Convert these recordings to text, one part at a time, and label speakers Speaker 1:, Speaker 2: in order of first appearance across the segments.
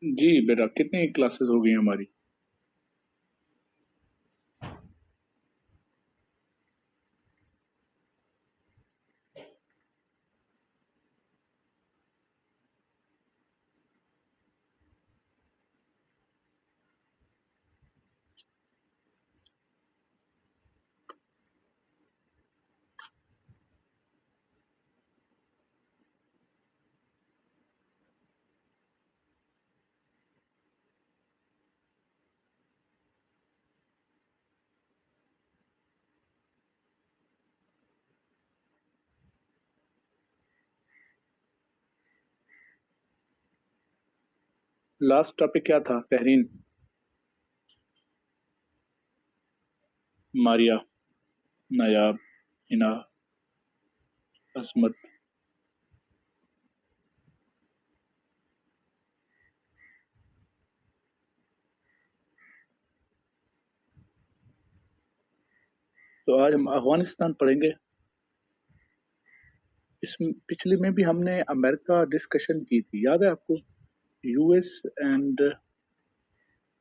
Speaker 1: जी बेटा, कितनी क्लासेस हो गई हमारी? लास्ट टॉपिक क्या था? तहरीन, मारिया, नायाब, हिना, असमत। तो आज हम अफगानिस्तान पढ़ेंगे। इस पिछले में भी हमने अमेरिका डिस्कशन की थी, याद है आपको? यूएस एंड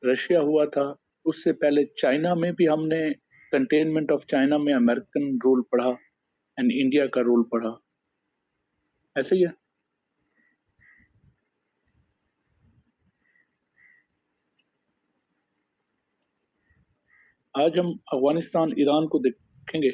Speaker 1: रशिया हुआ था। उससे पहले चाइना में भी हमने कंटेनमेंट ऑफ चाइना में अमेरिकन रोल पढ़ा एंड इंडिया का रोल पढ़ा। ऐसे ही है। आज हम अफगानिस्तान ईरान को देखेंगे।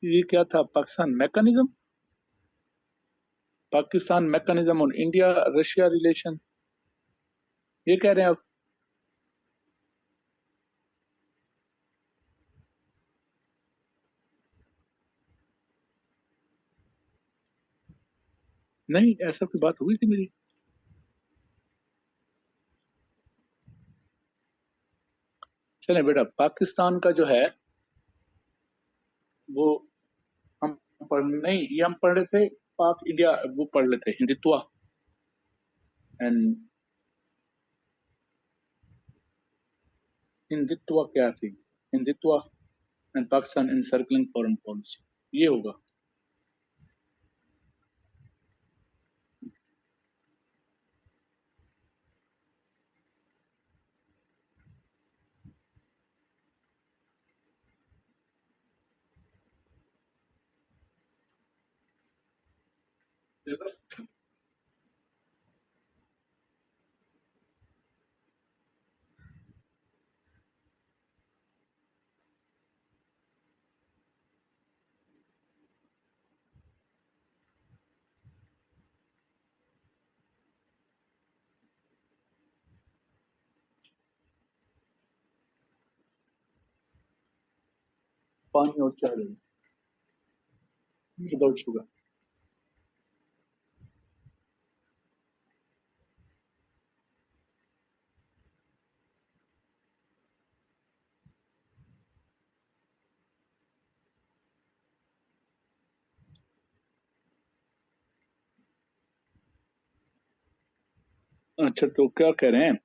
Speaker 1: ये क्या था? पाकिस्तान मैकेनिज्म और इंडिया रशिया रिलेशन, ये कह रहे हैं आप? नहीं, ऐसा कोई बात हुई थी मेरी? चले बेटा, पाकिस्तान का जो है वो हम नहीं, ये हम पढ़ रहे थे। पाक इंडिया वो पढ़ रहे थे, हिंदुत्व एंड हिंदुत्व क्या थी? Hindutva and Pakistan in circling foreign policy, ये होगा। पानी और चाय विदाउट शुगर। अच्छा, तो क्या कह रहे हैं?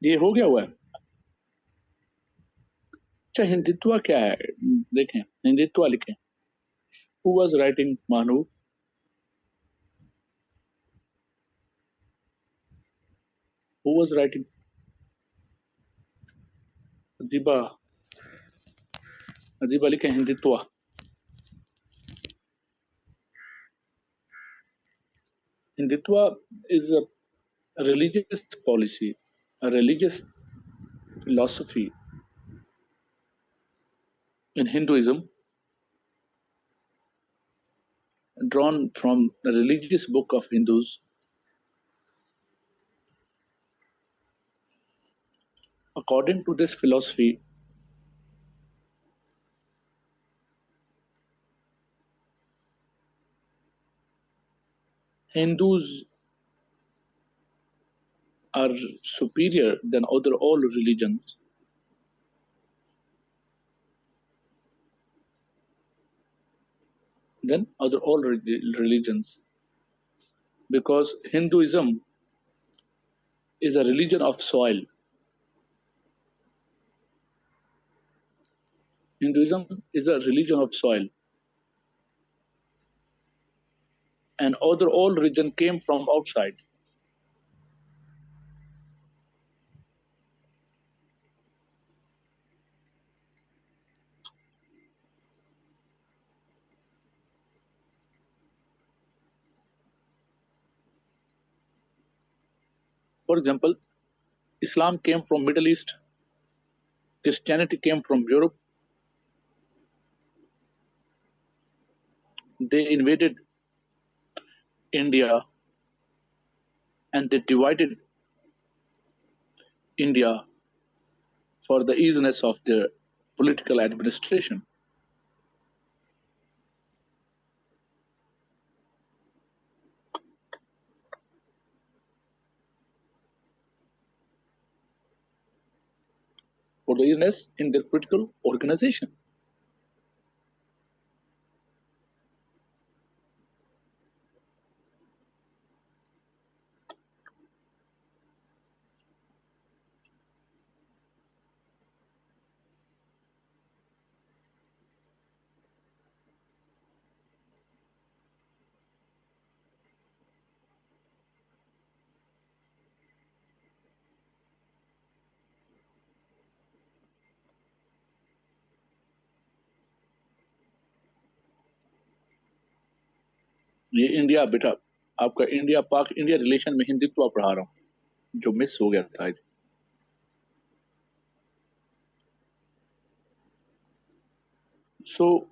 Speaker 1: ये हो गया हुआ है। अच्छा, हिंदुत्व क्या है? देखें, हिंदुत्व लिखें। Who was writing? मानू। Who was writing? अजीबा। अजीबा लिखें Hindutva. Hindutva is a religious policy, a religious philosophy in Hinduism drawn from the religious book of Hindus. According to this philosophy, Hindus are superior than other all religions, religions, because Hinduism is a religion of soil. Hinduism is a religion of soil, and other all religion came from outside. For example, Islam came from Middle East, Christianity came from Europe. They invaded India and they divided India for the easiness of their political administration. For the easiness in their political organization. ये India बेटा, आपका India पाक India relation में हिंदुत्व पढ़ा रहा हूँ जो miss हो गया था. So,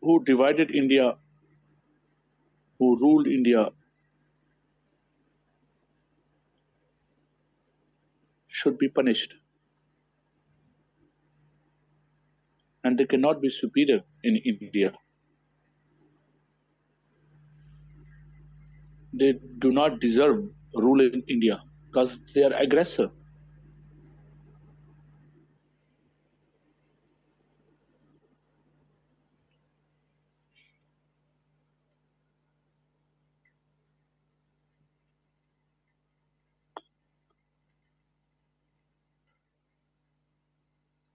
Speaker 1: who divided India, who ruled India, should be punished, and they cannot be superior in India. They do not deserve rule in India because they are aggressor.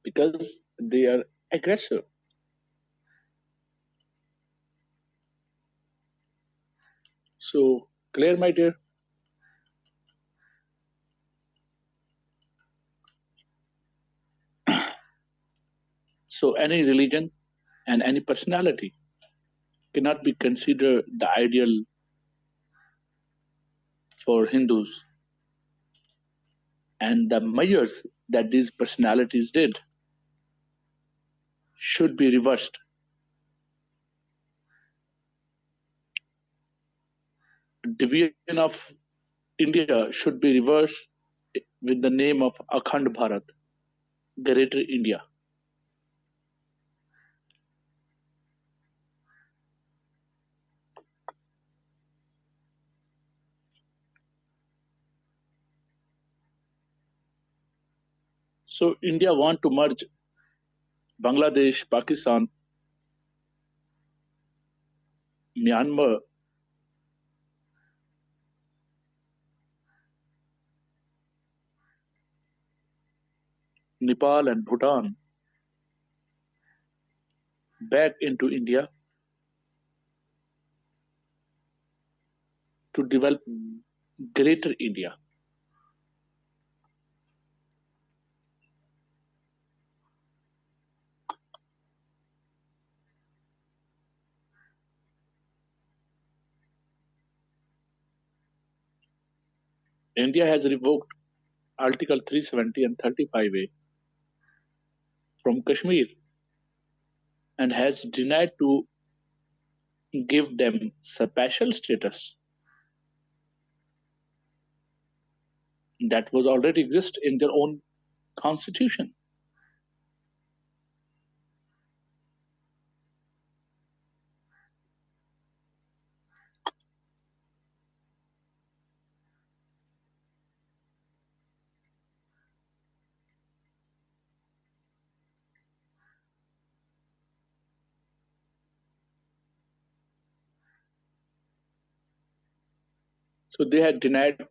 Speaker 1: Because they are aggressor. So, clear, my dear? So, any religion and any personality cannot be considered the ideal for Hindus. And the measures that these personalities did should be reversed. Division of India should be reversed with the name of Akhand Bharat, Greater India. So India want to merge Bangladesh, Pakistan, Myanmar, Nepal and Bhutan back into India to develop Greater India. India has revoked Article 370 and 35A from Kashmir and has denied to give them special status that was already exist in their own constitution. So they had denied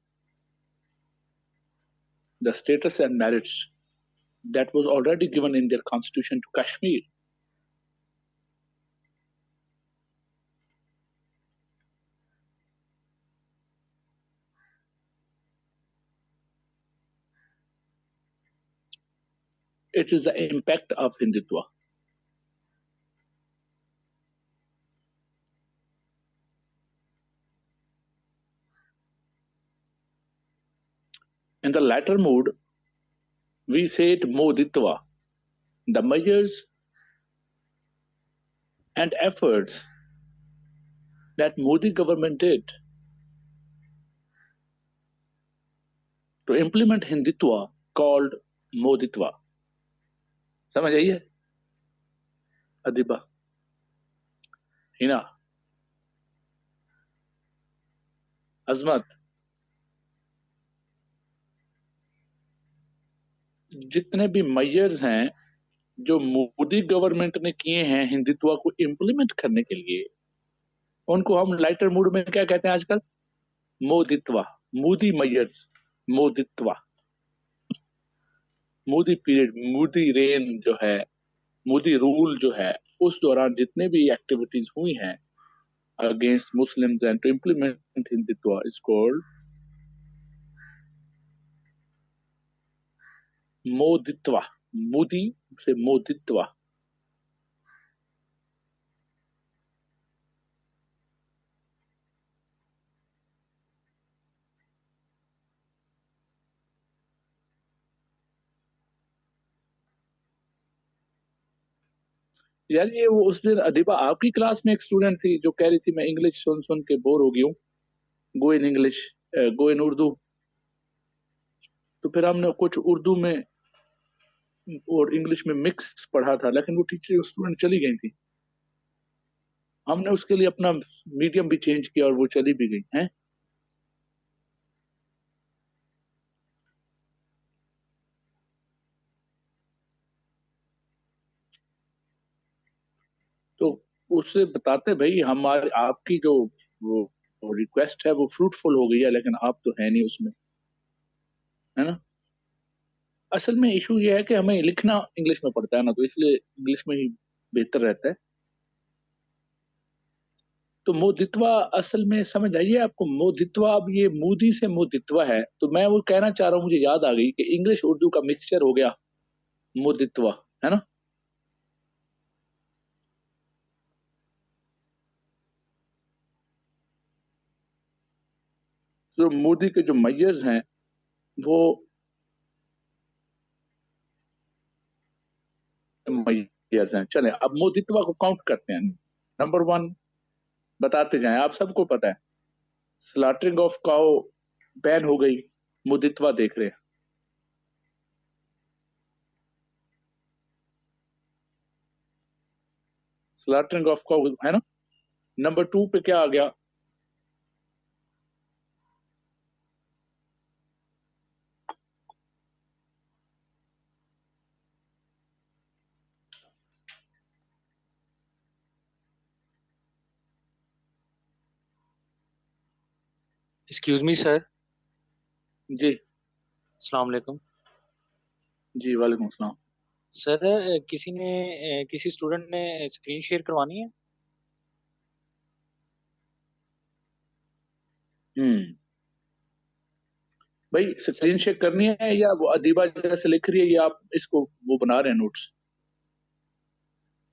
Speaker 1: the status and merits that was already given in their constitution to Kashmir. It is the impact of Hindutva. In the latter mood, we said Moditva, the measures and efforts that Modi government did to implement Hindutva called Moditva. समझ आई है अदिबा हिना अजमत? जितने भी measures हैं जो Modi government ने किए हैं हिंदुत्व को इम्प्लीमेंट करने के लिए, उनको हम लाइटर मूड में क्या कहते हैं आजकल? Moditva, Modi measures, Moditva, Modi period, Modi reign जो है, मोदी रूल जो है, उस दौरान जितने भी एक्टिविटीज हुई हैं against Muslims and to implement Hindutva is called Moditva, Modi से मोदित्वा. यार ये वो उस दिन अदिबा आपकी क्लास में एक स्टूडेंट थी जो कह रही थी मैं इंग्लिश सुन सुन के बोर हो गई हूँ, गो इन इंग्लिश, गो इन उर्दू. तो फिर हमने कुछ उर्दू में और इंग्लिश में मिक्स पढ़ा था, लेकिन वो टीचर स्टूडेंट चली गई थी. हमने उसके लिए अपना मीडियम भी चेंज किया और वो चली भी गई हैं. तो उससे बताते भाई हमारे आपकी जो वो रिक्वेस्ट है वो फ्रूटफुल हो गई है, लेकिन आप तो है नहीं उसमें, है ना. असल में इशू ये है कि हमें लिखना इंग्लिश में पड़ता है ना, तो इसलिए इंग्लिश में ही बेहतर रहता है. तो मोदित्वा असल में समझ आइए आपको, मोदित्वा अब ये मोदी से मोदित्वा है, तो मैं वो कहना चाह रहा हूँ, मुझे याद आ गई कि इंग्लिश उर्दू का मिक्सचर हो गया मोदित्वा, है ना. तो मोदी के जो मेजर्स हैं वो मेजर्स हैं. चले अब मोदित्वा को काउंट करते हैं. नंबर वन बताते जाएं, आप सबको पता है स्लॉटरिंग ऑफ काउ बैन हो गई, मोदित्वा देख रहे हैं. स्लॉटरिंग ऑफ काउ है ना. नंबर टू पे क्या आ गया?
Speaker 2: Excuse me sir.
Speaker 1: जी
Speaker 2: अस्सलाम वालेकुम.
Speaker 1: जी वालेकुम सलाम.
Speaker 2: सर किसी ने किसी स्टूडेंट ने स्क्रीन शेयर करवानी है.
Speaker 1: भाई स्क्रीन शेयर करनी है या वो अदीबा जैसे लिख रही है, या आप इसको वो बना रहे हैं नोट्स?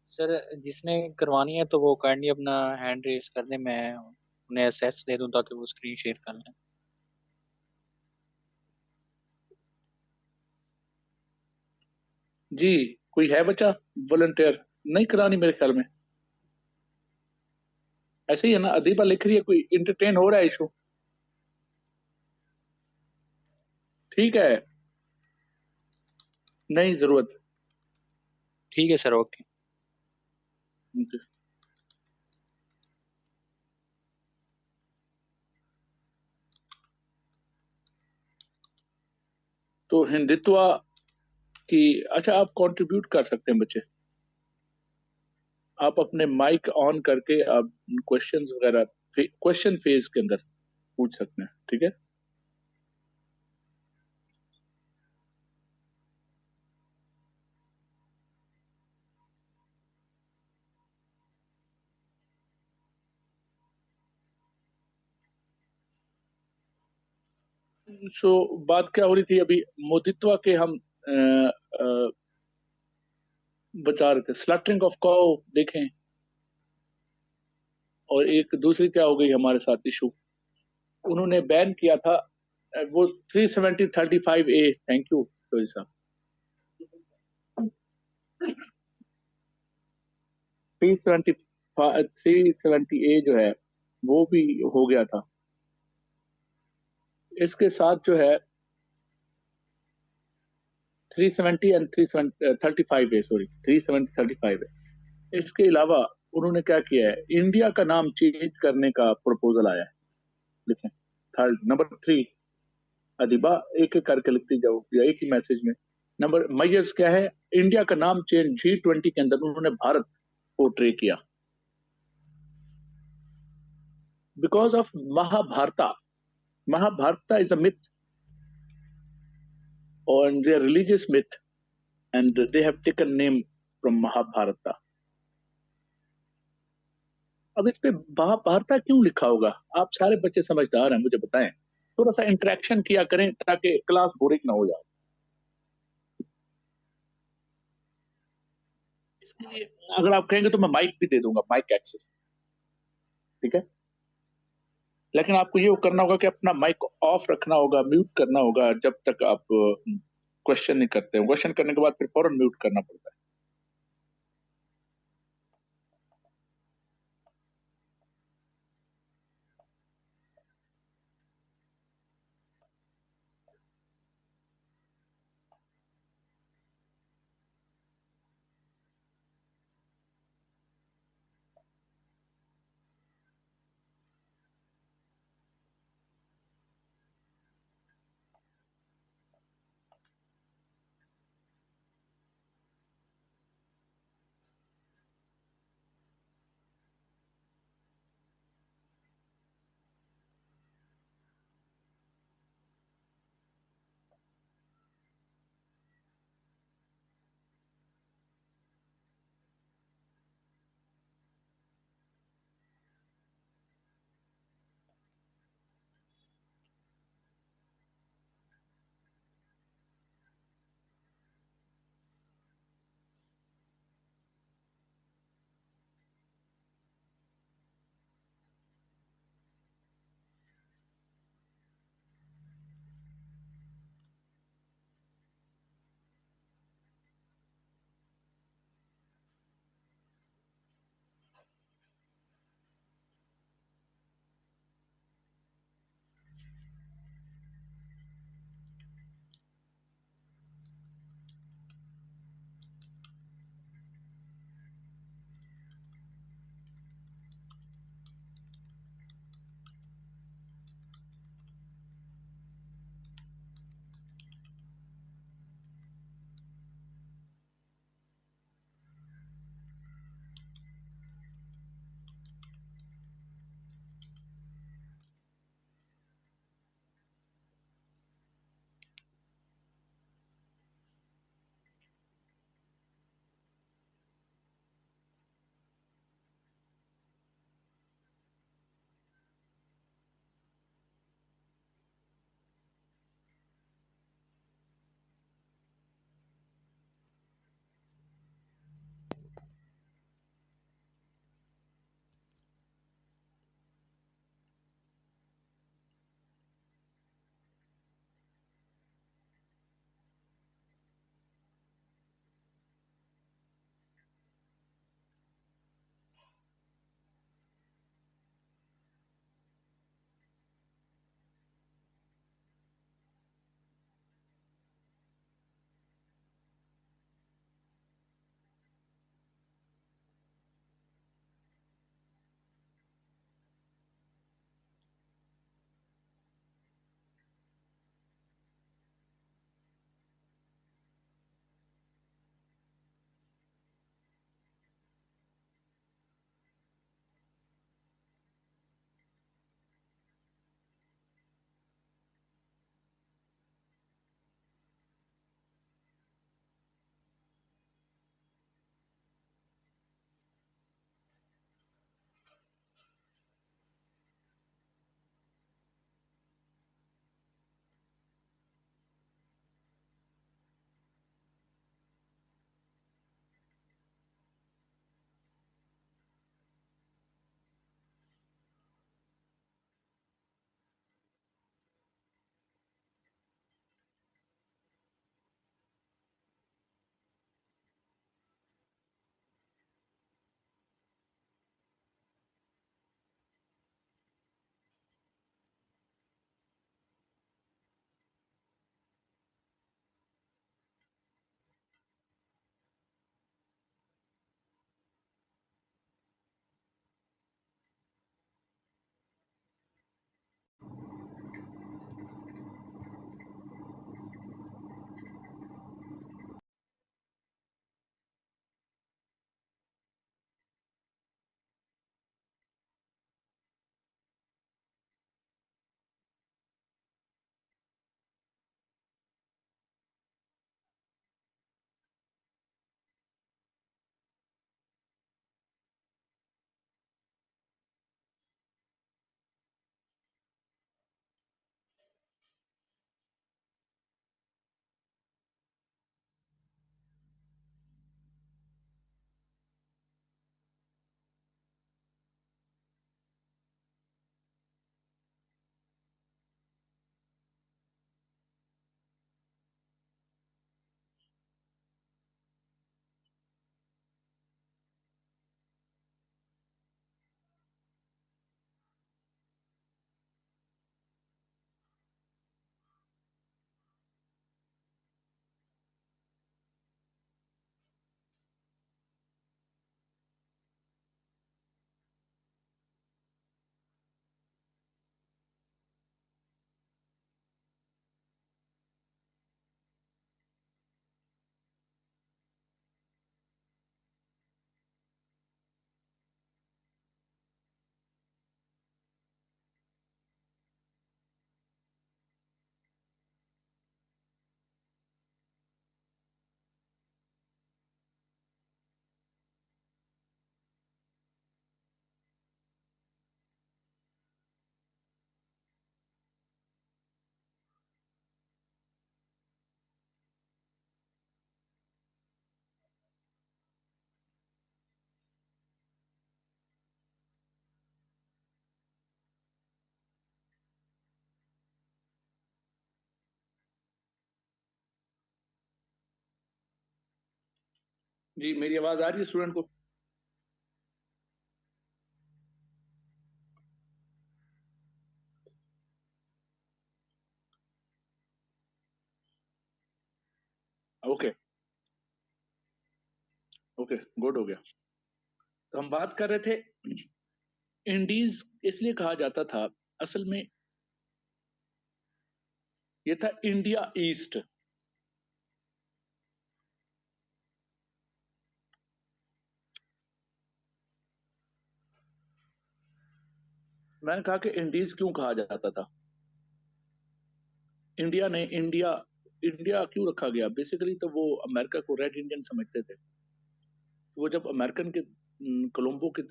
Speaker 2: सर जिसने करवानी है तो वो काइंडली अपना हैंड रेस कर दे, मैं उन्हें एक्सेस दे दूं ताकि वो स्क्रीन शेयर कर लें.
Speaker 1: जी कोई है बच्चा वॉलंटियर? नहीं करानी मेरे ख्याल में। ऐसे ही है ना, अदीबा लिख रही है, कोई इंटरटेन हो रहा है इशू? ठीक है, नहीं जरूरत।
Speaker 2: ठीक है सर, ओके।
Speaker 1: तो हिंदुत्व की, अच्छा आप कंट्रीब्यूट कर सकते हैं बच्चे, आप अपने माइक ऑन करके आप क्वेश्चंस वगैरह क्वेश्चन फेज के अंदर पूछ सकते हैं, ठीक है। सो बात क्या हो रही थी अभी, मोदित्वा के हम बता रहे थे, स्लैटरिंग ऑफ काउ देखें, और एक दूसरी क्या हो गई हमारे साथ इशू, उन्होंने बैन किया था वो 370-35A। थैंक यू रोहित साहब। 370 ए जो है वो भी हो गया था। इसके साथ जो है 370 एंड 335 ए, सॉरी 370-35 ए। इसके अलावा उन्होंने क्या किया है, इंडिया का नाम चेंज करने का प्रपोजल आया है। लिखें थर्ड, नंबर 3, अदिबा एक एक करके लिखती जाओ या एक ही मैसेज में। नंबर मैयर्स क्या है, इंडिया का नाम चेंज G20 के अंदर उन्होंने भारत पोर्ट्रे किया because of Mahabharata. Mahabharata is a myth on their religious myth, and they have taken name from Mahabharata. अब इस पे महाभारता क्यों लिखा होगा? आप सारे बच्चे समझदार हैं, मुझे बताएं। थोड़ा सा इंटरेक्शन किया करें ताकि क्लास बोरिंग ना हो जाए। इसके लिए अगर आप कहेंगे तो मैं माइक भी दे दूंगा, माइक एक्सेस, ठीक है। लेकिन आपको ये करना होगा कि अपना माइक ऑफ रखना होगा, म्यूट करना होगा जब तक आप क्वेश्चन नहीं करते हैं। क्वेश्चन करने के बाद फिर फौरन म्यूट करना पड़ता है। जी, मेरी आवाज आ रही है स्टूडेंट को? ओके, ओके, गुड हो गया। तो हम बात कर रहे थे, इंडीज इसलिए कहा जाता था, असल में ये था इंडिया ईस्ट। मैंने कहा कि इंडीज क्यों कहा जाता था, इंडिया ने इंडिया इंडिया क्यों रखा गया? बेसिकली तो वो अमेरिका को रेड इंडियन समझते थे। वो जब अमेरिकन के कोलंबो की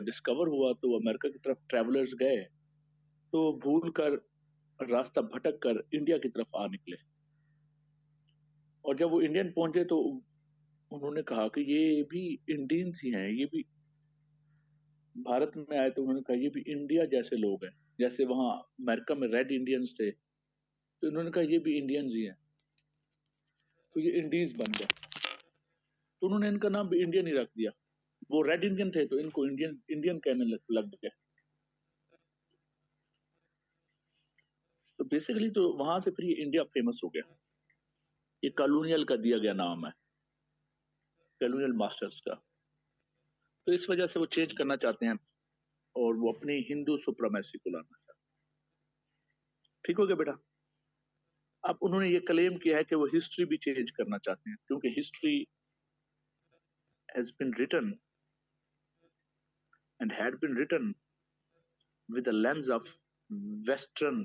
Speaker 1: डिस्कवर हुआ तो अमेरिका की तरफ ट्रैवलर्स गए, तो भूल कर रास्ता भटक कर इंडिया की तरफ आ निकले। और जब वो इंडियन पहुंचे तो उन्होंने कहा कि ये भी इंडियंस ही हैं, ये भी भारत में आए, तो उन्होंने कहा ये भी इंडिया जैसे लोग हैं। जैसे वहां अमेरिका में रेड इंडियंस थे, तो इन्होंने कहा ये भी इंडियंस ही हैं, तो ये इंडीज बन गए। तो उन्होंने इनका नाम भी इंडियन ही रख दिया। वो रेड इंडियन थे तो इनको इंडियन इंडियन कहने लग गए। तो बेसिकली तो वहां से फिर ये इंडिया फेमस हो गया। ये कॉलोनियल का दिया गया नाम है, कॉलोनियल मास्टर्स का। तो इस वजह से वो चेंज करना चाहते हैं और वो अपनी हिंदू सुप्रीमेसी को लाना चाहते हैं। ठीक हो गया बेटा? अब उन्होंने ये क्लेम किया है कि वो हिस्ट्री भी चेंज करना चाहते हैं, क्योंकि history has been written and had been written with a lens of Western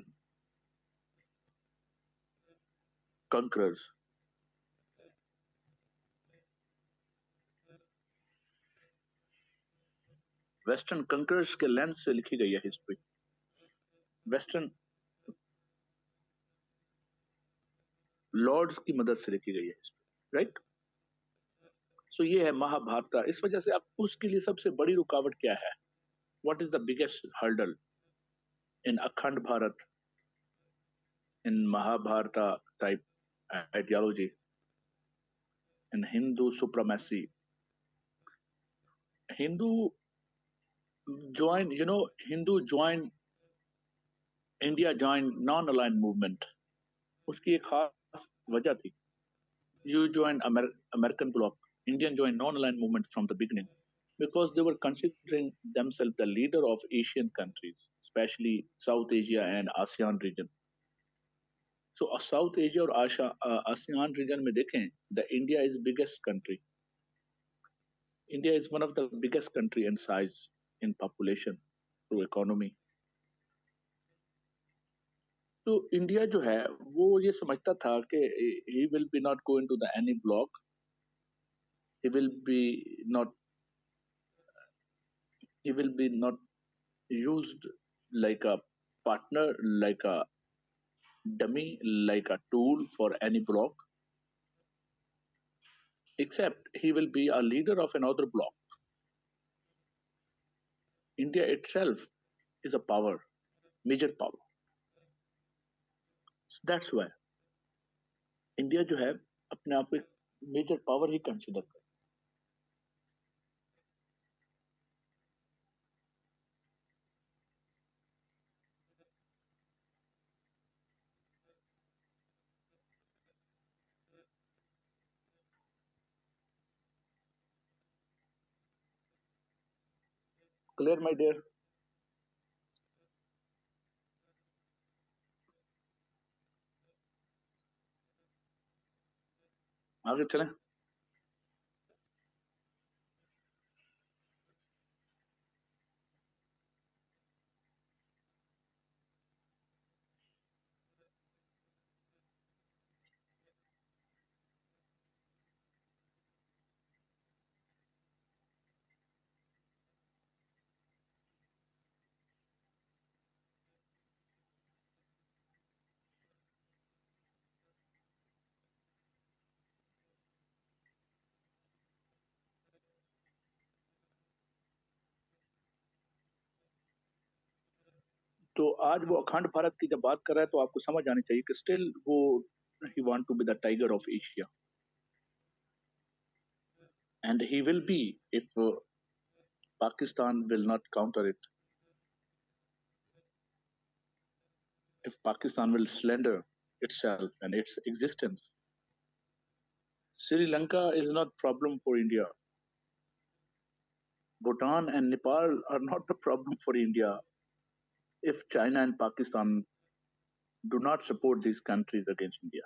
Speaker 1: conquerors. Western conquerors के लेंस से लिखी गई है हिस्ट्री, वेस्टर्न लॉर्ड्स की मदद से लिखी गई है हिस्ट्री, राइट? सो ये है महाभारत। इस वजह से अब उसके लिए सबसे बड़ी रुकावट क्या है? What is the biggest hurdle in Akhand Bharat, in Mahabharat type ideology, in Hindu supremacy? Hindu Hindu join India join non align movement. उसकी एक खास वजह थी। You joined American bloc. Indian joined non-aligned movement from the beginning because they were considering themselves the leader of Asian countries, especially South Asia and ASEAN region. So South Asia और ASEAN region में देखें, the India is biggest country. India is one of the biggest country in size, in population, through economy. तो India जो है वो ये समझता था कि he will be not go into the any block, he will be not he will be not used like a partner, like a dummy, like a tool for any bloc, except he will be a leader of another bloc. India itself is a power, major power. So that's why India जो है अपने आप को major power ही consider कर। Clear my dear? आगे चलें। तो आज वो अखंड भारत की जब बात कर रहा है तो आपको समझ आनी चाहिए कि स्टिल वो ही want to be the tiger of Asia. and he will be if Pakistan will not counter it. If Pakistan will slender itself and its existence. Sri Lanka is not problem for India. Bhutan and Nepal are not the problem for India if China and Pakistan do not support these countries against India.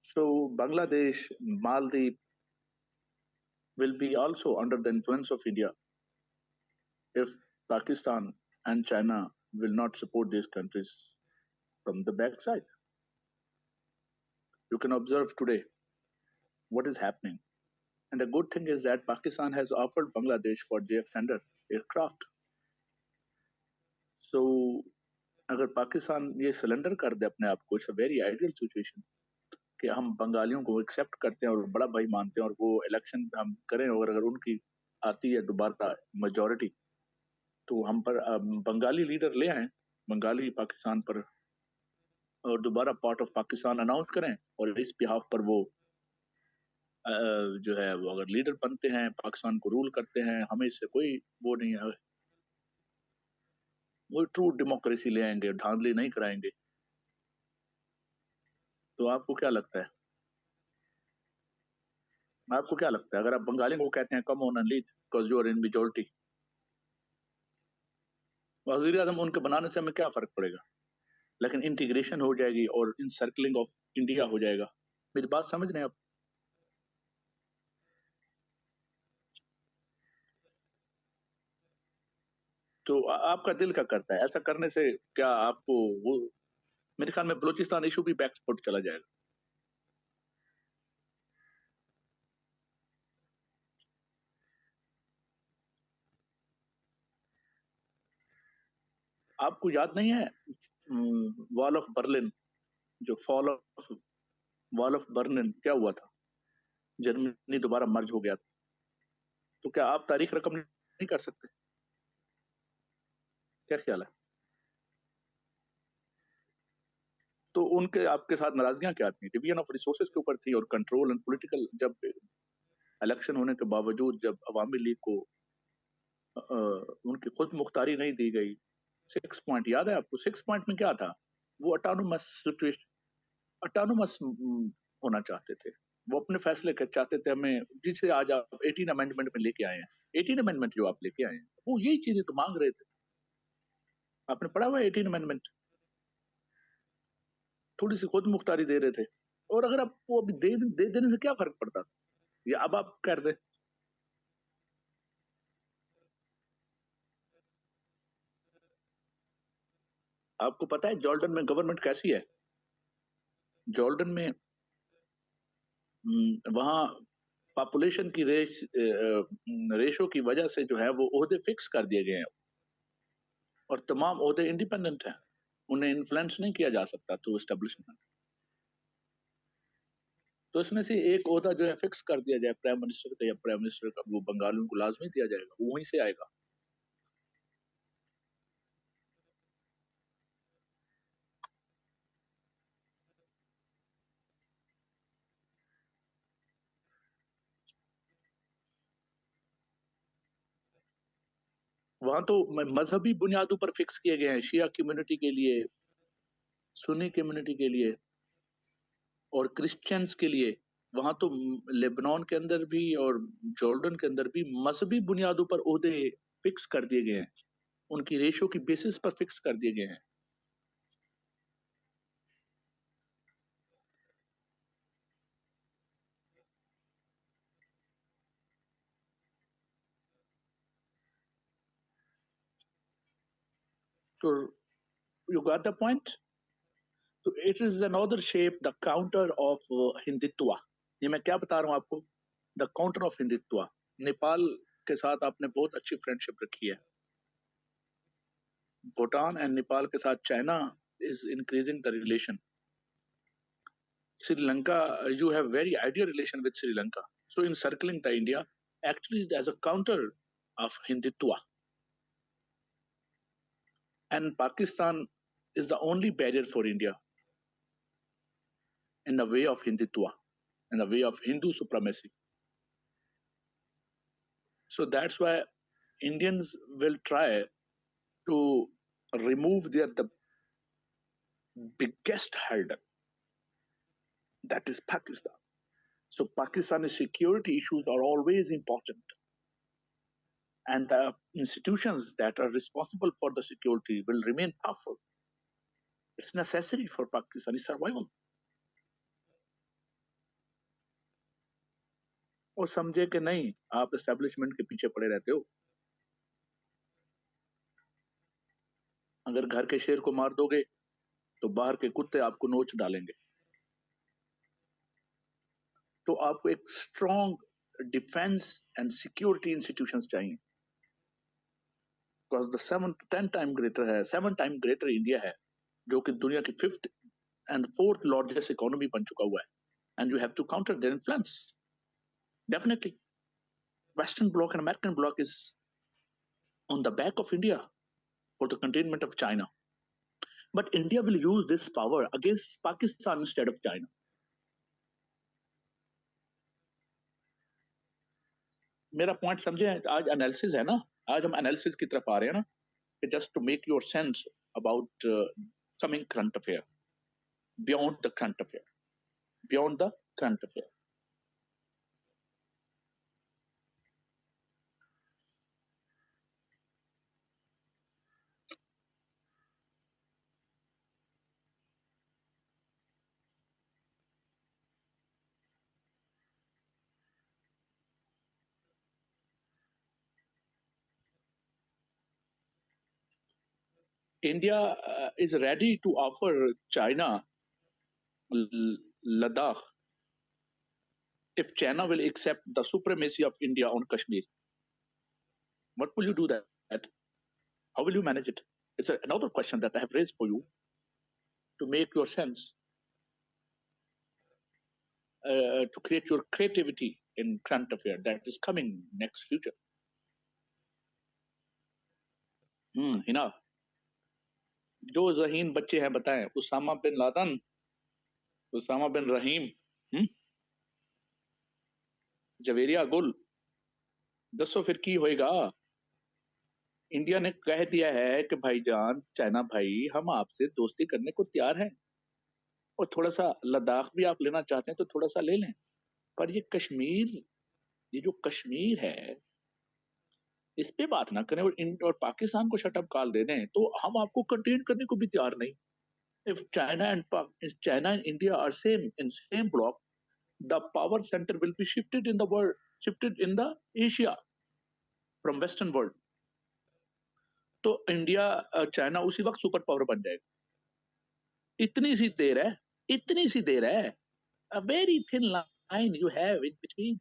Speaker 1: So Bangladesh, Maldives will be also under the influence of India if Pakistan and China will not support these countries from the backside. You can observe today what is happening. And the good thing is that Pakistan has offered Bangladesh for JF Thunder aircraft. So अगर पाकिस्तान ये cylinder कर दे अपने आप को, it's a very ideal situation कि हम बंगालियों को accept करते हैं और बड़ा भाई मानते हैं और वो इलेक्शन हम करें, और अगर उनकी आती है दोबारा मेजोरिटी तो हम पर बंगाली लीडर ले आए बंगाली पाकिस्तान पर और दोबारा पार्ट ऑफ पाकिस्तान अनाउंस करें और इस बिहाफ पर वो जो है वो अगर लीडर बनते हैं पाकिस्तान को रूल करते हैं, हमें इससे कोई वो नहीं है, वो ट्रू डेमोक्रेसी ले आएंगे, धांधली नहीं कराएंगे। तो आपको क्या लगता है, आपको क्या लगता है अगर आप बंगाली को कहते हैं come on and lead because you are in majority, वजीर आजम उनके बनाने से हमें क्या फर्क पड़ेगा, लेकिन इंटीग्रेशन हो जाएगी और इन सर्कलिंग ऑफ इंडिया हो जाएगा। मेरी बात समझ रहे हैं आप? तो आपका दिल क्या करता है ऐसा करने से? क्या आपको वो, मेरे ख्याल में बलूचिस्तान इशू भी बैकफुट चला जाएगा। आपको याद नहीं है वॉल ऑफ बर्लिन, जो fall of wall of Berlin क्या हुआ था, जर्मनी दोबारा मर्ज हो गया था। तो क्या आप तारीख रकम नहीं कर सकते? क्या ख्याल है? तो उनके आपके साथ नाराजगियां क्या थी? डिवीजन ऑफ रिसोर्सेज के ऊपर थी और कंट्रोल एंड पॉलिटिकल, जब इलेक्शन होने के बावजूद जब अवामी लीग को उनकी खुद मुख्तारी नहीं दी गई। 6 पॉइंट याद है आपको? 6 पॉइंट में क्या था? वो ऑटोनोमस सिचुएशन, ऑटोनोमस होना चाहते थे, वो अपने फैसले कर चाहते थे। हमें जिसे आज आप 18 अमेंडमेंट में लेके आए हैं, 18 अमेंडमेंट जो आप लेके आए हैं वो यही चीजें तो मांग रहे थे। आपने पढ़ा हुआ है 18 अमेंडमेंट? थोड़ी सी खुद मुख्तारी दे रहे थे, और अगर आप वो अभी दे देने से क्या फर्क पड़ता, या अब आप कर दे। आपको पता है जॉर्डन में गवर्नमेंट कैसी है? जॉर्डन में वहाँ पॉपुलेशन की रेशो की वजह से जो है वो ओहदे फिक्स कर दिए गए हैं और तमाम ओहदे इंडिपेंडेंट हैं, उन्हें इन्फ्लुएंस नहीं किया जा सकता थ्रू एस्टेब्लिशमेंट। तो इसमें से एक ओहदा जो है फिक्स कर दिया जाए प्राइम मिनिस्टर का, या प्राइम मिनिस्टर का वो बंगालियों को लाजमी दिया जाएगा, वो वहीं से आएगा। वहां तो मजहबी बुनियादों पर फिक्स किए गए हैं, शिया कम्युनिटी के लिए, सुन्नी कम्युनिटी के लिए और क्रिश्चियंस के लिए। वहां तो लेबनान के अंदर भी और जॉर्डन के अंदर भी मजहबी बुनियादों पर ओहदे फिक्स कर दिए गए हैं, उनकी रेशो की बेसिस पर फिक्स कर दिए गए हैं। तो यू गॉट द पॉइंट। तो it is another shape, the counter of Hindutva. ये मैं क्या बता रहा हूँ आपको, the counter of Hindutva. Nepal के साथ आपने बहुत अच्छी फ्रेंडशिप रखी है, भूटान एंड नेपाल के साथ China is increasing the relation. Sri Lanka, you have very ideal relation with Sri Lanka. So encircling the India actually as a counter of Hindutva. And Pakistan is the only barrier for India in the way of Hindutva. in the way of Hindu supremacy. So that's why Indians will try to remove the biggest hurdle, that is Pakistan. So Pakistani security issues are always important, and the institutions that are responsible for the security will remain powerful. It's necessary for Pakistani survival. और समझे कि नहीं, आप establishment के पीछे पड़े रहते हो। अगर घर के शेर को मार दोगे तो बाहर के कुत्ते आपको नोच डालेंगे। तो आपको एक strong defence and security institutions चाहिए, बिकॉज द 7 टाइम ग्रेटर है, 7 टाइम ग्रेटर इंडिया है, जो कि दुनिया की 5th and 4th largest economy बन चुका हुआ है, and you have to counter their influence. Definitely, Western Bloc and American Bloc is on the back of India for the containment of China. But India will use this power against Pakistan instead of China. मेरा point समझे? आज analysis है ना, आज हम analysis की तरफ आ रहे हैं ना, just to make your sense about coming current affair, beyond the current affair, beyond the current affair. India is ready to offer China Ladakh if China will accept the supremacy of India on Kashmir. What will you do that? How will you manage it? It's another question that I have raised for you to make your sense, to create your creativity in current affair that is coming next future. Hina, जो जहीन बच्चे हैं बताएं, उसामा बिन Laden, Usama बिन रहीम, जवेरिया गुल, दसो फिर की होएगा? India ने कह दिया है कि भाईजान, चाइना भाई, हम आपसे दोस्ती करने को तैयार हैं, और थोड़ा सा लद्दाख भी आप लेना चाहते हैं तो थोड़ा सा ले लें, पर ये कश्मीर, ये जो कश्मीर है, इस पे बात ना करें और पाकिस्तान को शट अप कॉल दे दें, तो हम आपको कंटेन करने को भी तैयार नहीं। If China and India are in same block, the power center will be shifted in the world, shifted in the Asia from Western world. तो इंडिया चाइना उसी वक्त सुपर पावर बन जाएगा। इतनी सी देर है, इतनी सी देर है। A very thin line you have in between,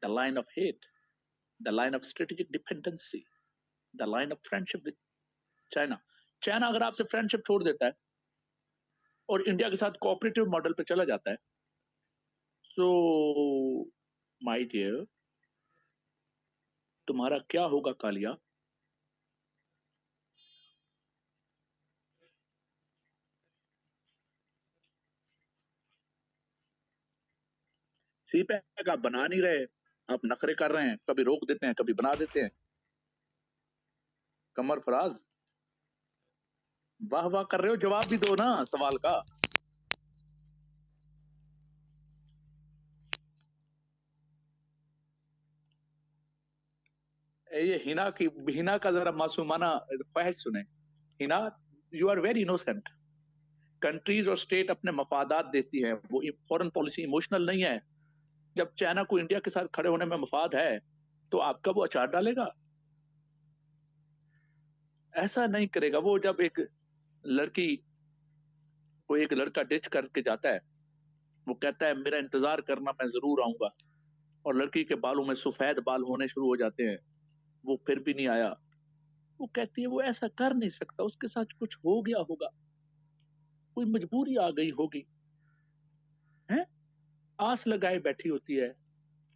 Speaker 1: the line of hate, the line of strategic dependency, the line of friendship with China. China अगर आपसे फ्रेंडशिप छोड़ देता है और इंडिया के साथ कोऑपरेटिव मॉडल पे चला जाता है, so my dear, तुम्हारा क्या होगा कालिया? सी पैक आप बना नहीं रहे, आप नखरे कर रहे हैं, कभी रोक देते हैं, कभी बना देते हैं। कमर फराज, वाह वाह कर रहे हो, जवाब भी दो ना सवाल का। ये हिना का जरा मासूमाना ख्वाहिश सुने। Hina, you are very innocent. Countries और स्टेट अपने मफादात देती हैं, वो फॉरेन पॉलिसी इमोशनल नहीं है। जब चाइना को इंडिया के साथ खड़े होने में मफाद है, तो आपका वो अचार डालेगा? ऐसा नहीं करेगा। वो जब एक लड़का डिच करके जाता है, वो कहता है मेरा इंतजार करना, मैं जरूर आऊंगा, और लड़की के बालों में सफेद बाल होने शुरू हो जाते हैं, वो फिर भी नहीं आया। वो कहती है वो ऐसा कर नहीं सकता, उसके साथ कुछ हो गया होगा, कोई मजबूरी आ गई होगी, है? आस लगाए बैठी होती है,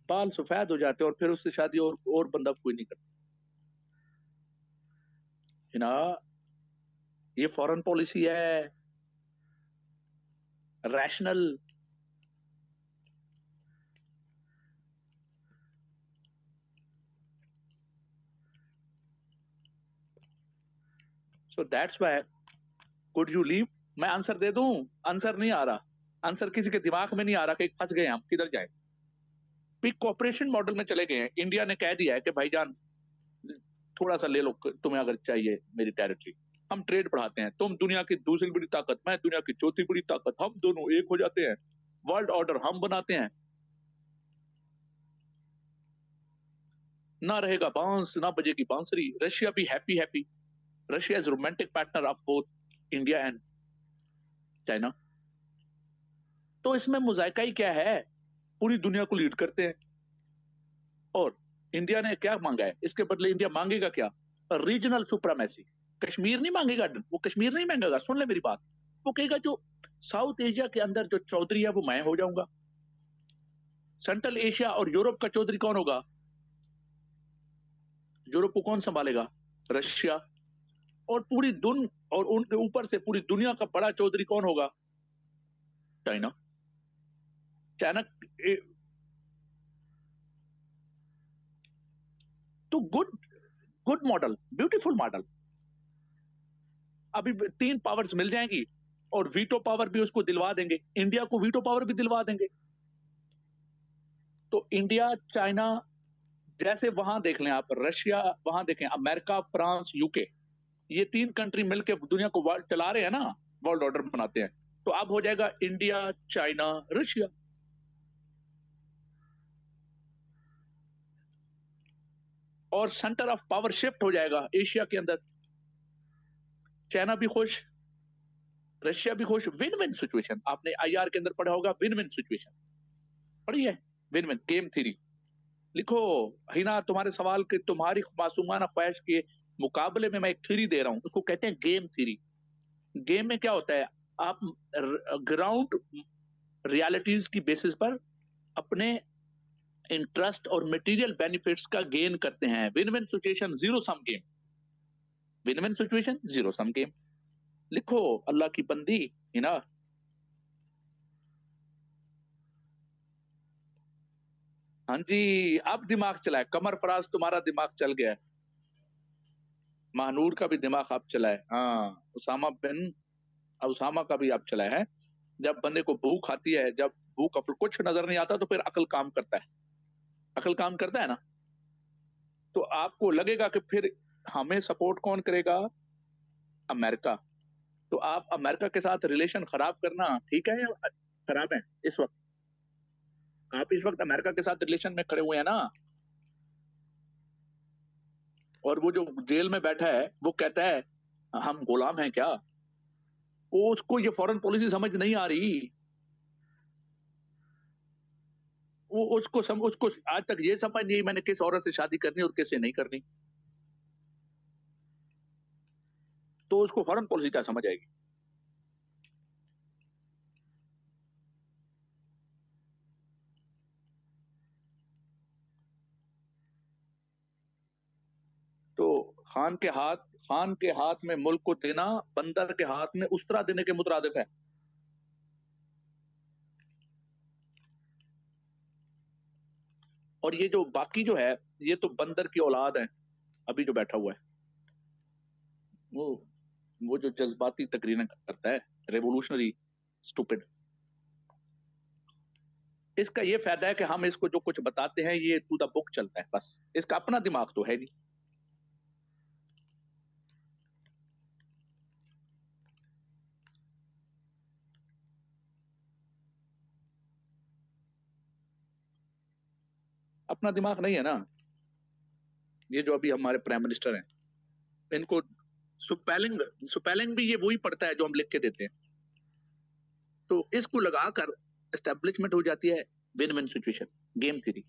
Speaker 1: बाल सफेद हो जाते हैं, और फिर उससे शादी और बंदा कोई नहीं करता। ना, ये फॉरेन पॉलिसी है, rational, so that's why could you leave. मैं आंसर दे दूं, आंसर नहीं आ रहा, आंसर किसी के दिमाग में नहीं आ रहा कि फंस गए हम, किधर जाए। कोऑपरेशन मॉडल में चले गए हैं। इंडिया ने कह दिया है कि भाईजान थोड़ा सा ले लो, तुम्हें अगर चाहिए मेरी टेरिटरी, हम ट्रेड बढ़ाते हैं, तुम दुनिया की दूसरी बड़ी ताकत, मैं दुनिया की चौथी बड़ी ताकत, हम दोनों एक हो जाते हैं, वर्ल्ड ऑर्डर हम बनाते हैं, ना रहेगा बांस ना बजेगी बांसुरी। रशिया भी happy happy. Russia is romantic partner of both India and China. तो इसमें मुजायका ही क्या है, पूरी दुनिया को लीड करते हैं। और इंडिया ने क्या मांगा है इसके बदले? इंडिया मांगेगा क्या? Regional supremacy. कश्मीर नहीं मांगेगा, वो कश्मीर नहीं मांगेगा, सुन ले मेरी बात। वो कहेगा जो साउथ एशिया के अंदर जो चौधरी है वो मैं हो जाऊंगा। सेंट्रल एशिया और यूरोप का चौधरी कौन होगा? यूरोप को कौन संभालेगा? रशिया। और पूरी दुन और उनके ऊपर से पूरी दुनिया का बड़ा चौधरी कौन होगा? चाइना। चाइना। तो good, good model, beautiful model. अभी 3 पावर्स मिल जाएंगी और वीटो पावर भी उसको दिलवा देंगे, इंडिया को वीटो पावर भी दिलवा देंगे। तो इंडिया चाइना, जैसे वहां देख लें आप, रशिया, वहां देखें अमेरिका, फ्रांस, यूके, ये 3 कंट्री मिलकर दुनिया को वर्ल्ड चला रहे हैं ना, वर्ल्ड ऑर्डर बनाते हैं। तो अब हो जाएगा इंडिया चाइना रशिया। और सेंटर ऑफ पावर शिफ्ट हो जाएगा एशिया के अंदर। चाइना भी खुश, रशिया भी खुश, विन विन सिचुएशन। आपने आईआर के अंदर पढ़ा होगा, विन विन सिचुएशन पढ़ी है? विन विन गेम थ्योरी लिखो। हिना, तुम्हारे सवाल के, तुम्हारी मासूमाना ख्वाहिश के मुकाबले में मैं एक थ्योरी दे रहा हूं, उसको कहते हैं गेम थ्योरी। गेम में क्या होता है, आप ग्राउंड रियलिटीज की बेसिस पर अपने इंटरेस्ट और मटेरियल बेनिफिट्स का गेन करते हैं। Win win situation zero sum game. Win win situation zero sum game लिखो, अल्लाह की बंदी हिना। हाँ जी, अब दिमाग चला है, कमर फराज तुम्हारा दिमाग चल गया है, महानूर का भी दिमाग अब चला है। हाँ, उसामा बिन उसामा का भी अब चला है। जब बंदे को भूख आती है, जब भूख कुछ नजर नहीं आता, तो फिर अकल काम करता है। अकल काम करता है ना, तो आपको लगेगा कि फिर हमें सपोर्ट कौन करेगा? अमेरिका। तो आप अमेरिका के साथ रिलेशन खराब करना ठीक है या खराब है? इस वक्त आप इस वक्त अमेरिका के साथ रिलेशन में खड़े हुए हैं ना। और वो जो जेल में बैठा है वो कहता है हम गुलाम हैं क्या? वो, उसको ये फॉरेन पॉलिसी समझ नहीं आ रही। वो उसको आज तक ये समझ नहीं मैंने किस औरत से शादी करनी और किससे नहीं करनी। तो उसको फॉरेन पॉलिसी क्या समझ आएगी? तो खान के हाथ में मुल्क को देना बंदर के हाथ में उस्तरा देने के मुतरादिफ है। और ये जो बाकी जो है, ये तो बंदर की औलाद है। अभी जो बैठा हुआ है वो वो जो जज्बाती तकरीरें करता है, रेवोल्यूशनरी स्टूपिड। इसका ये फायदा है कि हम इसको जो कुछ बताते हैं ये टू द बुक चलता है, बस इसका अपना दिमाग तो है नहीं। अपना दिमाग नहीं है ना। ये जो अभी हमारे प्राइम मिनिस्टर हैं, इनको स्पेलिंग स्पेलिंग भी ये वही पढ़ता है जो हम लिख के देते हैं। तो इसको लगाकर एस्टेब्लिशमेंट हो जाती है win win situation, game theory.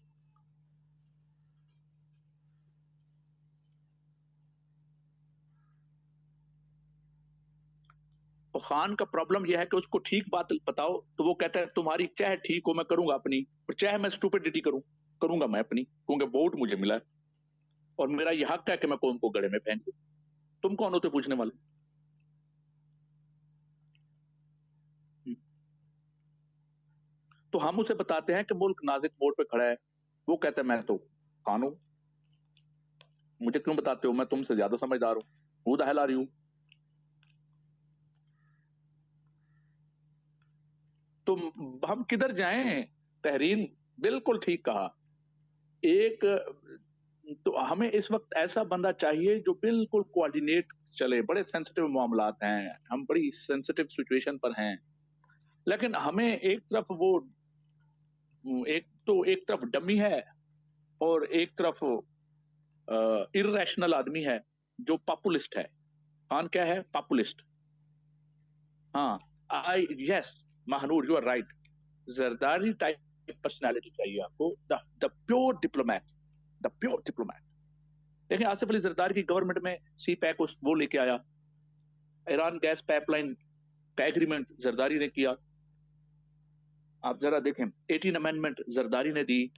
Speaker 1: और खान का प्रॉब्लम यह है कि उसको ठीक बात बताओ तो वो कहता है तुम्हारी चाहे ठीक हो मैं करूंगा अपनी, और चाहे मैं स्टूपिडिटी करूंगा मैं अपनी, क्योंकि वोट मुझे मिला है और मेरा यह हक है कि मैं कौन को गड़े में पहन लूं। तुम कौन होते पूछने वाले? तो हम उसे बताते हैं कि मुल्क नाजुक मोड़ पे खड़ा है, वो कहता है मैं तो खान हूं, मुझे क्यों बताते हो, मैं तुमसे ज्यादा समझदार हूं, who the hell are you? तो हम किधर जाएं? तहरीन बिल्कुल ठीक कहा। एक तो हमें इस वक्त ऐसा बंदा चाहिए जो बिल्कुल कोऑर्डिनेट चले। बड़े सेंसिटिव मामलात हैं, हम बड़ी सेंसिटिव सिचुएशन पर हैं, लेकिन हमें एक तरफ वो, एक तरफ डमी है और एक तरफ इरेशनल आदमी है जो पॉपुलिस्ट है। खान क्या है? पॉपुलिस्ट। हाँ, I yes, Mahanoor you are right. Zardari type personality चाहिए आपको, the pure diplomat, the pure diplomat. देखिए आसिफ अली जरदारी की गवर्नमेंट में सी पैक वो लेके आया, ईरान गैस पाइपलाइन का एग्रीमेंट जरदारी ने किया। आप जरा देखें, 18 अमेंडमेंट जरदारी ने दी,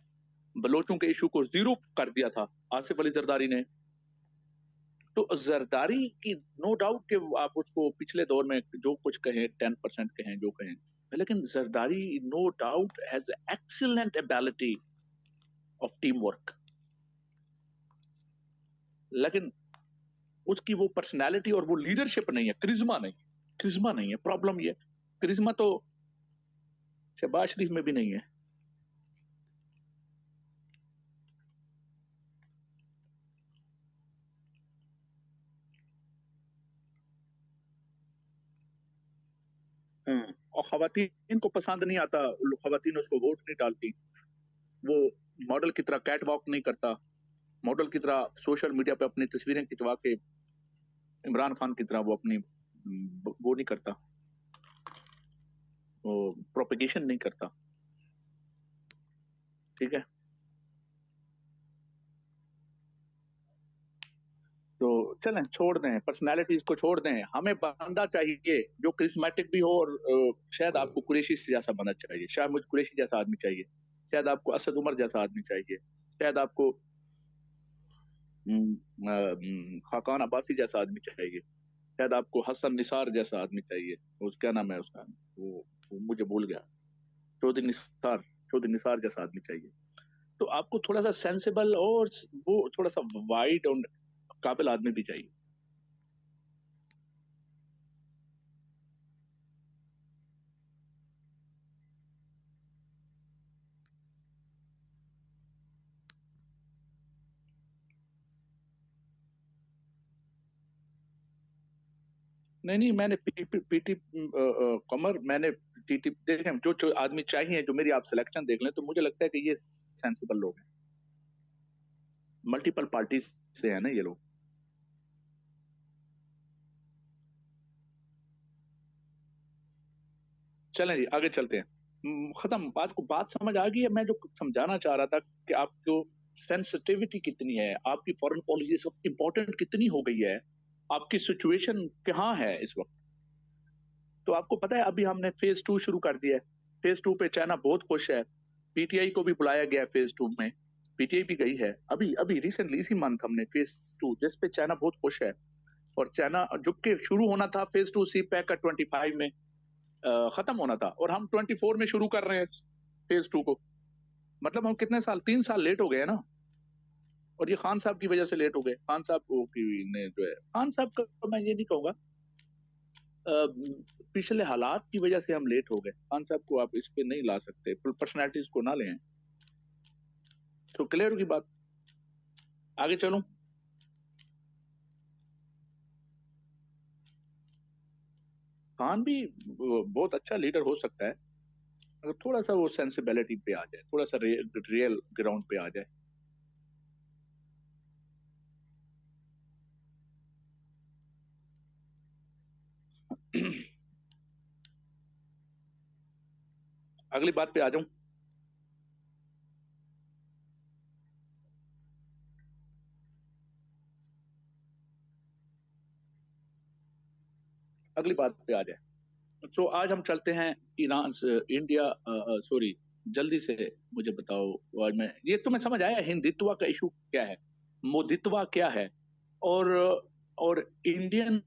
Speaker 1: बलोचों के इशू को जीरो कर दिया था आसिफ अली जरदारी ने। तो जरदारी की नो डाउट कि आप उसको पिछले दौर में जो कुछ कहें, 10% कहें जो कहें, लेकिन Zardari no doubt has excellent ability of team work. लेकिन उसकी वो पर्सनैलिटी और वो लीडरशिप नहीं है, क्रिज्मा नहीं, क्रिज्मा नहीं है। प्रॉब्लम ये, क्रिज्मा तो शहबाज शरीफ में भी नहीं है। और खवातीन को पसंद नहीं आता, खवातीन उसको वोट नहीं डालती। वो मॉडल की तरह कैट वॉक नहीं करता, मॉडल की तरह सोशल मीडिया पे अपनी तस्वीरें खिंचवा के इमरान खान की तरह वो अपनी वो नहीं करता, वो प्रोपेगेशन नहीं करता। ठीक है, तो चलें, छोड़ दें पर्सनालिटीज को, छोड़ दें। हमें बंदा चाहिए जो क्रिस्मेटिक भी हो, और शायद आपको कुरैशी जैसा बंदा चाहिए, शायद मुझे कुरैशी जैसा आदमी चाहिए, शायद आपको असद उमर जैसा आदमी चाहिए, शायद आपको खाकान अब्बासी जैसा आदमी चाहिए, शायद आपको हसन निसार जैसा आदमी चाहिए। उस क्या नाम है उसका, वो मुझे भूल गया, चौधरी निसार, चौधरी निसार जैसा आदमी चाहिए। तो आपको थोड़ा सा सेंसिबल और वो थोड़ा सा वाइड और काबिल आदमी भी चाहिए। नहीं नहीं, मैंने पीटी कमर, मैंने टीटी देखें, जो आदमी चाहिए, जो मेरी आप सिलेक्शन देख लें, तो मुझे लगता है कि ये सेंसिबल लोग हैं, मल्टीपल पार्टी से है ना ये लोग। चलें जी, आगे चलते हैं। खत्म, बात को बात समझ आ गई है। मैं जो समझाना चाह रहा था कि आपको सेंसिटिविटी कितनी है, आपकी फॉरेन पॉलिसी सब इंपॉर्टेंट कितनी हो गई है, आपकी सिचुएशन कहाँ है इस वक्त। तो आपको पता है अभी हमने फेज 2 शुरू कर दिया है। फेज 2 पे चाइना बहुत खुश है, पीटीआई को भी बुलाया गया फेज 2 में, पीटीआई भी गई है। अभी अभी रिसेंटली इसी मंथ हमने फेज 2, जिस पे चाइना बहुत खुश है। और चाइना जबकि शुरू होना था फेज 2 सी पैक का 25 में खत्म होना था, और हम 24 में शुरू कर रहे हैं फेज 2 को। मतलब हम कितने साल, 3 साल लेट हो गए ना। और ये खान साहब की वजह से लेट हो गए। खान साहब ने जो है, खान साहब का मैं ये नहीं कहूंगा, पिछले हालात की वजह से हम लेट हो गए। खान साहब को आप इस पे नहीं ला सकते, पर्सनैलिटीज को ना लें। तो क्लियर की बात, आगे चलूं। खान भी बहुत अच्छा लीडर हो सकता है, अगर थोड़ा सा वो सेंसिबिलिटी पे आ जाए, थोड़ा सा रियल ग्राउंड पे आ जाए। अगली बात पे आ जाऊं। अगली बात पे आ जाए, तो आज हम चलते हैं ईरान इंडिया, सॉरी, जल्दी से मुझे बताओ। आज मैं ये तुम्हें समझ आया हिंदुत्व का इशू क्या है, मोदित्वा क्या है, और और Indian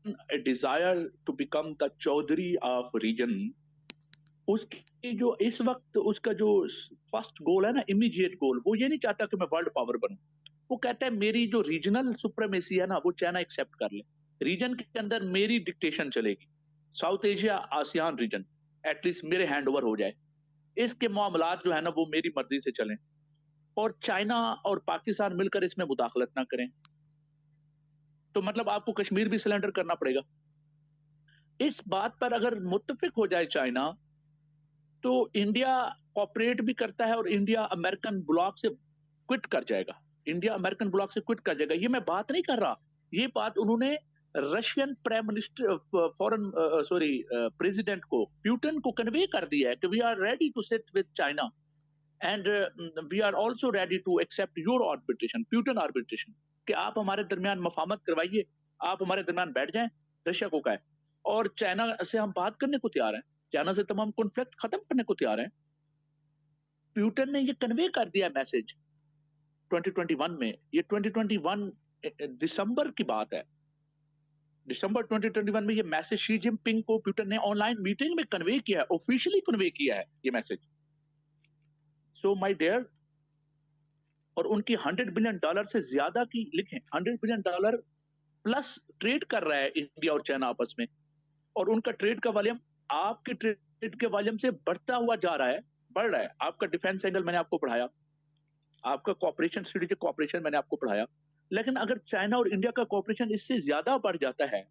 Speaker 1: desire to become the chaudhary of region. उसकी जो इस वक्त उसका जो फर्स्ट गोल है ना, इमीडिएट गोल, वो ये नहीं चाहता कि मैं वर्ल्ड पावर बनूं। वो कहता है मेरी जो रीजनल सुप्रीमेसी है ना, वो चाइना एक्सेप्ट कर ले, रीजन के अंदर मेरी डिक्टेशन चलेगी। South Asia, ASEAN region, at least मेरे हैंड ओवर हो जाए, इसके मामलात जो है ना वो मेरी मर्जी से चलें, और चाइना और पाकिस्तान मिलकर इसमें मुदाखलत ना करें, तो मतलब आपको कश्मीर भी सिलेंडर करना पड़ेगा। इस बात पर अगर मुत्तफिक हो जाए चाइना, तो इंडिया कॉपरेट भी करता है और इंडिया अमेरिकन ब्लॉक से क्विट कर जाएगा, इंडिया अमेरिकन ब्लॉक से क्विट कर जाएगा। ये मैं बात नहीं कर रहा, ये बात उन्होंने Russian prime minister foreign president को, प्यूटन को कन्वे कर दिया है कि we are ready to sit with China and we are also ready to accept your arbitration, Putin arbitration, कि आप हमारे दरमियान मफाहमत करवाइए, आप हमारे दरमियान बैठ जाएं, रशिया को कहे, और चाइना से हम बात करने को तैयार हैं, चाइना से तमाम कॉन्फ्लिक्ट खत्म करने को तैयार हैं। प्यूटन ने ये कन्वे कर दिया मैसेज 2021 में, ये 2021 दिसंबर की बात है, दिसंबर 2021 में ये मैसेज शी जिनपिंग को प्यूटन ने ऑनलाइन मीटिंग में कन्वे किया है, ऑफिशियली कन्वे किया है ये मैसेज। सो माय डियर, और उनकी $100 बिलियन से ज्यादा की लिखें, $100 बिलियन प्लस ट्रेड कर रहा है इंडिया और चाइना आपस में, और उनका ट्रेड का वॉल्यूम आपके ट्रेड के वॉल्यूम से बढ़ता हुआ जा रहा है, बढ़ रहा है। आपका डिफेंस एंगल मैंने आपको पढ़ाया, आपका कॉपरेशन, स्ट्रेटेजिक कॉपरेशन मैंने आपको पढ़ाया, लेकिन अगर चाइना और इंडिया का कॉपरेशन इससे ज्यादा बढ़ जाता है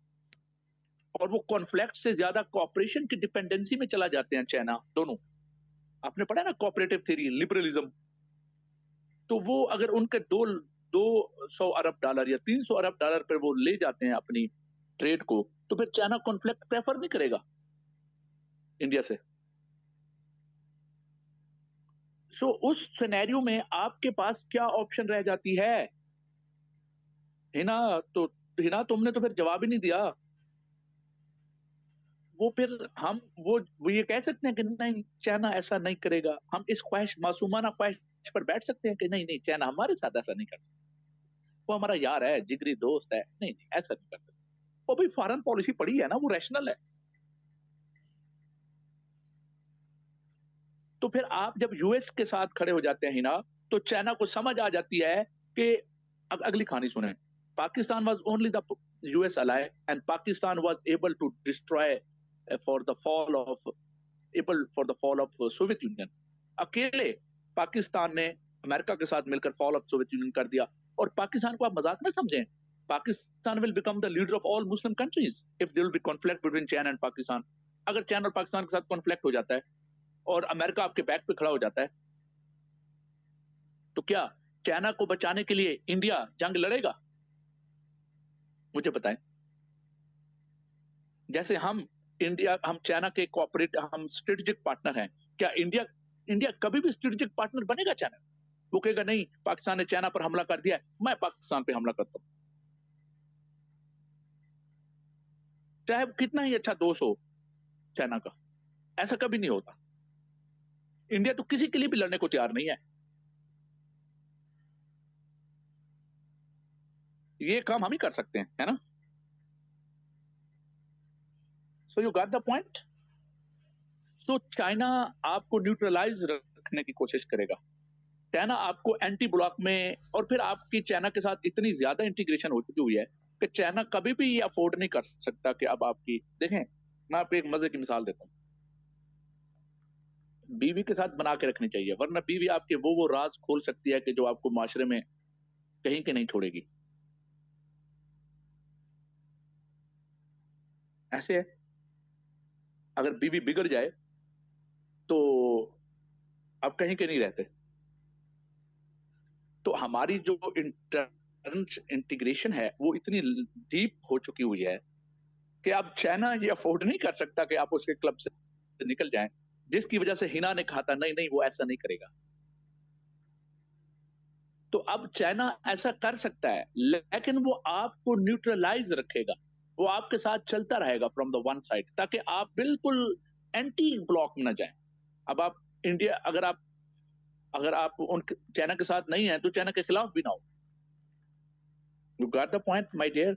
Speaker 1: और वो कॉन्फ्लिक्ट से ज्यादा कॉपरेशन की डिपेंडेंसी में चला जाते हैं चाइना, दोनों, आपने पढ़ा ना कॉपरेटिव थ्योरी, लिबरलिज्म, तो वो अगर उनके $200 अरब या $300 अरब पर वो ले जाते हैं अपनी ट्रेड को, तो फिर चाइना कॉन्फ्लिक्ट प्रेफर नहीं करेगा इंडिया से। सो उस सिनेरियो में आपके पास क्या ऑप्शन रह जाती है? हिना, तो हिना तुमने तो फिर जवाब ही नहीं दिया। वो फिर हम वो ये कह सकते हैं कि नहीं चाइना ऐसा नहीं करेगा, हम इस ख्वाहिश, मासूमाना ख्वाहिश पर बैठ सकते हैं कि नहीं नहीं चाइना हमारे साथ ऐसा नहीं करता, वो हमारा यार है, जिगरी दोस्त है, नहीं नहीं ऐसा नहीं करता, वो भी फॉरेन पॉलिसी पड़ी है ना, वो रैशनल है। तो फिर आप जब यूएस के साथ खड़े हो जाते हैं हिना, तो चाइना को समझ आ जाती है कि अगली कहानी सुने, Pakistan was only the US ally and Pakistan was able to destroy for the fall of Soviet Union. अकेले पाकिस्तान ने अमेरिका के साथ मिलकर फॉल ऑफ सोवियत यूनियन कर दिया, और पाकिस्तान को आप मजाक ना समझें, Pakistan will become the leader of all Muslim countries if there will be conflict between China and Pakistan. अगर चाइना और पाकिस्तान के साथ कॉन्फ्लिक्ट हो जाता है और अमेरिका आपके बैक पे खड़ा हो जाता है, तो क्या चाइना को बचाने के लिए इंडिया जंग लड़ेगा? मुझे बताएं। जैसे हम चाइना के कॉर्पोरेट, हम स्ट्रेटेजिक पार्टनर हैं, क्या इंडिया इंडिया कभी भी स्ट्रेटेजिक पार्टनर बनेगा चाइना? वो कहेगा नहीं पाकिस्तान ने चाइना पर हमला कर दिया है, मैं पाकिस्तान पे हमला करता हूं, चाहे कितना ही अच्छा दोस्त हो चाइना का, ऐसा कभी नहीं होता। इंडिया तो किसी के लिए भी लड़ने को तैयार नहीं है। ये काम हम ही कर सकते हैं, है ना? So you got the point. So China आपको न्यूट्रलाइज रखने की कोशिश करेगा, चाइना आपको एंटी ब्लॉक में, और फिर आपकी चाइना के साथ इतनी ज्यादा इंटीग्रेशन हो चुकी हुई है कि चाइना कभी भी ये अफोर्ड नहीं कर सकता कि अब आपकी, देखें मैं आपको एक मजे की मिसाल देता हूँ, बीवी के साथ बना के रखनी चाहिए, वरना बीवी आपके वो राज खोल सकती है कि जो आपको माशरे में कहीं के नहीं छोड़ेगी। ऐसे है, अगर बीवी बिगड़ जाए तो आप कहीं के नहीं रहते। तो हमारी जो इंटीग्रेशन है वो इतनी डीप हो चुकी हुई है कि अब चाइना ये अफोर्ड नहीं कर सकता कि आप उसके क्लब से निकल जाएं, जिसकी वजह से हिना ने कहा था नहीं नहीं वो ऐसा नहीं करेगा। तो अब चाइना ऐसा कर सकता है, लेकिन वो आपको न्यूट्रलाइज रखेगा, वो आपके साथ चलता रहेगा फ्रॉम द वन साइड, ताकि आप बिल्कुल एंटी ब्लॉक में ना जाएं। अब आप इंडिया, अगर आप उन चाइना के साथ नहीं है तो चाइना के खिलाफ भी ना हो। You got the point my dear.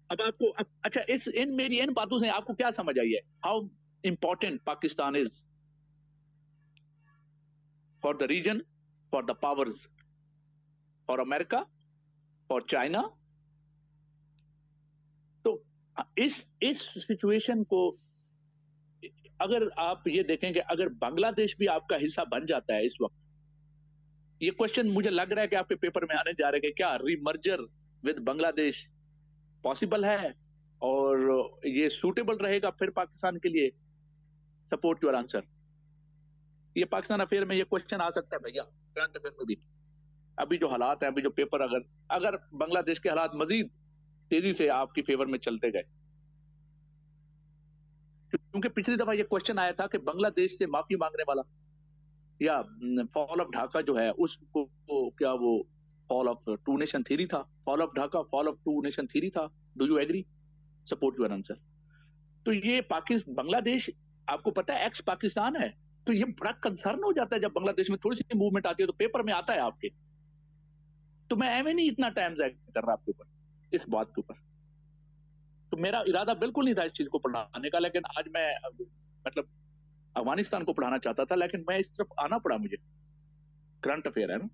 Speaker 1: अब आपको अच्छा, इस इन मेरी इन बातों से आपको क्या समझ आई है, how important Pakistan is for the region, for the powers, for America for China. तो इस सिचुएशन को अगर आप ये देखें कि अगर बांग्लादेश भी आपका हिस्सा बन जाता है इस वक्त, ये क्वेश्चन मुझे लग रहा है कि आपके पेपर में आने जा रहे हैं कि क्या रीमर्जर विद बांग्लादेश पॉसिबल है और ये सूटेबल रहेगा फिर पाकिस्तान के लिए? Support your answer. ये पाकिस्तान अफेयर में ये क्वेश्चन आ सकता है भैया, करंट अफेयर में भी। अभी जो हालात है, अभी जो पेपर, अगर अगर बांग्लादेश के हालात मजीद तेजी से आपकी फेवर में चलते गए, क्योंकि पिछली दफा ये क्वेश्चन आया था कि बांग्लादेश से माफी मांगने वाला या फॉल ऑफ ढाका जो है उसको क्या वो fall of two nation theory था? Fall of Dhaka fall of two nation theory था। Do you agree? Support your answer. तो ये पाकिस्तान बांग्लादेश आपको पता है एक्स पाकिस्तान है, तो ये बड़ा कंसर्न हो जाता है जब बांग्लादेश में थोड़ी सी मूवमेंट आती है, तो पेपर में आता है आपके। तो मैं एवं नहीं इतना टाइम जाया कर रहा आपके ऊपर इस बात के ऊपर। तो मेरा इरादा बिल्कुल नहीं था इस चीज को पढ़ाने का, लेकिन आज मैं मतलब अफगानिस्तान को पढ़ाना चाहता था, लेकिन मैं इस तरफ आना पड़ा मुझे। करंट अफेयर है ना।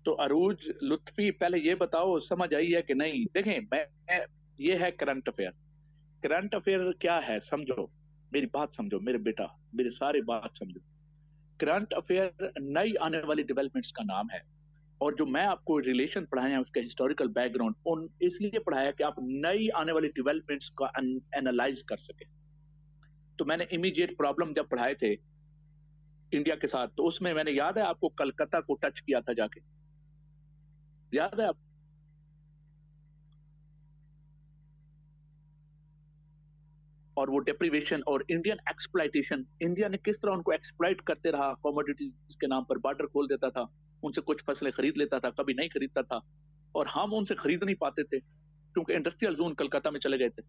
Speaker 1: तो अरूज लुत्फी, पहले ये बताओ समझ आई है कि नहीं? देखें ये है करंट अफेयर। करंट अफेयर क्या है समझो, मेरी बात समझो मेरे बेटा, मेरी सारी बात समझो। करंट अफेयर नई आने वाली डेवलपमेंट्स का नाम है, और जो मैं आपको रिलेशन पढ़ाया है उसका हिस्टोरिकल बैकग्राउंड उन इसलिए पढ़ाया कि आप नई आने वाली डेवलपमेंट्स का एनालाइज कर सके। तो मैंने इमीडिएट प्रॉब्लम जब पढ़ाए थे इंडिया के साथ, तो उसमें मैंने, याद है आपको, कलकत्ता को टच किया था जाके, याद है आप? और वो डेप्रीवेशन और इंडियन एक्सप्लाइटेशन, इंडिया ने किस तरह उनको एक्सप्लाइट करते रहा, कमोडिटीज के नाम पर बार्डर खोल देता था, उनसे कुछ फसलें खरीद लेता था, कभी नहीं खरीदता था, और हम उनसे खरीद नहीं पाते थे क्योंकि इंडस्ट्रियल जोन कलकत्ता में चले गए थे।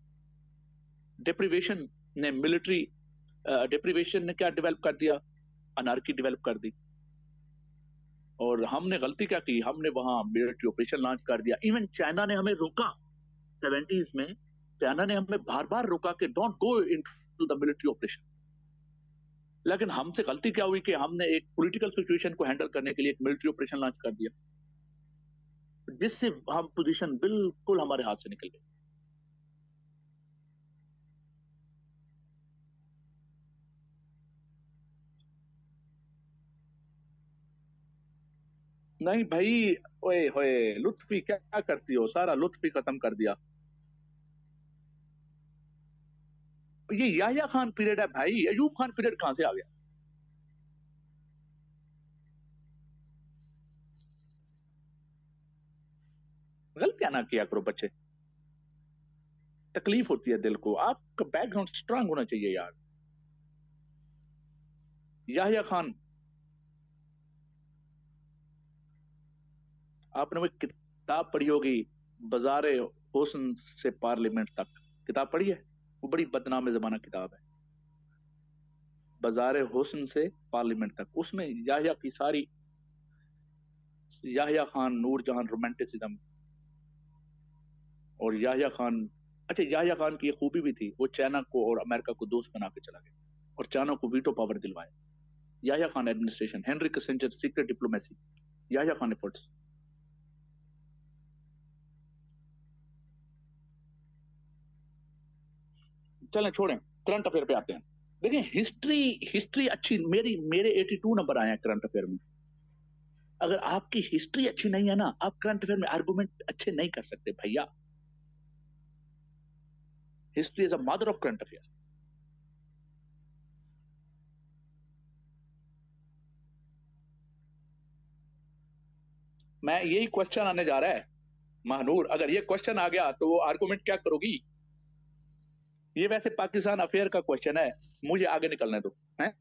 Speaker 1: डेप्रीवेशन ने मिलिट्री डेप्रीवेशन ने क्या डेवलप कर दिया? अनार्की डेवलप कर दी। और हमने गलती क्या की? हमने वहां मिलिट्री ऑपरेशन लॉन्च कर दिया। इवन चाइना ने हमें रोका 70s में, चाइना ने हमें बार बार रोका कि don't go into the military operation. लेकिन हमसे गलती क्या हुई कि हमने एक पॉलिटिकल सिचुएशन को हैंडल करने के लिए एक मिलिट्री ऑपरेशन लॉन्च कर दिया, जिससे हम पोजीशन बिल्कुल हमारे हाथ से निकल गई। नहीं भाई, ओए होए लुत्फी क्या करती हो, सारा लुत्फी खत्म कर दिया। ये याह्या खान पीरियड है भाई, अयूब खान पीरियड कहां से आ गया? गलतियां ना किया करो बच्चे, तकलीफ होती है दिल को। आपका बैकग्राउंड स्ट्रांग होना चाहिए यार। याह्या खान, आपने वो किताब पढ़ी होगी, बाजारे हुस्न से पार्लियामेंट तक, किताब पढ़ी है? वो बड़ी बदनाम जमाना किताब है, बाजारे हुस्न से पार्लियामेंट तक। उसमें याह्या की सारी, याह्या खान, नूरजहां, रोमांटिसिज्म, और याह्या खान। अच्छा, याह्या खान की एक खूबी भी थी, वो चाइना को और अमेरिका को दोस्त बना के चला गया और चाइना को वीटो पावर दिलवाया। Yahya Khan administration, Henry Kissinger, secret diplomacy, Yahya Khan efforts. चलें छोड़ें, करंट अफेयर पे आते हैं। देखिए हिस्ट्री, हिस्ट्री अच्छी, मेरे 82 नंबर आए हैं करंट अफेयर में। अगर आपकी हिस्ट्री अच्छी नहीं है ना, आप करंट अफेयर में आर्गुमेंट अच्छे नहीं कर सकते भैया। History is a mother of current affair. मैं यही क्वेश्चन आने जा रहा है महानूर, अगर ये क्वेश्चन आ गया तो वो आर्गुमेंट क्या करोगी? ये वैसे पाकिस्तान अफेयर का क्वेश्चन है, मुझे आगे निकलने दो है।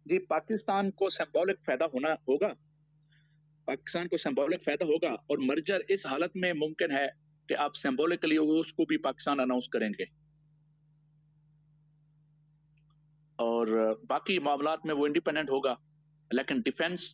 Speaker 1: जी, पाकिस्तान को सिंबॉलिक फायदा होना होगा, पाकिस्तान को सिंबॉलिक फायदा होगा, और मर्जर इस हालत में मुमकिन है कि आप सिंबॉलिकली उसको भी पाकिस्तान अनाउंस करेंगे, और बाकी मामलात में वो इंडिपेंडेंट होगा। लेकिन defence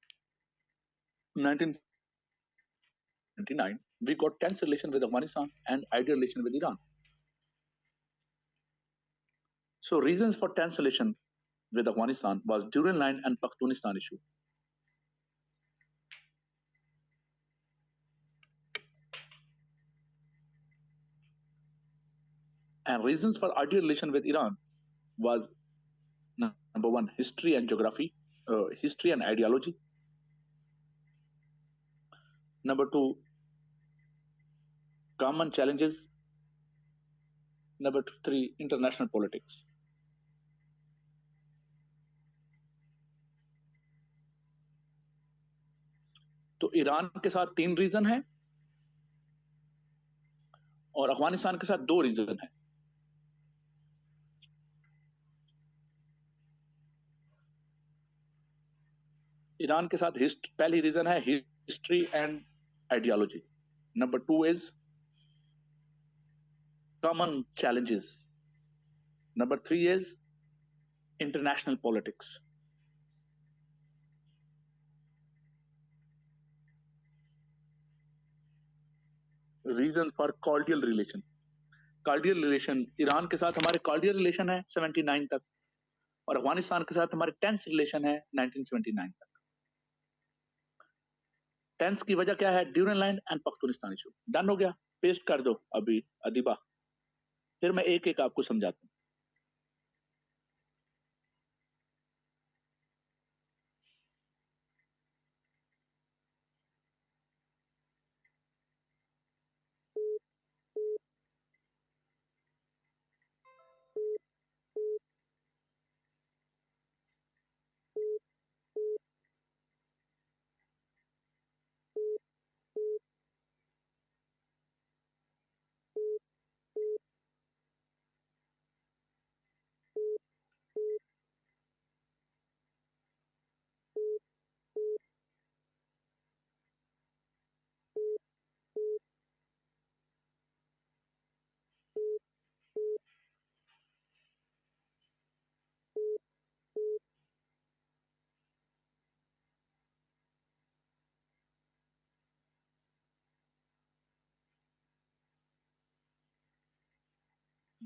Speaker 1: 1979, we got tense relation with Afghanistan and ideal relation with Iran. So reasons for tense relation with Afghanistan was Durand Line and Pakhtunistan issue. And reasons for ideal relation with Iran was number one, history and geography, history and ideology. Number two, common challenges. Number three, international politics. तो Iran के साथ 3 reason है और अफगानिस्तान के साथ 2 reason है. Iran के साथ पहली रीजन है history and ideology. Number 2 is common challenges. Number 3 is international politics. Reasons for cordial relation. Cordial relation, Iran के साथ हमारे कार्डियल रिलेशन है 79 तक और अफगानिस्तान के साथ हमारे टेंस रिलेशन है 1979 तक. टेंस की वजह क्या है? Durand line and Pakhtunistan issue. Done हो गया, पेस्ट कर दो अभी अदीबा, फिर मैं एक एक आपको समझाता हूँ.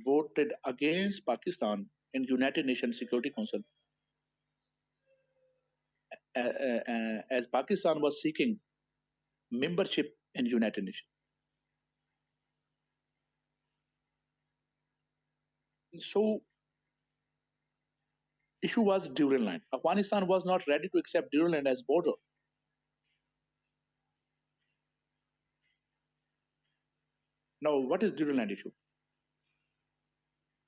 Speaker 1: Voted against Pakistan in United Nations Security Council as Pakistan was seeking membership in United Nations. So issue was Durand Line. Afghanistan was not ready to accept Durand Line as border. Now what is Durand Line issue?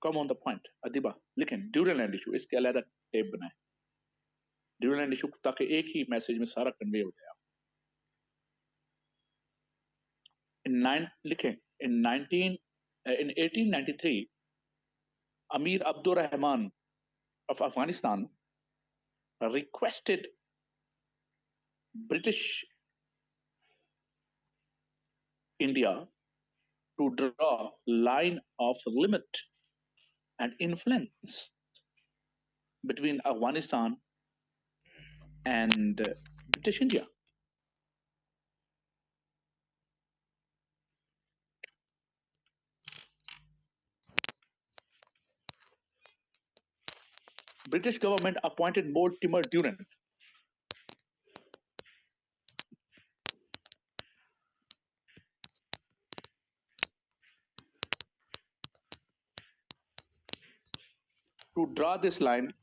Speaker 1: Come on the point. Adiba, लिखें Durand Line issue, इसके अलग tape बनाएं. Durand Line issue ताकि एक ही message में सारा convey हो जाए. लिखें in 1893 Amir Abdur Rahman of Afghanistan requested British India to draw line of limit and influence between Afghanistan and British India. British government appointed Mortimer Durand to draw this line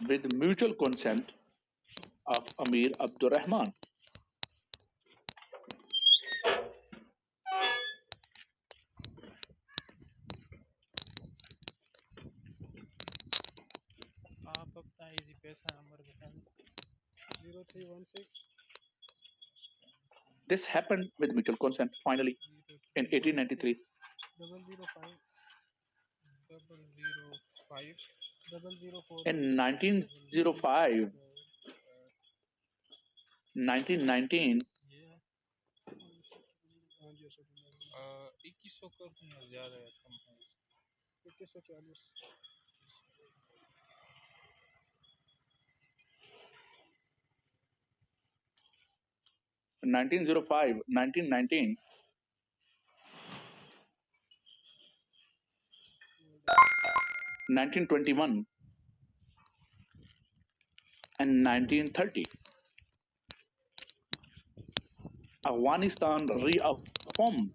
Speaker 1: with mutual consent of Amir Abdur Rahman.
Speaker 2: आप अपना easy पैसा number बताएं. 0316.
Speaker 1: This happened with mutual consent finally in 1893.
Speaker 2: 005 005
Speaker 1: In 1905, 1919,
Speaker 2: 2100 कर दूंगा, ज्यादा है कम है. 2140.
Speaker 1: 1905, 1919, 1921, and 1930. Afghanistan reaffirmed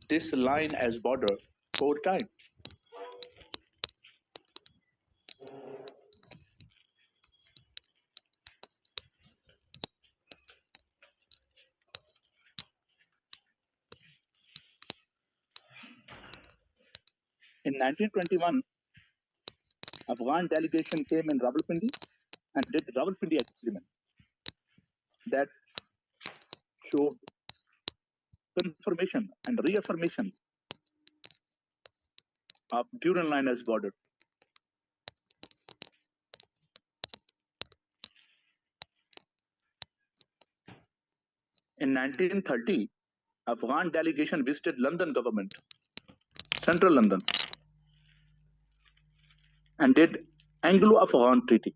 Speaker 1: this line as border 4 times. In 1921, Afghan delegation came in Rawalpindi and did Rawalpindi Agreement that showed confirmation and reaffirmation of Durand Line as border. In 1930, Afghan delegation visited London government, central London, and did Anglo-Afghan treaty.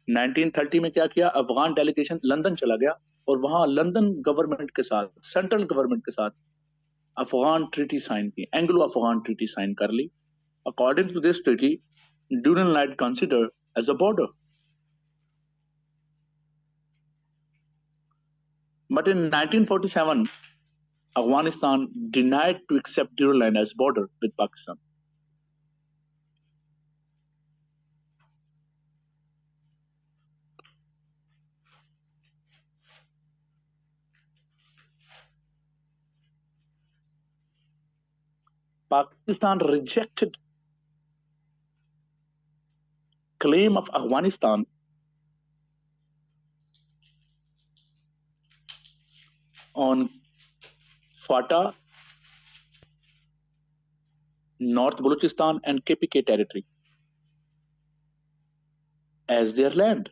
Speaker 1: 1930 में क्या किया, Afghan delegation London चला गया और वहां London government के साथ, central government के साथ अफगान ट्रीटी साइन की, एंग्लो अफगान ट्रीटी साइन कर ली. According to this treaty, Durand Line considered as a border. But in 1947, Afghanistan denied to accept Durand Line as border with Pakistan. Pakistan rejected claim of Afghanistan on FATA, North Balochistan and KPK territory as their land.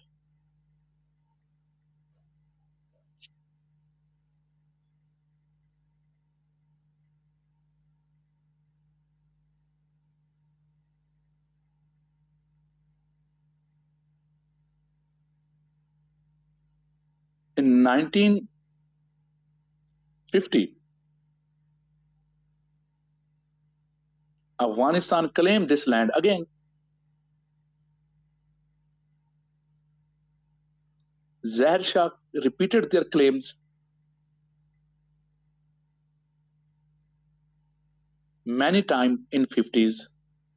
Speaker 1: In 1950, Afghanistan claimed this land again. Zahir Shah repeated their claims many times in 50s.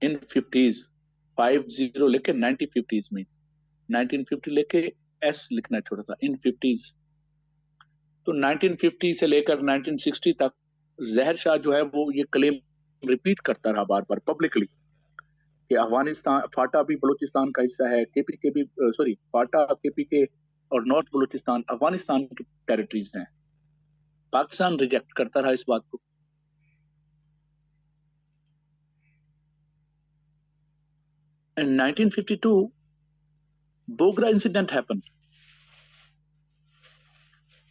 Speaker 1: In 50s, 50 लेके 1950s में, 1950 लेके S लिखना छोड़ा था, in 50s. तो 1950 से लेकर 1960 तक जहर शाह जो है वो ये क्लेम रिपीट करता रहा बार बार पब्लिकली कि अफगानिस्तान, फाटा भी बलूचिस्तान का हिस्सा है, केपीके भी, सॉरी, फाटा, केपीके और नॉर्थ बलूचिस्तान अफगानिस्तान की टेरिटरीज हैं. पाकिस्तान रिजेक्ट करता रहा इस बात को. In 1952, Bogra incident happened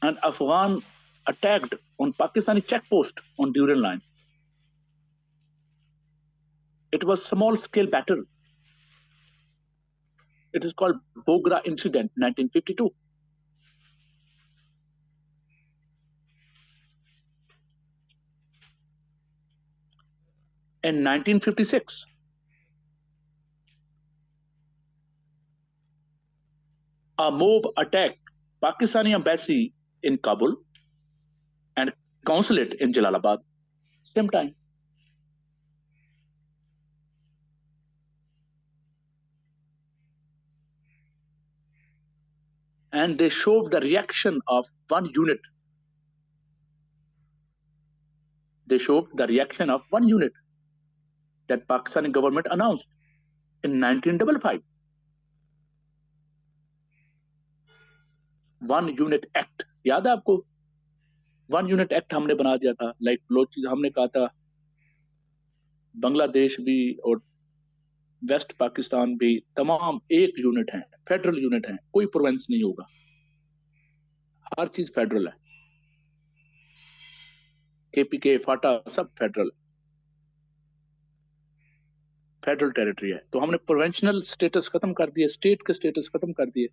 Speaker 1: and Afghan attacked on Pakistani checkpost on Durand Line. It was small scale battle. It is called Bogra incident 1952. In 1956, a mob attacked Pakistani embassy in Kabul and consulate in Jalalabad. Same time. And they showed the reaction of one unit. They showed the reaction of one unit that Pakistani government announced in 1955. One Unit Act. याद है आपको? One Unit Act हमने बना दिया था. Like हमने कहा था बांग्लादेश भी और वेस्ट पाकिस्तान भी तमाम एक यूनिट हैं, फेडरल यूनिट हैं, कोई प्रोविंस नहीं होगा, हर चीज फेडरल है. केपीके, फाटा सब फेडरल टेरिटरी है. तो हमने प्रोविंशियल स्टेटस खत्म कर दिए, स्टेट के स्टेटस खत्म कर दिए.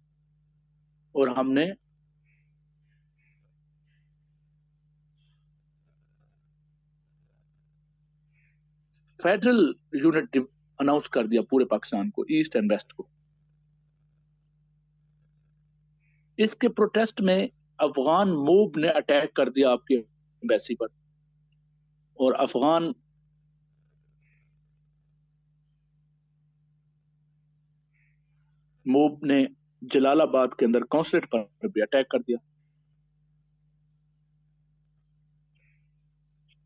Speaker 1: और हमने फेडरल यूनिट अनाउंस कर दिया पूरे पाकिस्तान को, ईस्ट एंड वेस्ट को। इसके प्रोटेस्ट में अफगान मूव ने अटैक कर दिया आपकी एम्बेसी पर, और अफगान मूव ने जलालाबाद के अंदर कॉन्सुलेट पर भी अटैक कर दिया।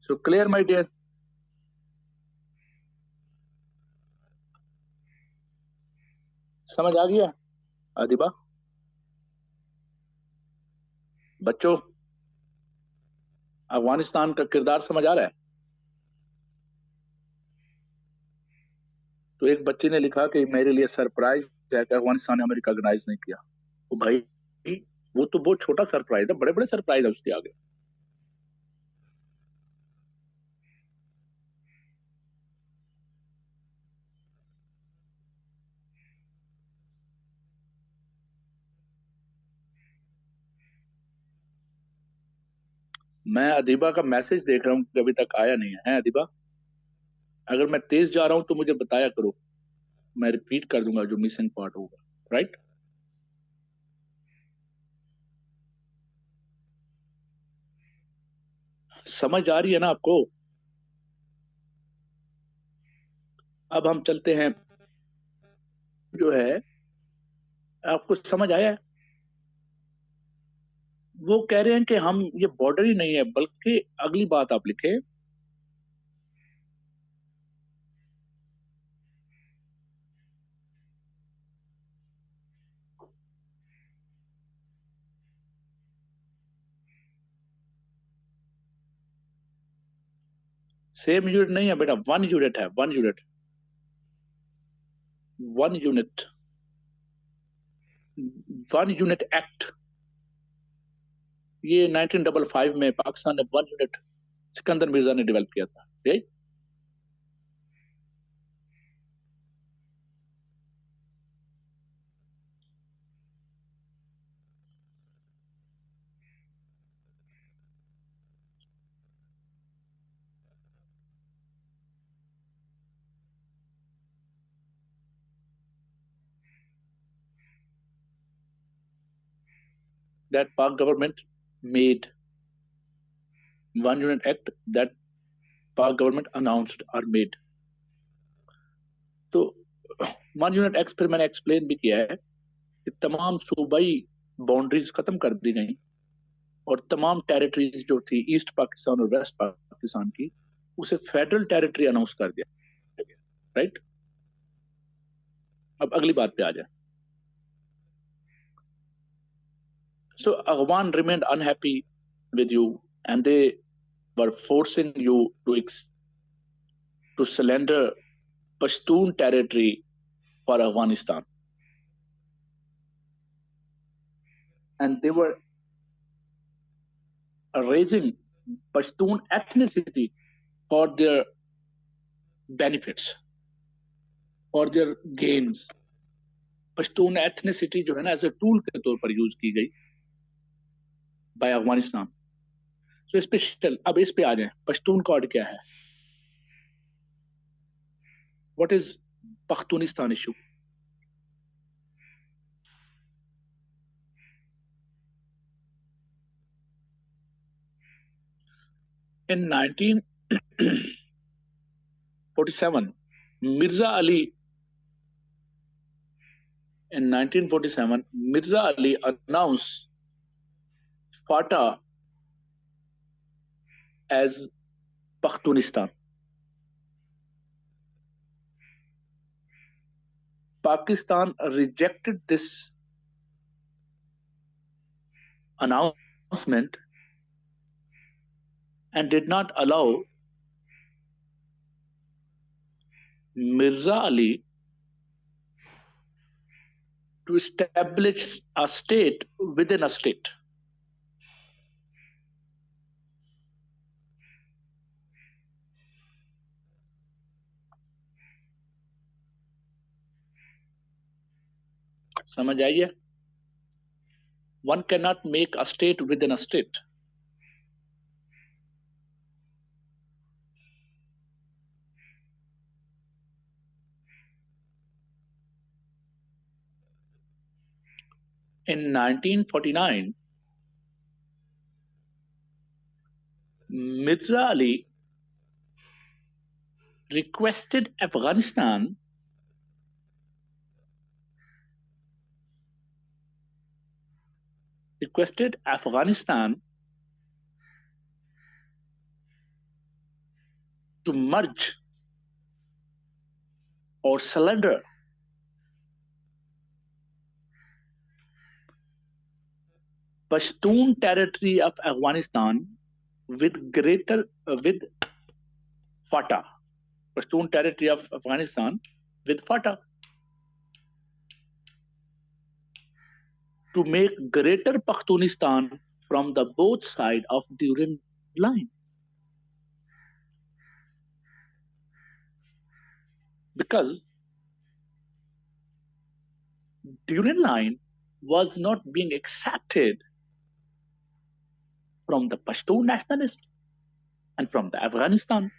Speaker 1: So clear my dear? समझ आ गया अदिबा? बच्चों, अफगानिस्तान का किरदार समझ आ रहा है? तो एक बच्ची ने लिखा कि मेरे लिए सरप्राइज है कि अफगानिस्तान ने हमें रिकॉग्नाइज नहीं किया। तो भाई, वो तो बहुत छोटा सरप्राइज है, बड़े बड़े सरप्राइज है उसके आगे। मैं अदीबा का मैसेज देख रहा हूँ कि अभी तक आया नहीं है अदीबा? अगर मैं तेज जा रहा हूं तो मुझे बताया करो, मैं रिपीट कर दूंगा जो मिसिंग पार्ट होगा। राइट? समझ आ रही है ना आपको? अब हम चलते हैं, जो है, आपको समझ आया है? वो कह रहे हैं कि हम ये बॉर्डर ही नहीं है, बल्कि अगली बात आप लिखे, सेम यूनिट नहीं है बेटा, वन यूनिट है, one unit, one unit, one unit act. ये 1955 में पाकिस्तान ने वन यूनिट सिकंदर मिर्जा ने डेवलप किया था। that Pak government made, one unit act that Pak government announced or made। तो वन यूनिट एक्ट फिर मैंने एक्सप्लेन भी किया है कि तमाम सूबाई बाउंड्रीज खत्म कर दी गई, और तमाम टेरिटरीज जो थी ईस्ट पाकिस्तान और वेस्ट पाकिस्तान की, उसे फेडरल टेरिटरी अनाउंस कर दिया गया। राइट? अब अगली बात पे आ जाए। So Afghan remained unhappy with you, and they were forcing you to surrender Pashtun territory for Afghanistan, and they were raising Pashtun ethnicity for their benefits, for their gains। Pashtun ethnicity जो है ना, एज ए टूल के तौर पर use की गई bye Afghanistan. So special, अब इस पे आ जाए, पश्तून कॉर्ड क्या है? What is Pakhtunistan issue? In 1947 Mirza Ali, in 1947 Mirza Ali announced FATA as Pakhtunistan। Pakistan rejected this announcement and did not allow Mirza Ali to establish a state within a state। समझ आइए? One cannot make a state within a state. In 1949, Mirza Ali requested Afghanistan to merge or surrender Pashtun territory of Afghanistan with FATA. Pashtun territory of Afghanistan with FATA to make Greater Pakhtunistan from the both side of Durand line. Because Durand line was not being accepted from the Pashtun nationalists and from the Afghanistan.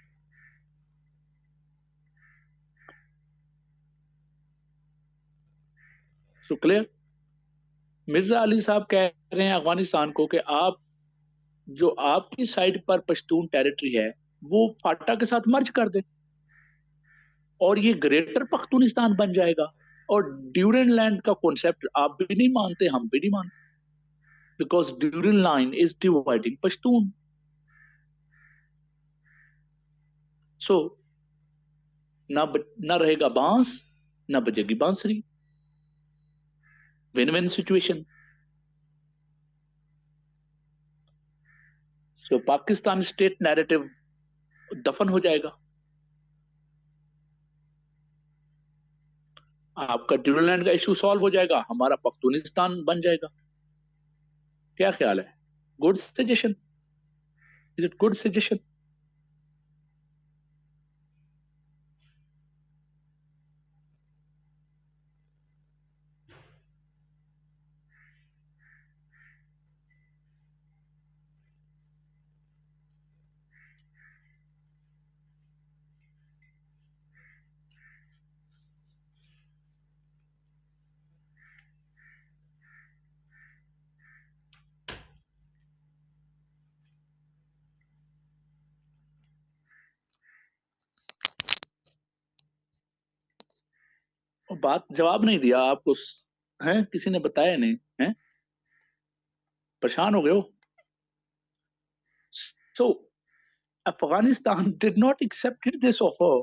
Speaker 1: So clear? Mirza Ali साहब कह रहे हैं अफगानिस्तान को कि आप जो आपकी side पर पश्तून टेरिटरी है वो फाटा के साथ मर्ज कर दे और ये ग्रेटर पख्तूनिस्तान बन जाएगा और ड्यूरन लैंड का कॉन्सेप्ट आप भी नहीं मानते, हम भी नहीं मानते, because Durand line is dividing Pashtun. So ना रहेगा बांस ना बजेगी बांसुरी. Win win situation. So Pakistan state narrative दफन हो जाएगा. आपका ड्यूरलैंड का इशू सॉल्व हो जाएगा, हमारा पख्तूनिस्तान बन जाएगा. क्या ख्याल है? Good suggestion? Is it good suggestion? बात जवाब नहीं दिया आपको है, किसी ने बताया नहीं है, परेशान हो गए हो. So Afghanistan did not accept this offer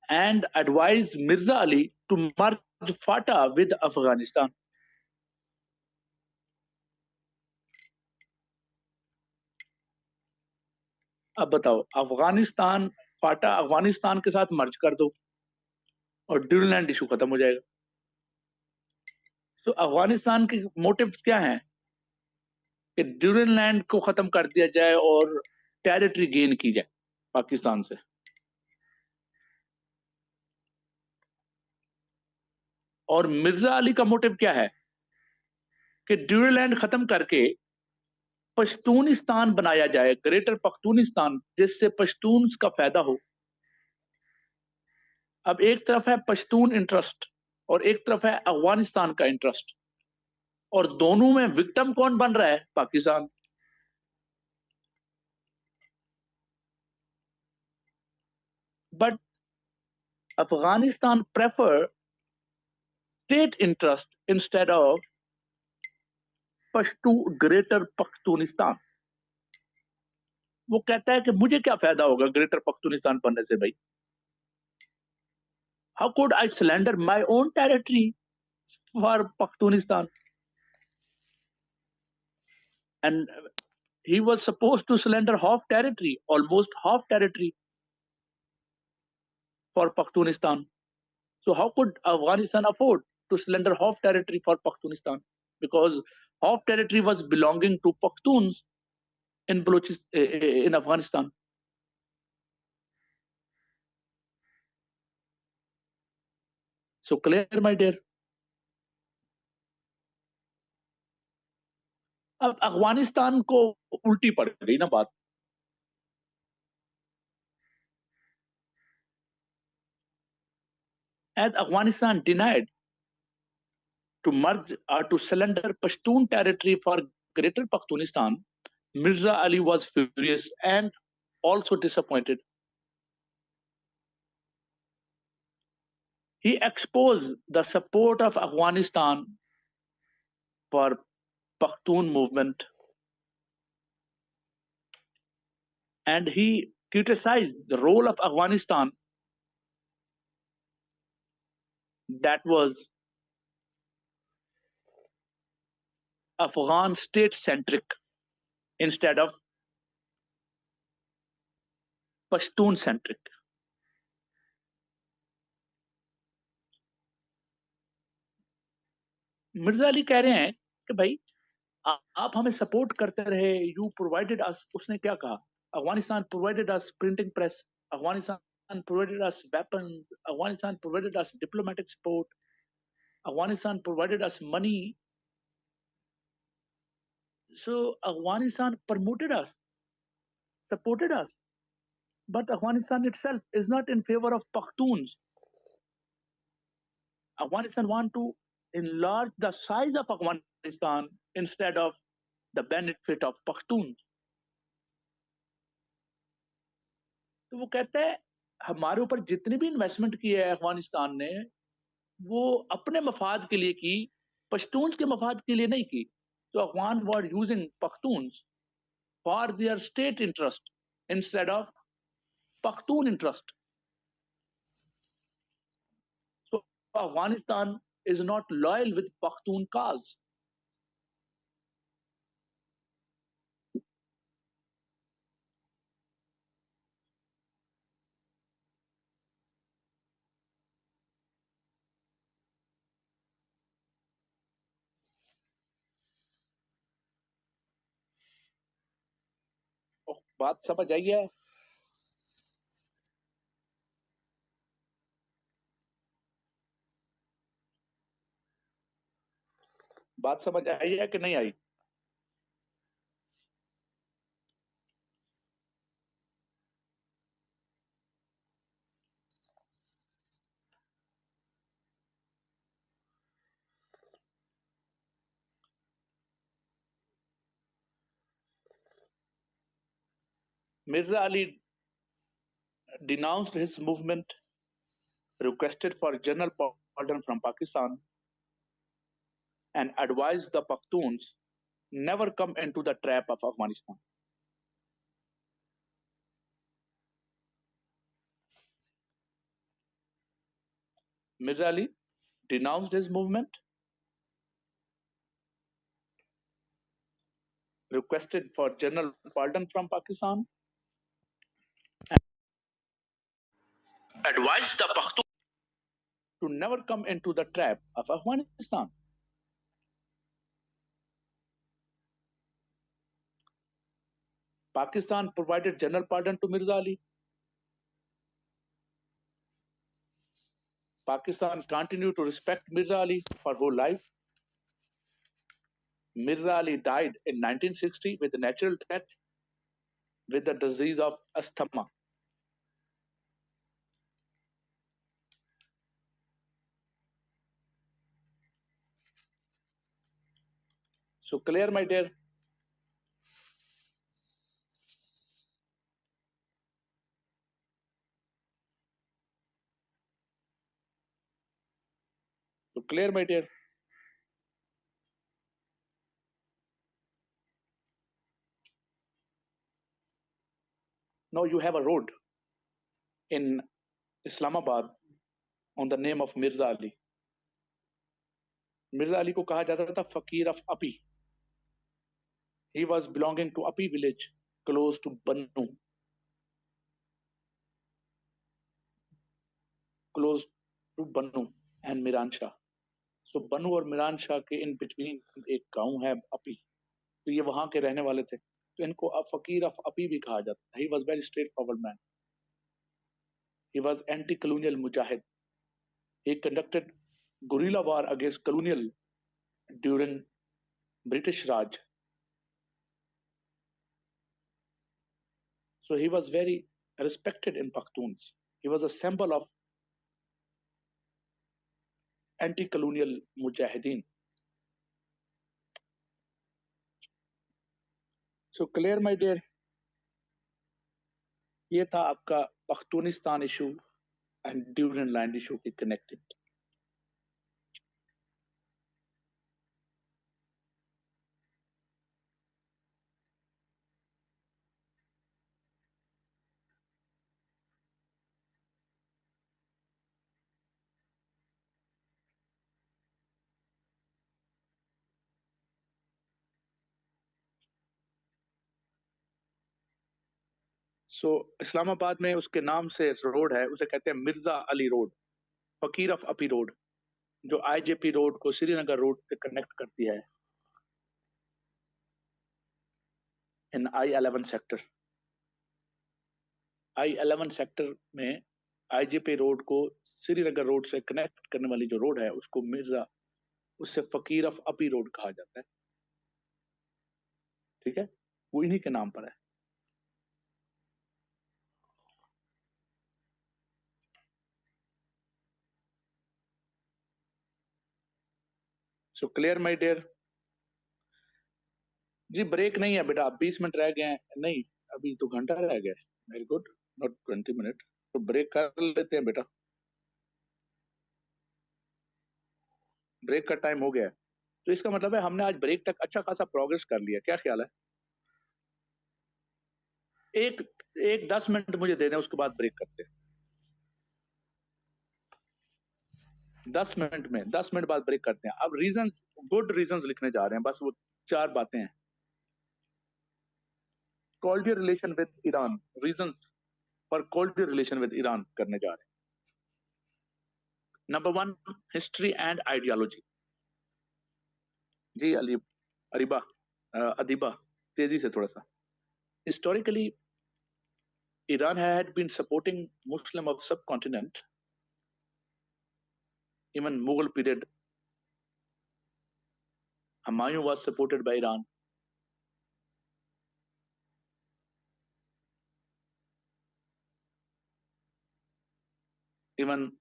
Speaker 1: and advised Mirza Ali to merge FATA with Afghanistan. अब बताओ, अफगानिस्तान फाटा अफगानिस्तान के साथ मर्ज कर दो और ड्यूरलैंड इशू खत्म हो जाएगा. सो अफगानिस्तान के मोटिव्स क्या हैं कि ड्यूरलैंड को खत्म कर दिया जाए और टेरिटरी गेन की जाए पाकिस्तान से. और मिर्जा अली का मोटिव क्या है कि ड्यूरलैंड खत्म करके पश्तूनिस्तान बनाया जाए, ग्रेटर पख्तूनिस्तान, जिससे पश्तून का फायदा हो. अब एक तरफ है पश्तून इंटरेस्ट और एक तरफ है अफगानिस्तान का इंटरेस्ट, और दोनों में विक्टिम कौन बन रहा है? Pakistan. But Afghanistan prefer state interest instead of Pashto greater Pakhtunistan. वो कहता है कि मुझे क्या फायदा होगा ग्रेटर पख्तूनिस्तान बनने से भाई. How could I surrender my own territory for Pakhtunistan? And he was supposed to surrender half territory, almost half territory for Pakhtunistan. So how could Afghanistan afford to surrender half territory for Pakhtunistan? Because half territory was belonging to Pakhtuns in in Afghanistan. So clear, my dear. अब अफगानिस्तान को उल्टी पड़ गई ना बात. As Afghanistan denied to merge or to surrender Pashtun territory for Greater Pakhtunistan, Mirza Ali was furious and also disappointed. He exposed the support of Afghanistan for Pashtun movement, and he criticized the role of Afghanistan that was Afghan state centric instead of Pashtun centric. Mirza Ali कह रहे हैं कि भाई आप हमें support करते रहे, you provided अस. उसने क्या कहा? Afghanistan provided us printing press, Afghanistan provided us weapons, Afghanistan provided us diplomatic support, Afghanistan provided us money. So Afghanistan promoted us, supported us, but Afghanistan itself is not in favor of Pakhtuns. Afghanistan want to enlarge the size of Afghanistan instead of the benefit of Pakhtuns. तो वो कहता है हमारे ऊपर जितनी भी investment की है अफगानिस्तान ने, वो अपने मफाद के लिए की, पश्तून के मफाद के लिए नहीं की. तो Afghan were using Pakhtun for their state interest instead of Pakhtun interest. So Afghanistan is not loyal with Pakhtun cause. बात समझ आई है? बात समझ आई है कि नहीं आई? Mirza Ali denounced his movement, requested for general pardon from Pakistan, and advised the Pakhtuns never come into the trap of Afghanistan. Mirza Ali denounced his movement, requested for general pardon from Pakistan, and advised the Pakhtuns to never come into the trap of Afghanistan. Pakistan provided general pardon to Mirza Ali. Pakistan continued to respect Mirza Ali for whole life. Mirza Ali died in 1960 with a natural death with the disease of asthma. So clear, my dear? So clear, my dear? Now you have a road in Islamabad on the name of Mirza Ali. Mirza Ali को कहा जाता था फकीर of Api. He was belonging to Api village close to Bannu. Close to Bannu and Miran Shah. So Bannu और मिरान शाह के in between एक गांव है अपी. तो ये वहां के रहने वाले थे, तो इनको फकीर ऑफ अपी भी कहा जाता था. He was very straightforward man. He was anti-colonial mujahid. He conducted guerrilla war against colonial during British Raj. So he was very respected in Pakhtuns. He was a symbol of anti-colonial mujahideen. So Claire, my dear, ये था आपका Pakhtunistan issue and Durand land issue के connected. सो इस्लामाबाद में उसके नाम से road है, उसे कहते हैं मिर्जा अली रोड, फकीर ऑफ अपी रोड, जो आईजेपी रोड को श्रीनगर रोड से कनेक्ट करती है इन I-11 सेक्टर. I-11 सेक्टर में आईजेपी रोड को श्रीनगर रोड से कनेक्ट करने वाली जो रोड है उसको मिर्जा, उससे फकीर ऑफ अपी रोड कहा जाता है. ठीक है, वो इन्हीं के नाम पर है. So clear my dear. जी ब्रेक नहीं है बेटा, 20 मिनट रह गए हैं. नहीं, अभी तो घंटा रह गया है. Very good, not 20 minute. तो ब्रेक कर लेते हैं बेटा, ब्रेक का टाइम हो गया है. तो इसका मतलब है हमने आज ब्रेक तक अच्छा खासा प्रोग्रेस कर लिया. क्या ख्याल है? एक एक 10 मिनट मुझे दे दें, उसके बाद ब्रेक करते हैं. 10 मिनट में, 10 मिनट बाद ब्रेक करते हैं. अब रीजंस, गुड रीजंस लिखने जा रहे हैं, बस वो 4 बातें हैं. Cordial relation with Iran, reasons for cordial relation with Iran करने जा रहे हैं. Number 1, history and ideology. जी अली, अरीबा, अदीबा, तेजी से थोड़ा सा. Historically Iran had been supporting Muslim of subcontinent, even Mughal period. Humayun was supported by Iran. Even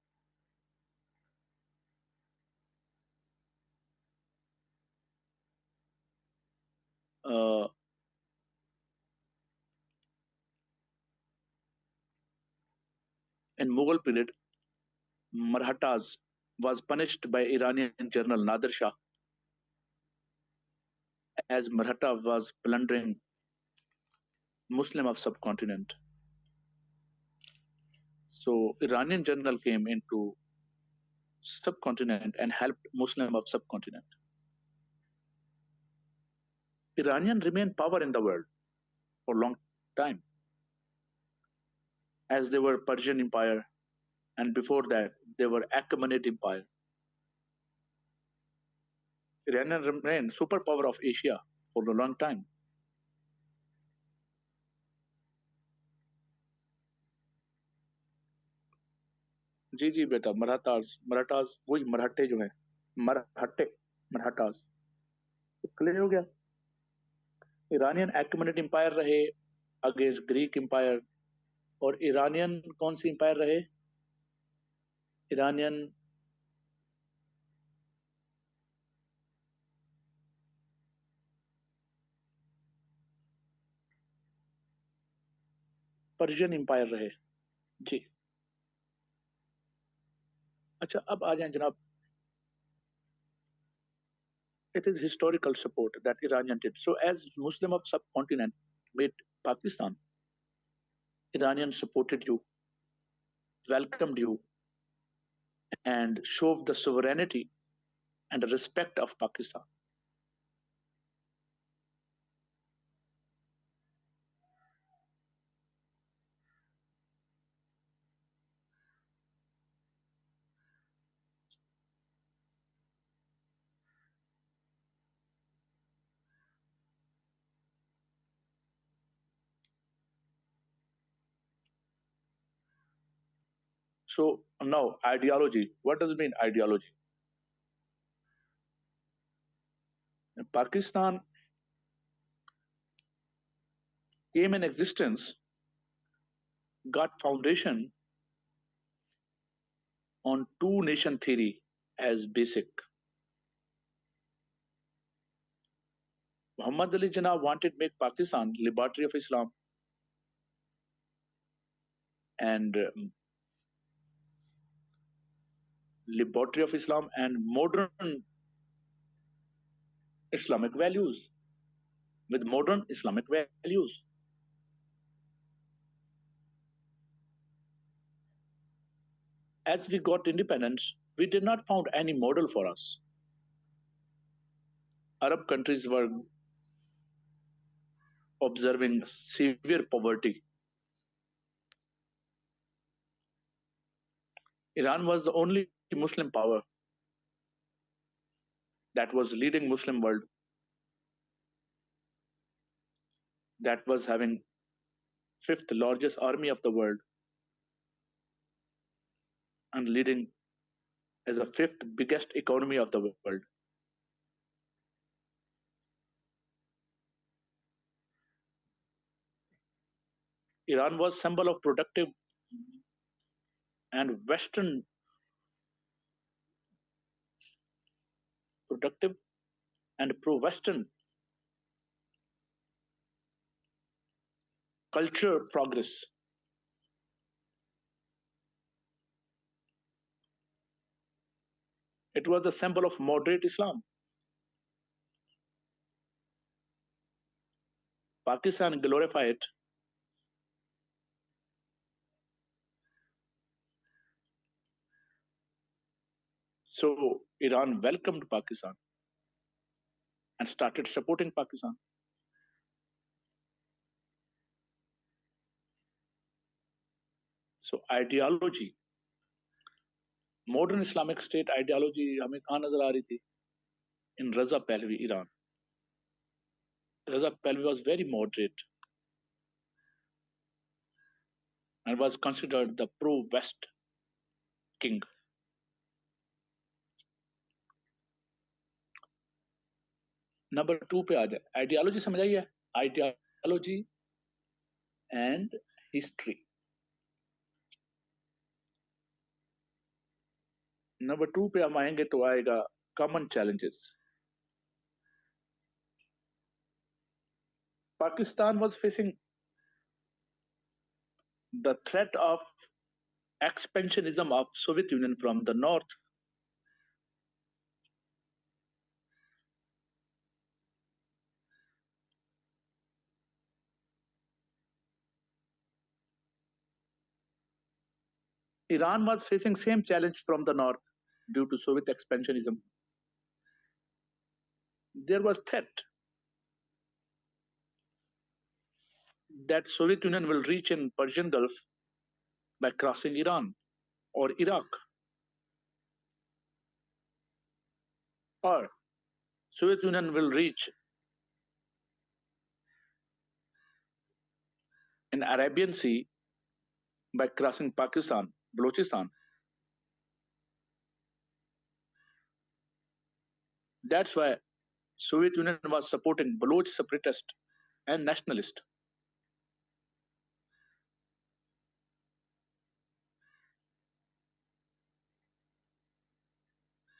Speaker 1: in Mughal period, Marathas was punished by Iranian General Nader Shah as Maratha was plundering Muslim of subcontinent. So Iranian general came into subcontinent and helped Muslim of subcontinent. Iranian remained power in the world for a long time, as they were Persian Empire, and before that they were Achaemenid Empire. Iranian remained superpower of Asia for a long time. जी जी बेटा, मराठास, मराठास वही मराठे जो हैं, मराठे, मराठास. तो clear हो गया. Iranian एक्मेनिड empire रहे against Greek empire, और Iranian कौन सी एम्पायर रहे? ईरानियन पर्शियन एम्पायर रहे. जी अच्छा, अब आ जाए जनाब. It is historical support that Iranian did. So as Muslim of subcontinent made Pakistan, Iranian supported you, welcomed you, and showed the sovereignty and the respect of Pakistan. So now ideology. What does it mean ideology? Pakistan came in existence got foundation on two nation theory as basic. Muhammad Ali Jinnah wanted to make Pakistan laboratory of Islam and modern Islamic values with modern Islamic values. As we got independence, we did not found any model for us. Arab countries were observing severe poverty. Iran was the only Muslim power that was leading Muslim world, that was having fifth largest army of the world and leading as a fifth biggest economy of the world. Iran was symbol of and Western productive and pro-Western culture progress. It was the symbol of moderate Islam. Pakistan glorified it. So Iran welcomed Pakistan and started supporting Pakistan. So ideology, modern Islamic State ideology हमें कहाँ नजर आ रही थी? In Raza Pahlavi, Iran. Raza Pahlavi was very moderate and was considered the pro-West king. Number 2 पे आ जाए, ideology समझ आई है? Ideology and history. नंबर 2 पे हम आएंगे तो आएगा common challenges. Pakistan was facing the threat of expansionism of Soviet Union from the north. Iran was facing same challenge from the north due to Soviet expansionism. There was threat that Soviet Union will reach in Persian Gulf by crossing Iran or Iraq, or Soviet Union will reach in Arabian Sea by crossing Pakistan, Balochistan. That's why Soviet Union was supporting Baloch separatist and nationalist.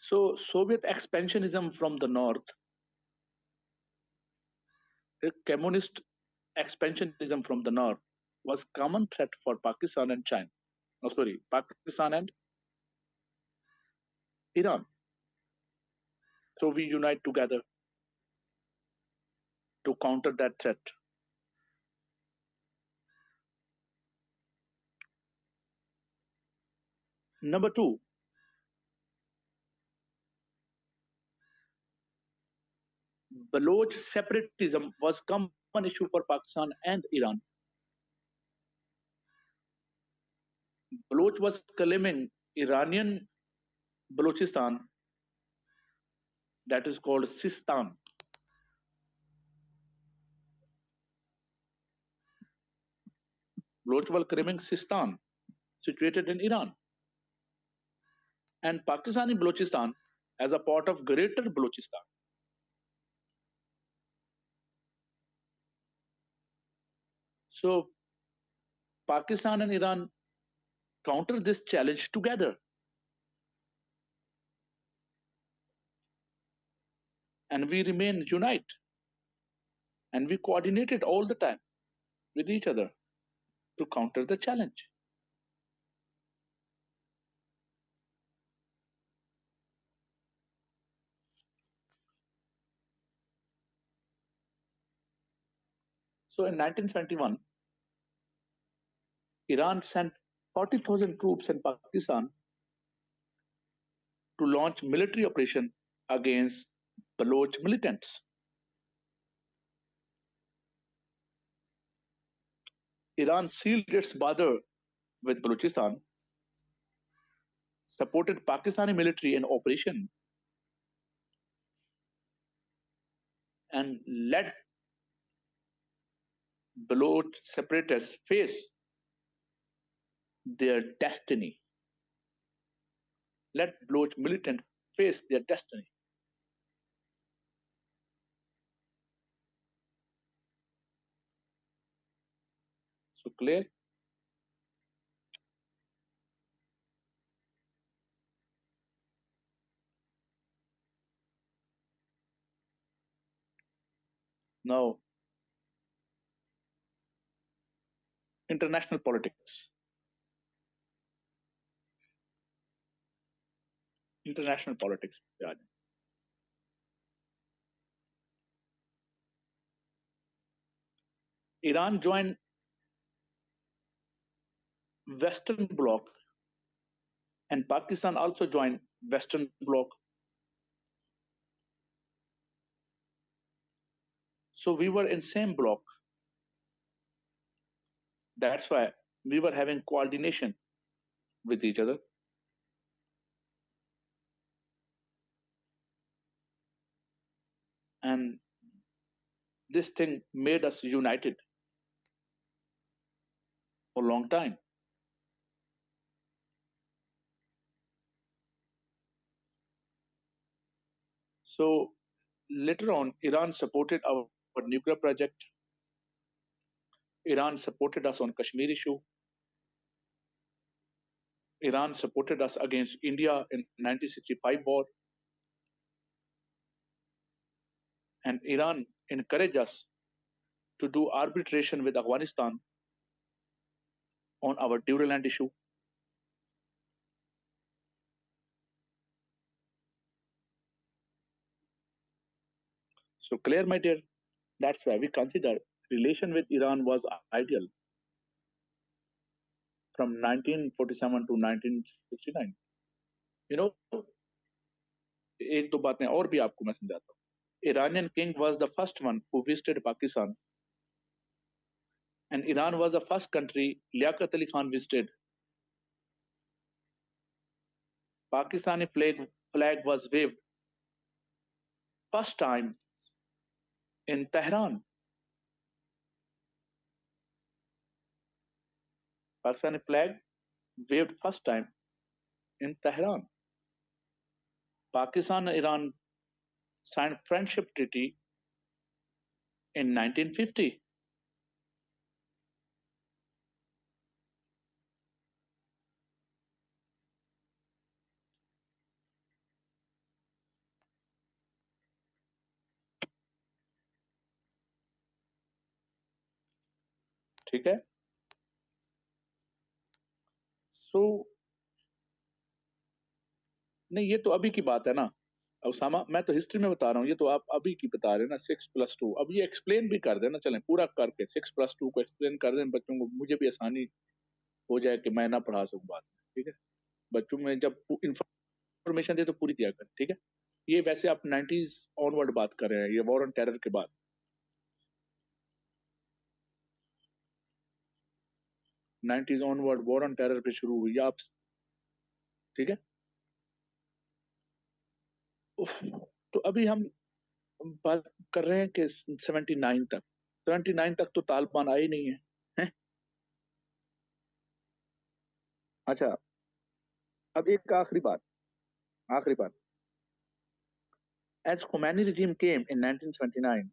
Speaker 1: So Soviet expansionism from the north, communist expansionism from the north was common threat for Pakistan and China. Oh, sorry, Pakistan and Iran. So we unite together to counter that threat. Number 2, Baloch separatism was common issue for Pakistan and Iran. Baloch was claiming Iranian Balochistan, that is called Sistan. Baloch were claiming Sistan, situated in Iran, and Pakistani Balochistan as a part of Greater Balochistan. So Pakistan and Iran counter this challenge together. And we remain united and we coordinated all the time with each other to counter the challenge. So in 1971, Iran sent 40,000 troops in Pakistan to launch military operation against Baloch militants. Iran sealed its border with Balochistan, supported Pakistani military in operation, and let Baloch separatists face their destiny. Let Baloch militants face their destiny. So clear? Now, international politics. International politics. Yeah. Iran joined Western Bloc and Pakistan also joined Western Bloc. So we were in same bloc. That's why we were having coordination with each other. And this thing made us united for a long time. So later on, Iran supported our nuclear project. Iran supported us on Kashmir issue. Iran supported us against India in 1965 war. And Iran encouraged us to do arbitration with Afghanistan on our Land issue. So clear, my dear. That's why we consider relation with Iran was ideal from 1947 to 1969. You know, एक दो बातें और भी आपको मैं समझाता हूँ. Iranian king was the first one who visited Pakistan, and Iran was the first country Liaquat Ali Khan visited. Pakistani flag was waved first time in Tehran. Pakistani flag waved first time in Tehran. Pakistan and Iran signed friendship treaty in 1950. ठीक है. So नहीं, ये तो अभी की बात है ना उसामा. मैं तो हिस्ट्री में बता रहा हूँ, ये तो आप अभी की बता रहे हैं ना. 6+2 अब ये एक्सप्लेन भी कर देना. चलें पूरा करके 6+2 को एक्सप्लेन कर दें बच्चों को, मुझे भी आसानी हो जाए कि मैं ना पढ़ा सकूं बाद में. ठीक है, बच्चों में जब इंफॉर्मेशन दे तो पूरी दिया कर. ठीक है, ये वैसे आप 90s ऑनवर्ड बात कर रहे हैं, ये वॉर ऑन टेरर के बाद. 90s onward war on terror पे शुरू हुई आप. ठीक है, तो अभी हम बात कर रहे हैं कि 79 तक तो तालिबान आए नहीं है, हैं? अच्छा, अब एक आखिरी बात. As Khomeini regime came in 1979,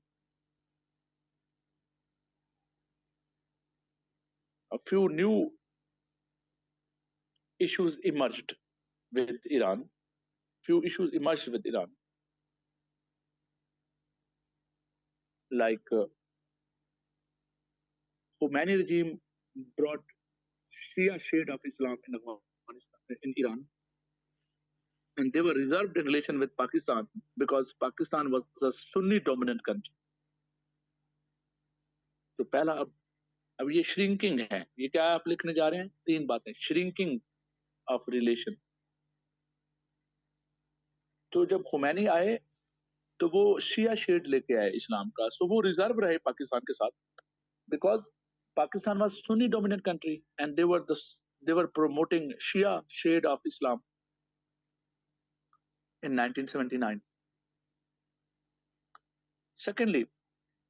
Speaker 1: a few new issues emerged with Iran. Few issues emerged with Iran, like Khomeini regime brought Shia shade of Islam in Afghanistan, in Iran, and they were reserved in relation with Pakistan because Pakistan was a Sunni dominant country. तो पहला अब ये shrinking है, ये क्या आप लिखने जा रहे हैं? तीन बातें, श्रिंकिंग ऑफ रिलेशन। तो जब खुमैनी आए तो वो शिया शेड लेके आए इस्लाम का, सो वो रिजर्व रहे पाकिस्तान के साथ because Pakistan was Sunni dominant country and they were promoting Shia shade of Islam in 1979. Secondly,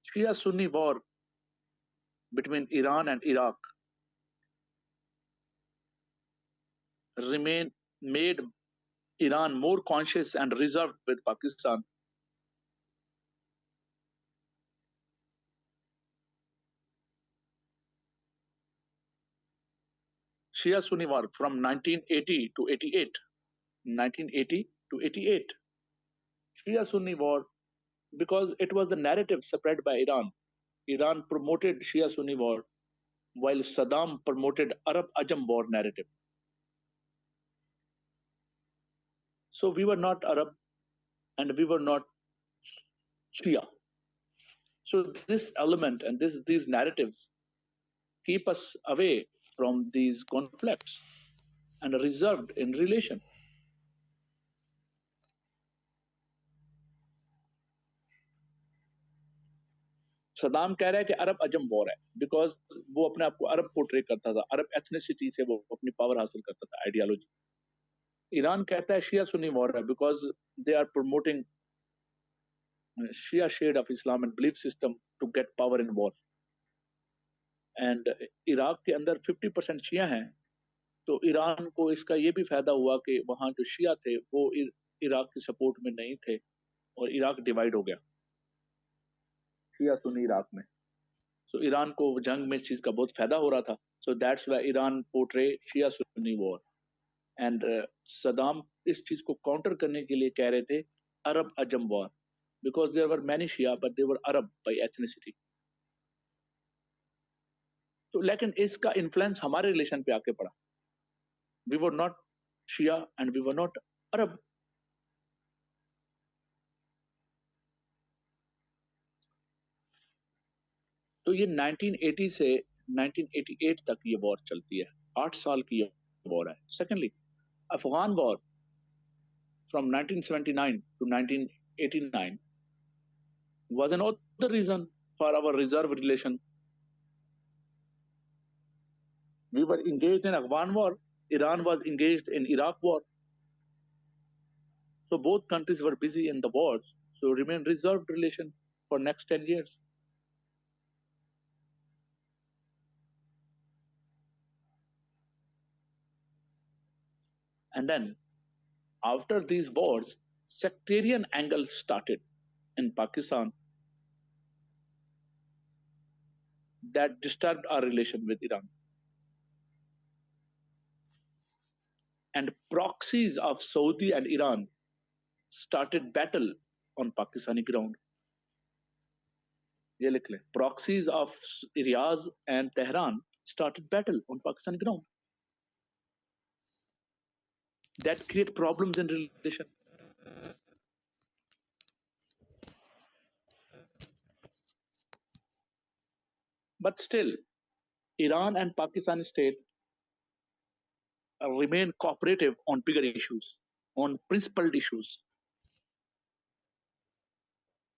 Speaker 1: Shia Sunni war between Iran and Iraq made Iran more conscious and reserved with Pakistan. Shia Sunni war from 1980 to 88. 1980 to 88. Shia Sunni war, because it was the narrative spread by Iran. Iran promoted Shia Sunni war while Saddam promoted Arab Ajam war narrative. So we were not Arab and we were not Shia. So this element and these narratives keep us away from these conflicts and reserved in relation. Saddam कह रहा है कि अरब अजम war है because वो अपने आप को अरब पोर्ट्रे करता था, अरब एथनिसिटी से वो अपनी पावर हासिल करता था, आइडियोलॉजी। ईरान कहता है शिया सुन्नी वॉर है because they are promoting Shia shade of Islam and belief system to get power in war. And Iraq के अंदर 50% शिया हैं, तो ईरान को इसका ये भी फायदा हुआ कि वहाँ जो शिया थे वो इराक की सपोर्ट में नहीं थे और इराक डिवाइड हो गया शिया सुन्नी इराक में। सो ईरान को जंग में इस चीज का बहुत फायदा हो रहा था, so that's why Iran portray Shia Sunni war. And Saddam इस चीज को काउंटर करने के लिए कह रहे थे अरब अजम war because there were many Shia but they were Arab by ethnicity. तो लेकिन इसका इन्फ्लुएंस हमारे रिलेशन पे आके पड़ा, we were not Shia and we were not Arab. तो ये 1980 से 1988 तक ये वॉर चलती है, 8 साल की ये वॉर है। Secondly, Afghan war from 1979 to 1989 was another reason for our reserve relation. We were engaged in Afghan war, Iran was engaged in Iraq war. So both countries were busy in the wars, so remain reserved relation for next 10 years. And then after these wars, sectarian angles started in Pakistan that disturbed our relation with Iran. And proxies of Saudi and Iran started battle on Pakistani ground. ये लिख लें, proxies of Riyadh and Tehran started battle on Pakistani ground. That create problems in relation. But still, Iran and Pakistan state remain cooperative on bigger issues, on principled issues.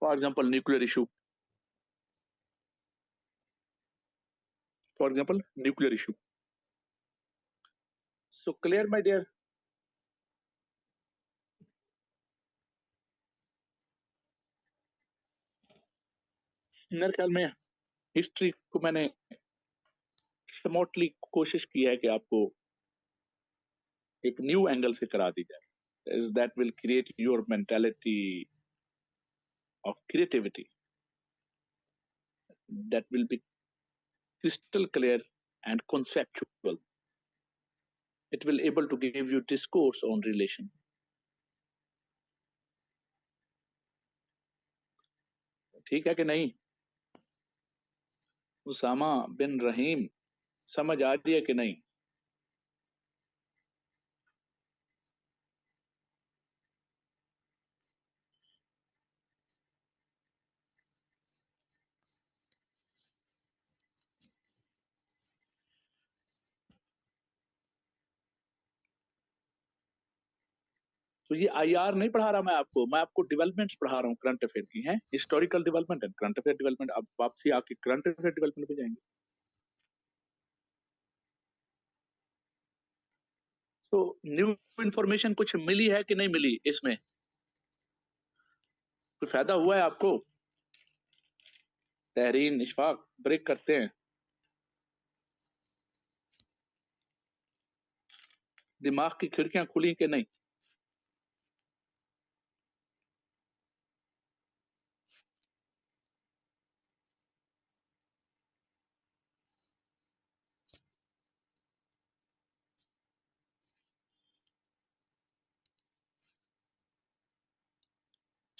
Speaker 1: For example, nuclear issue. For example, nuclear issue. So clear, my dear? मेरे ख्याल में history को मैंने स्मॉटली कोशिश की है कि आपको एक न्यू एंगल से करा दी जाए, that will create your mentality of creativity that will be crystal clear and conceptual. It will able to give you discourse on relation. ठीक है कि नहीं? उसामा बिन रहीम, समझ आ रही है कि नहीं? तो ये आईआर नहीं पढ़ा रहा मैं आपको डेवलपमेंट्स पढ़ा रहा हूँ करंट अफेयर की हैं, historical development and current affair development. अब वापसी आपकी करंट अफेयर डेवलपमेंट पे जाएंगे। तो न्यू इंफॉर्मेशन कुछ मिली है कि नहीं मिली इसमें? कोई फायदा हुआ है आपको? तहरीन, इशफाक, ब्रेक करते हैं। दिमाग की खिड़कियां खुली कि नहीं?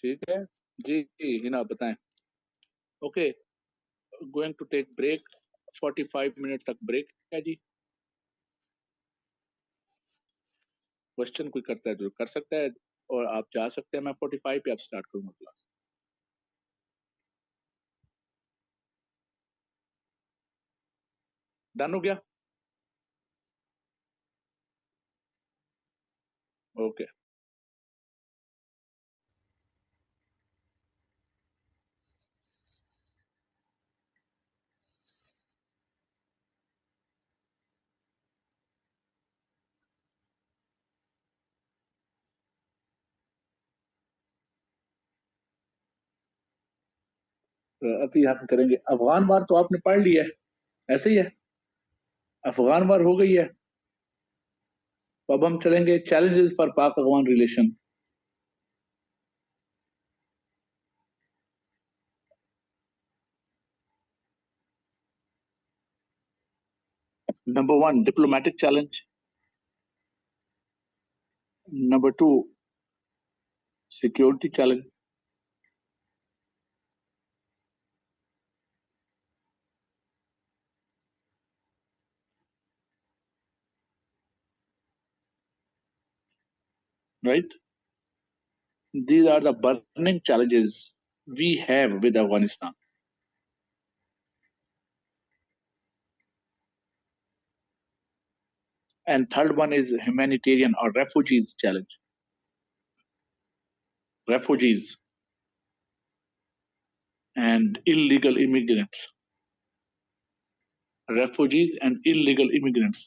Speaker 1: ठीक है जी जी, हिना बताएं। Okay, going to take break, 45 minute तक ब्रेक है जी। क्वेश्चन कोई करता है जो कर सकता है, और आप जा सकते हैं। मैं 45 पे आप स्टार्ट करूंगा क्लास। डन हो गया? ओके। तो अभी हम करेंगे अफगान वार। तो आपने पढ़ लिया है, ऐसे ही है? अफगान वार हो गई है। तो अब हम चलेंगे चैलेंजेस फॉर पाक Afghan relation. Number 1 diplomatic challenge, number 2 security challenge, right? These are the burning challenges we have with Afghanistan. And third one is humanitarian or refugees challenge. Refugees and illegal immigrants. Refugees and illegal immigrants.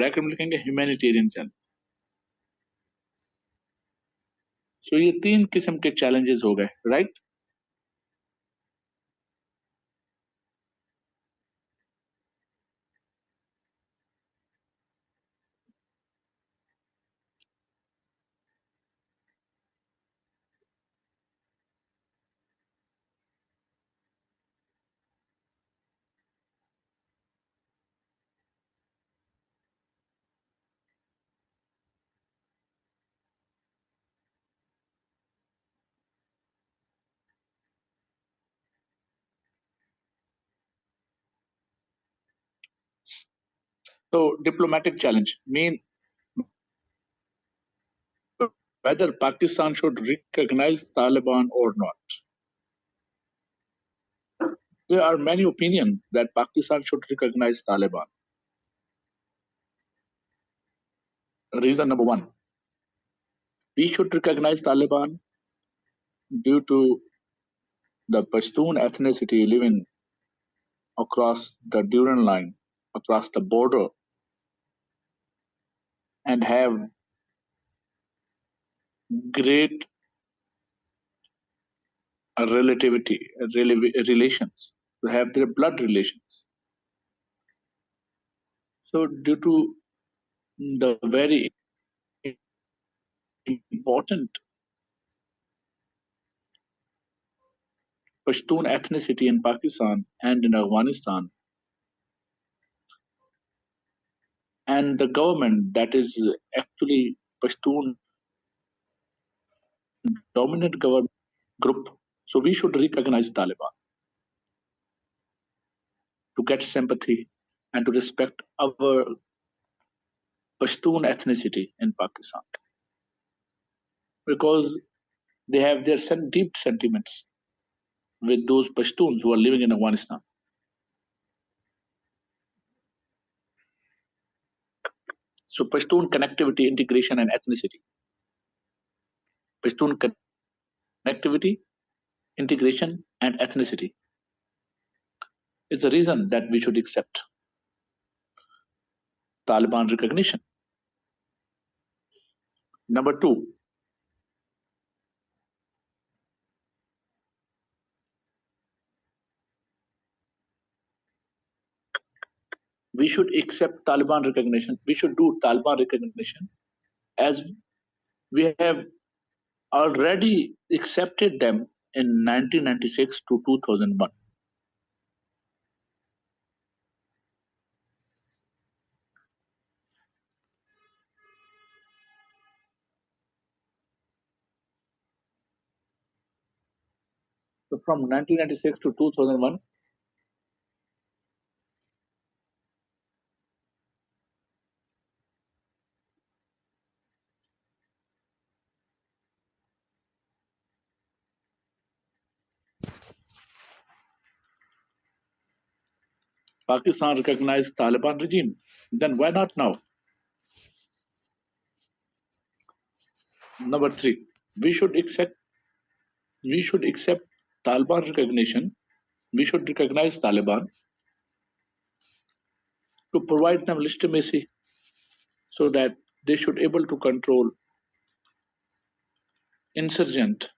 Speaker 1: Bracket में लिखेंगे humanitarian challenge. सो ये तीन किस्म के challenges हो गए, right? So diplomatic challenge mean whether Pakistan should recognize Taliban or not. There are many opinions that Pakistan should recognize Taliban. Reason number 1, we should recognize Taliban due to the Pashtun ethnicity living across the Durand line, across the border, and have great relations, to have their blood relations. So due to the very important Pashtun ethnicity in Pakistan and in Afghanistan, and the government that is actually Pashtun dominant government group. So we should recognize Taliban to get sympathy and to respect our Pashtun ethnicity in Pakistan because they have their deep sentiments with those Pashtuns who are living in Afghanistan. So Pashtun connectivity, integration, and ethnicity. Pashtun connectivity, integration, and ethnicity is the reason that we should accept Taliban recognition. Number two, we should accept Taliban recognition. We should do Taliban recognition as we have already accepted them in 1996 to 2001. So from 1996 to 2001, Pakistan recognized Taliban regime. Then why not now? Number three, we should accept we should accept Taliban recognition. We should recognize Taliban to provide them legitimacy so that they should able to control insurgent.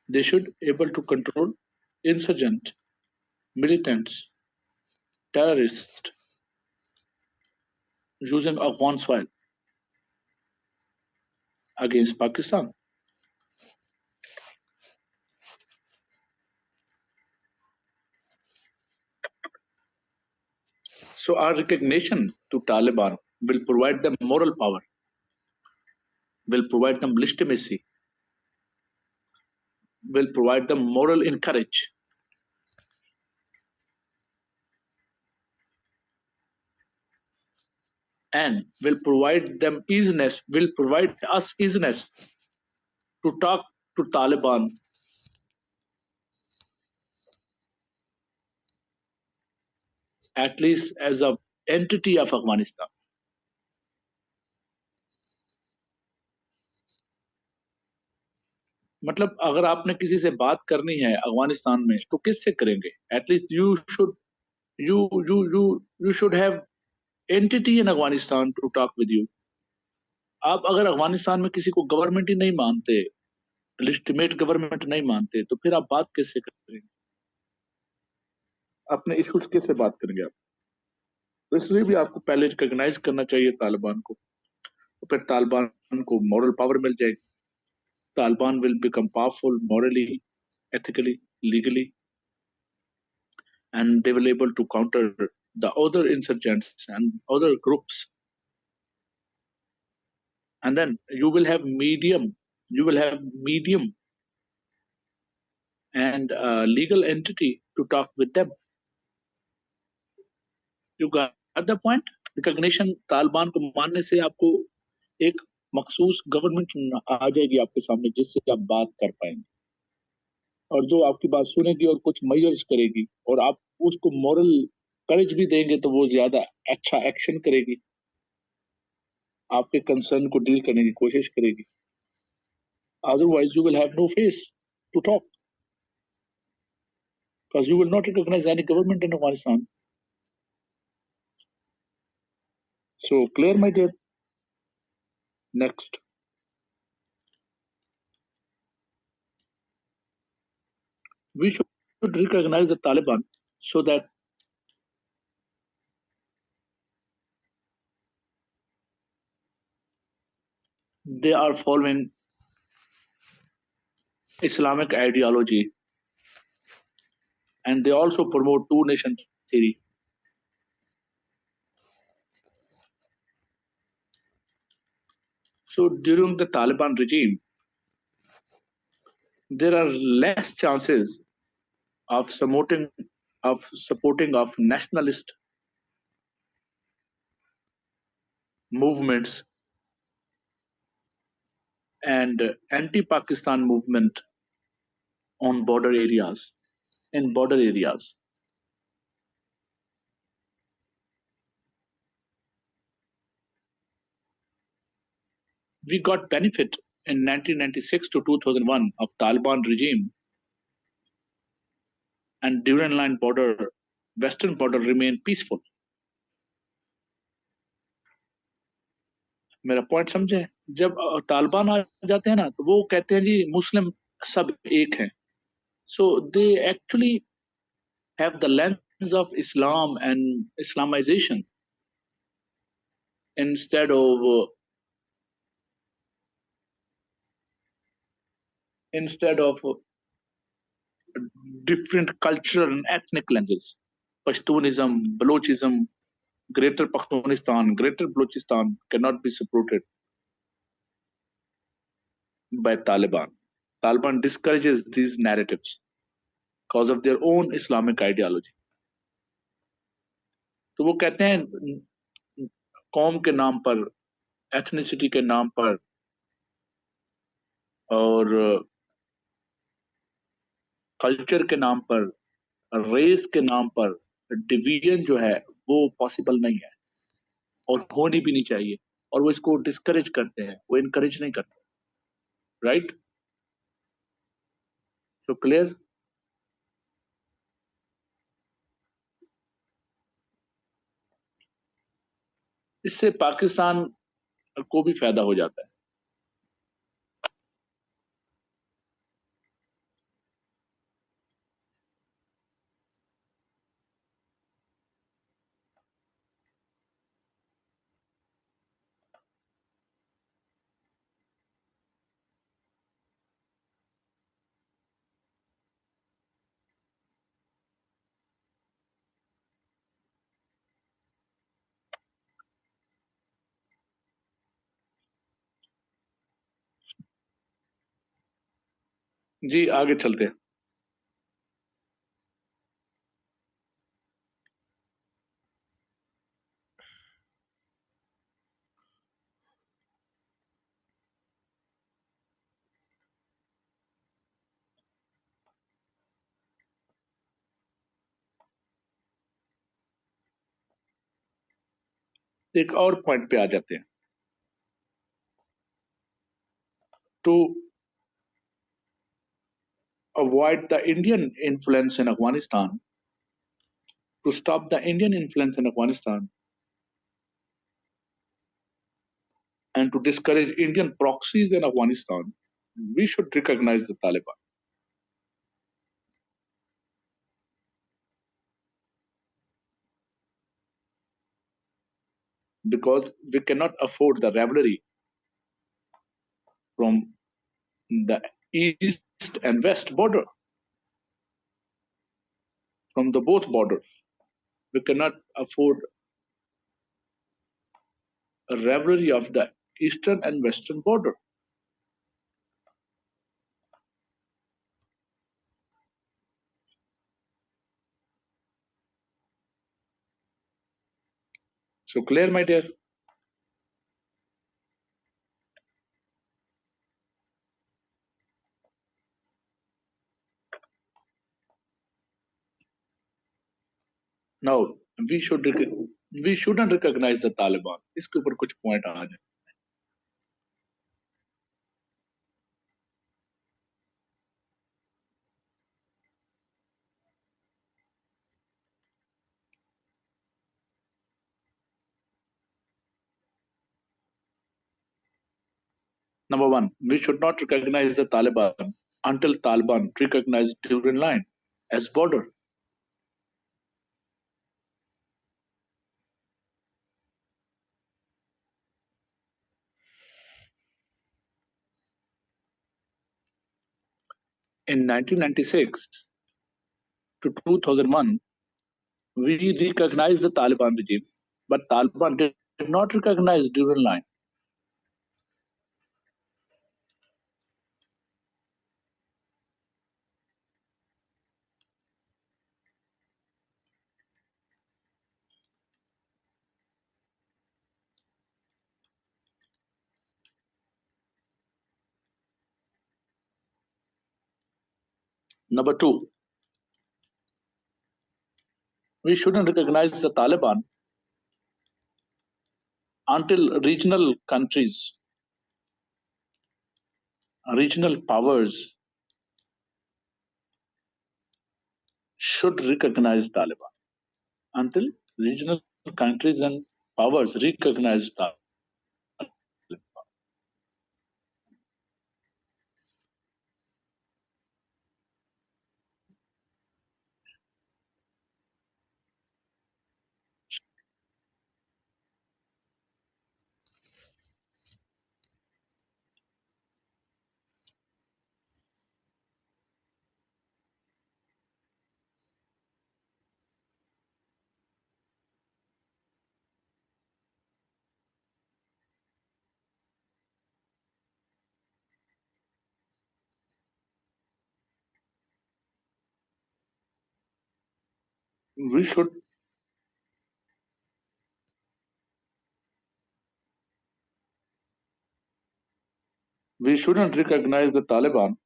Speaker 1: They should able to control insurgent, militants, terrorists using Afghan soil against Pakistan. So our recognition to Taliban will provide them moral power, will provide them legitimacy, will provide them moral encourage, and will provide them easiness, will provide us easiness to talk to Taliban at least as a entity of Afghanistan. मतलब अगर आपने किसी से बात करनी है अफगानिस्तान में तो किससे करेंगे at least you you you should have entity in Afghanistan to talk with you. आप अगर अफगानिस्तान में किसी को गवर्नमेंट ही नहीं मानते लेजिटिमेट गवर्नमेंट नहीं मानते तो फिर आप बात कैसे करेंगे अपने इशूज कैसे बात करेंगे आप तो इसलिए भी आपको पहले रिकॉग्नाइज करना चाहिए तालिबान को तो फिर तालिबान को मॉरल पावर मिल जाएगी Taliban will become powerful morally ethically legally and they will able to counter the other insurgents and other groups and then you will have medium and legal entity to talk with them you got the point recognition Taliban को मानने से आपको एक मखसूस government आ जाएगी आपके सामने जिससे आप बात कर पाएंगे और जो आपकी बात सुनेगी और कुछ मेजर्स करेगी और आप उसको मॉरल करेज भी देंगे तो वो ज्यादा अच्छा एक्शन करेगी आपके कंसर्न को डील करने की कोशिश करेगी otherwise you will have no face to talk because you will not recognize any government in Afghanistan. So clear my dear. Next, we should recognize the Taliban so that they are following Islamic ideology and they also promote two nation theory. So during the Taliban regime, there are less chances of supporting of nationalist movements and anti-Pakistan movement on border areas. In border areas, we got benefit in 1996 to 2001 of Taliban regime, and Durand Line border, western border remained peaceful. मेरा point समझे? जब तालिबान आ जाते हैं ना तो वो कहते हैं जी मुस्लिम सब एक हैं. So they actually have the lens of Islam and Islamization instead of instead of different cultural and ethnic lenses. Pashtunism, Balochism, Greater Pakhtunistan, Greater Balochistan cannot be supported by Taliban. Taliban discourages these narratives because of their own Islamic ideology. तो वो कहते हैं कौम के नाम पर, ethnicity के नाम पर और कल्चर के नाम पर, रेस के नाम पर डिवीजन जो है वो पॉसिबल नहीं है और होनी भी नहीं चाहिए, और वो इसको डिस्करेज करते हैं, वो इनकरेज नहीं करते. राइट? So clear? इससे पाकिस्तान को भी फायदा हो जाता है. जी आगे चलते हैं. एक और पॉइंट पे आ जाते हैं. To avoid the Indian influence in Afghanistan, to stop the Indian influence in Afghanistan, and to discourage Indian proxies in Afghanistan, we should recognize the Taliban. Because we cannot afford the rivalry from the east and west border, from the both borders. We cannot afford a rivalry of the eastern and western border. So clear, my dear? Now we shouldn't recognize the Taliban. इसके ऊपर कुछ point आ जाए. Number one, we should not recognize the Taliban until Taliban recognize Durand Line as border. In 1996 to 2001, we recognized the Taliban regime, but Taliban did not recognize Duran line. Number two, we shouldn't recognize the Taliban until regional powers should recognize Taliban. Until regional countries and powers recognize Taliban. We should we shouldn't recognize the Taliban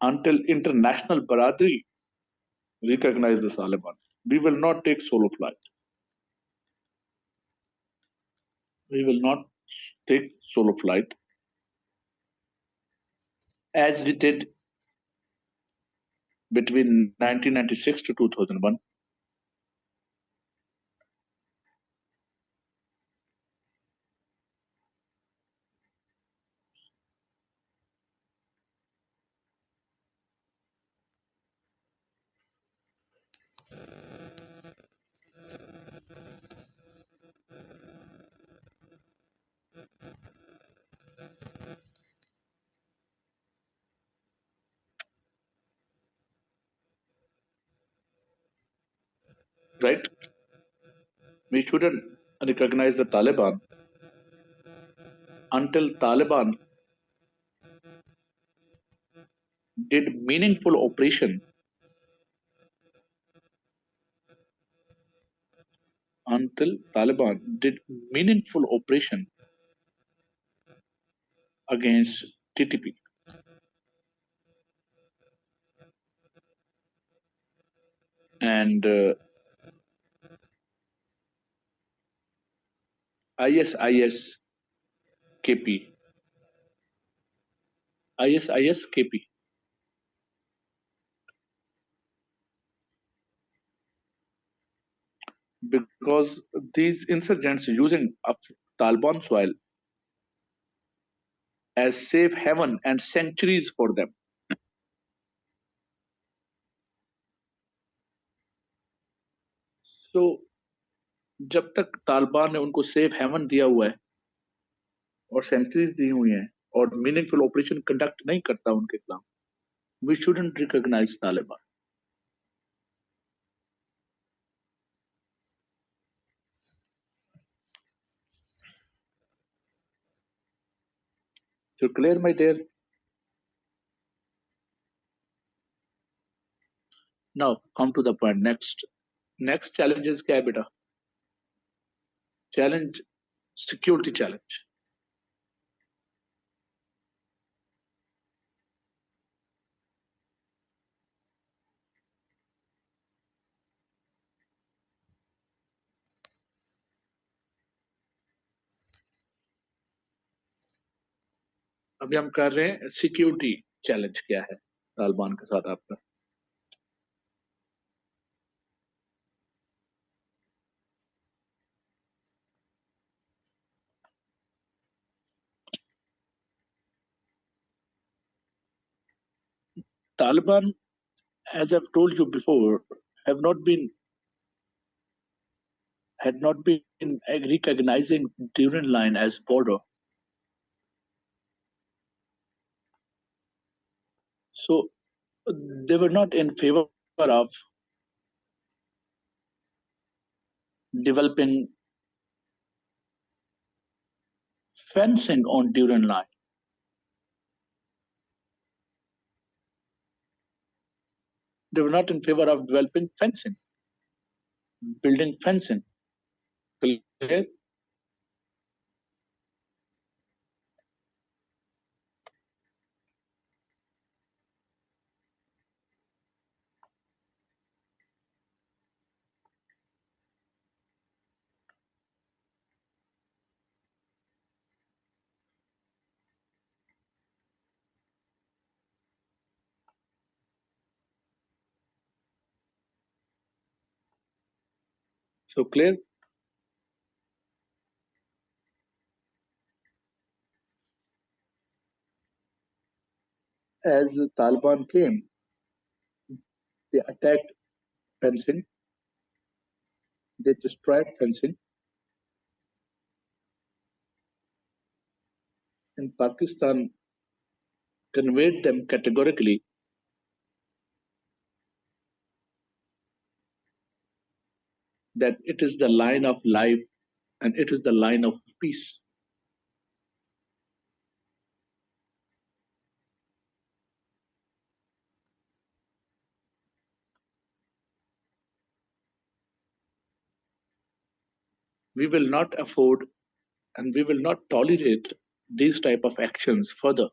Speaker 1: until international Baradri recognize the Taliban. We will not take solo flight. We will not take solo flight as we did between 1996 to 2001. Right? We shouldn't recognize the Taliban until Taliban did meaningful operation until Taliban did meaningful operation against TTP and ISIS KP. ISIS KP because these insurgents using Taliban soil as safe haven and sanctuaries for them. So जब तक तालिबान ने उनको safe haven दिया हुआ है और centuries दी हुई हैं और मीनिंगफुल ऑपरेशन कंडक्ट नहीं करता उनके खिलाफ, we shouldn't recognise Taliban. So clear, my dear. Now come to the point. Next challenges क्या है बेटा? Challenge, security challenge. अभी हम कर रहे हैं सिक्योरिटी चैलेंज क्या है तालिबान के साथ आपका. Taliban, as I've told you before, have not been had not been recognizing Duran line as border. So They were not in favor of developing fencing on Duran line. They were not in favor of developing fencing, building fencing. Clear? So clear? As the Taliban came, they attacked fencing, they destroyed fencing. And Pakistan conveyed them categorically that it is the line of life and it is the line of peace. We will not afford and we will not tolerate these type of actions further.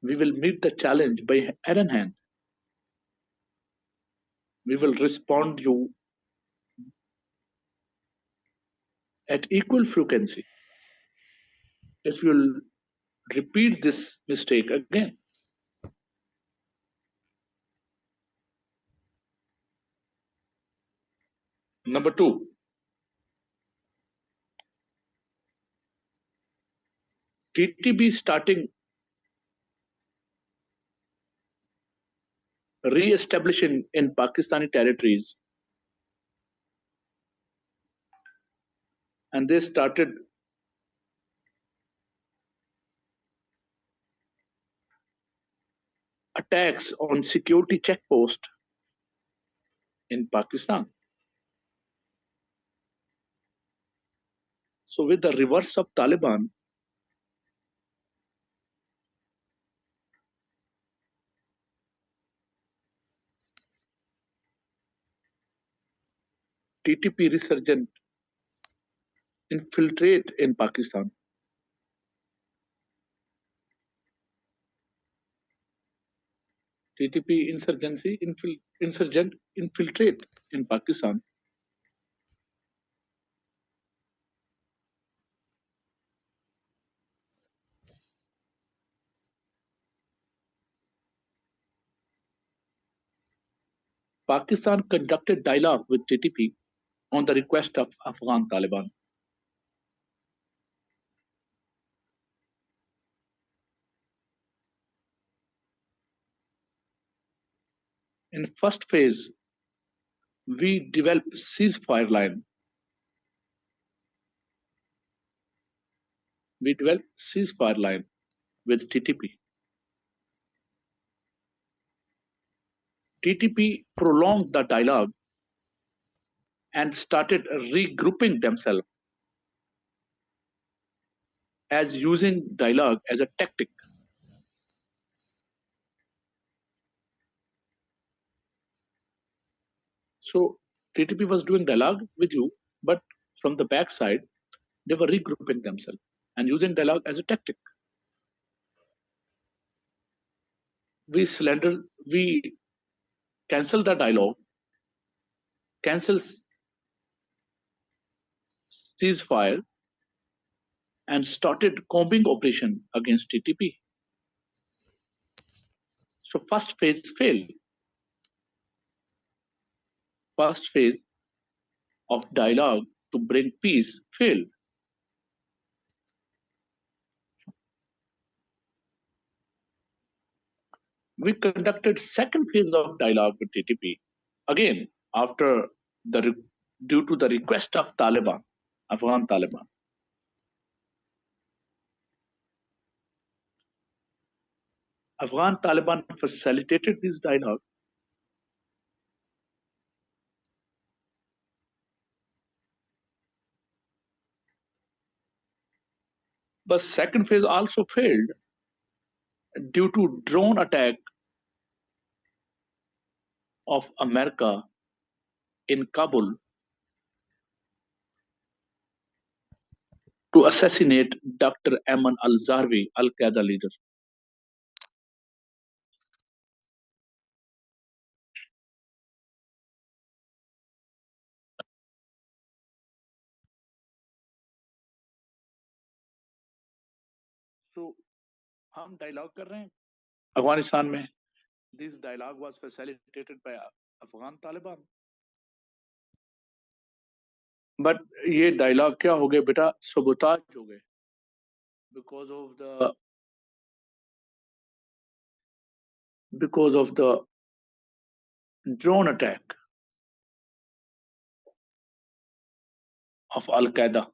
Speaker 1: We will meet the challenge by iron hand. We will respond you at equal frequency if you will repeat this mistake again. Number two, TTB starting re-establishing in Pakistani territories, and they started attacks on security checkpost in Pakistan. So with the reverse of Taliban, TTP resurgent infiltrate in Pakistan. TTP insurgent infiltrate in Pakistan. Pakistan conducted dialogue with TTP on the request of Afghan Taliban. In first phase, we developed ceasefire line. We developed ceasefire line with TTP. TTP prolonged the dialogue and started regrouping themselves as using dialogue as a tactic. So TTP was doing dialogue with you, but from the backside, they were regrouping themselves and using dialogue as a tactic. We cancel the dialogue, cancel ceasefire, and started combing operation against TTP. So first phase failed. First phase of dialogue to bring peace failed. We conducted second phase of dialogue with TTP again after the due to the request of Taliban. Afghan Taliban. Afghan Taliban facilitated this dialogue. But second phase also failed due to drone attack of America in Kabul to assassinate Dr. Ayman al-Zarwi, Al-Qaeda leader. So हम dialogue कर रहे हैं अफगानिस्तान में. This dialogue was facilitated by Afghan Taliban. But ये dialogue क्या हो गए बेटा? Sabotage हो गए because of the drone attack of Al-Qaeda.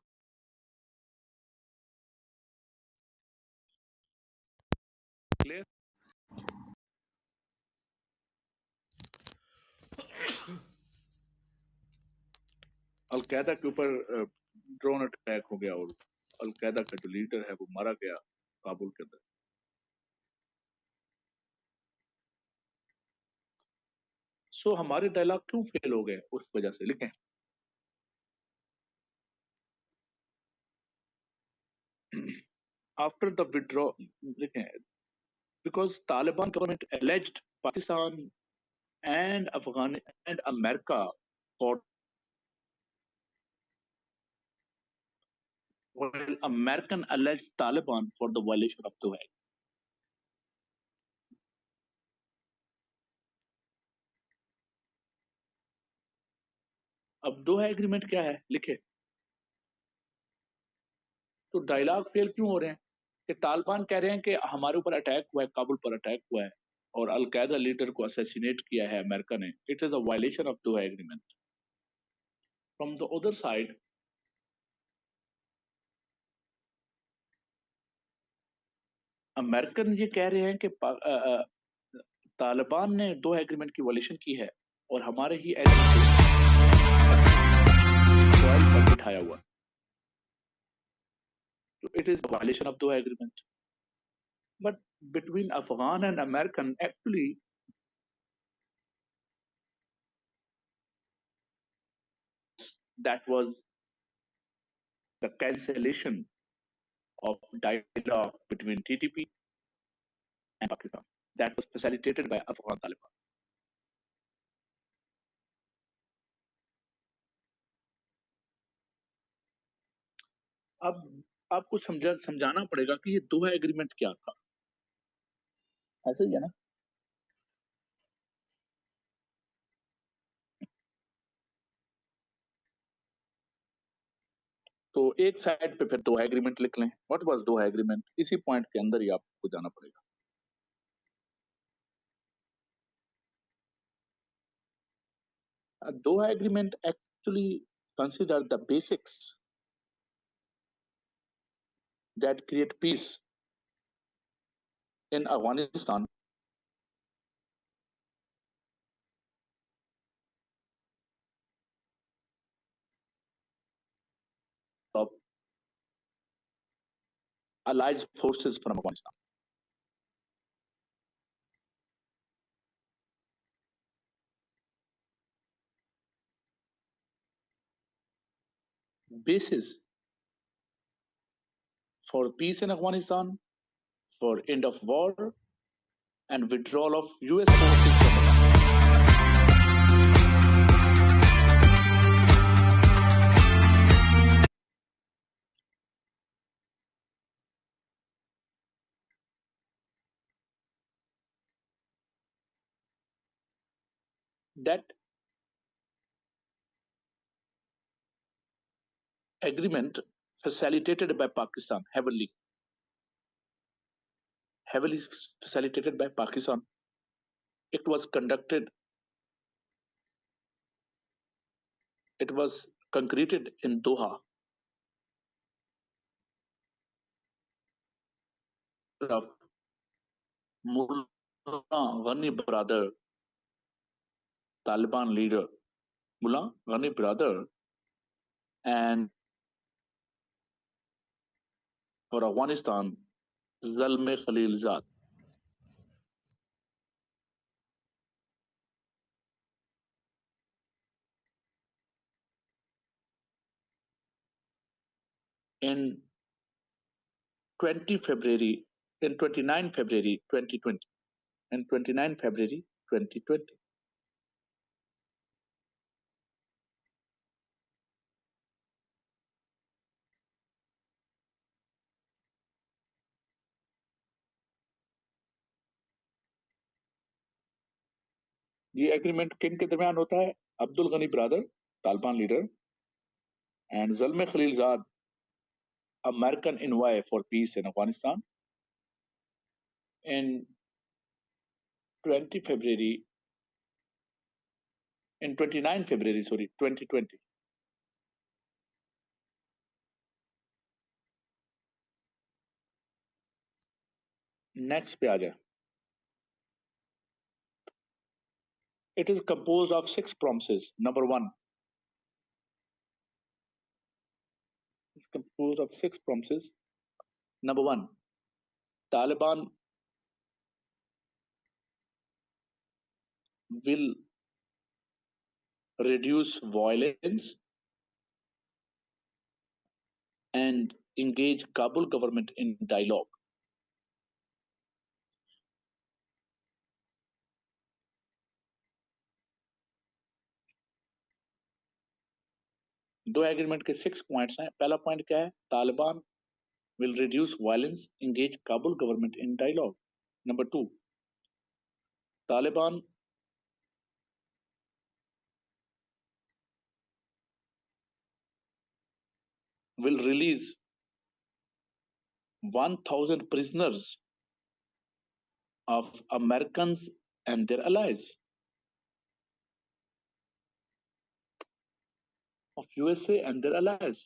Speaker 1: Clear? Al-Qaeda के ऊपर ड्रोन अटैक हो गया और Al-Qaeda का जो लीडर है वो मारा गया काबुल के अंदर. सो हमारे डायलॉग क्यों फेल हो गए उस वजह से लिखें. After the withdrawal, लिखें, because Taliban government alleged Pakistan and Afghanistan and America for while American alleged Taliban for the violation of Doha. अब दोहा एग्रीमेंट क्या है लिखे. तो डायलॉग फेल क्यों हो रहे हैं कि तालिबान कह रहे हैं कि हमारे ऊपर अटैक हुआ है, काबुल पर अटैक हुआ है और अल-कायदा लीडर को असैसिनेट किया है अमेरिका ने. It is a violation of Doha agreement. From the other side American ये कह रहे हैं कि तालिबान ने दोहा एग्रीमेंट की वायलेशन की है और हमारे ही एग्रीमेंट पर बिठाया हुआ. So it is a violation of Doha agreement. But between Afghan and American, actually, that was the cancellation of dialogue between TTP and Pakistan. That was facilitated by Afghan Taliban. अब आपको समझाना पड़ेगा कि ये दोहा agreement क्या था. ऐसे ही है ना. तो एक साइड पे फिर दोहा एग्रीमेंट लिख लें. What was Doha agreement? इसी पॉइंट के अंदर ही आपको जाना पड़ेगा. Doha agreement actually consider the basics that create peace in Afghanistan of allied forces from Afghanistan. Basis for peace in Afghanistan, for end of war, and withdrawal of US forces from Afghanistan. That agreement facilitated by Pakistan, heavily facilitated by Pakistan. It was concreted in Doha of Mullah Ghani brother, Taliban leader Mullah Ghani brother, and for Afghanistan, Zalme Khalilzad. In 20 February, in 29 February 2020, and 29 February 2020. ये agreement किन के दरमियान होता है? Abdul Ghani Baradar, Taliban leader, and Zalme Khalilzad, American envoy for peace in Afghanistan, in 20 February, in 29 February, sorry, 2020. Next पे आ जाए. It is composed of 6 promises. Number 1, it's composed of 6 promises. Number 1, Taliban will reduce violence and engage Kabul government in dialogue. दो agreement के 6 points हैं. पहला point क्या है? Taliban will reduce violence, engage Kabul government in dialogue. Number 2, Taliban will release 1,000 prisoners of Americans and their allies, of USA and their allies.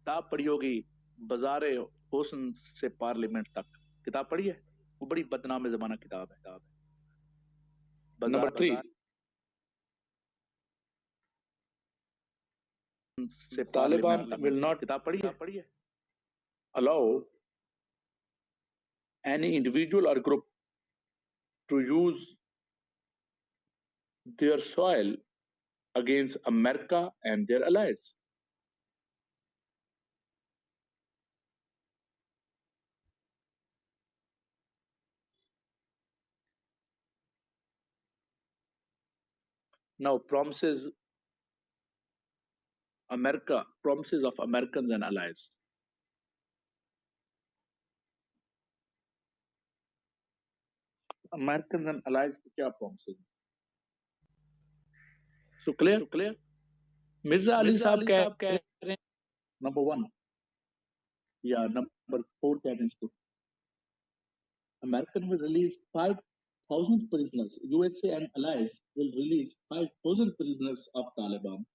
Speaker 1: किताब पढ़ी होगी, बाजारे हुस्न से पार्लियामेंट तक. किताब पढ़ी है? वो बड़ी बदनाम जमाना किताब है. Number 3, से Taliban will not, किताब पढ़ी है, allow any individual or group to use their soil against America and their allies. Now, promises of Americans and allies. Americans and allies की क्या promises? So clear? Mirza Ali साहब कह रहे हैं, number 1, या number 4 कह रहे हैं इसको. American will release 5,000 prisoners. USA and allies will release 5,000 prisoners of Taliban.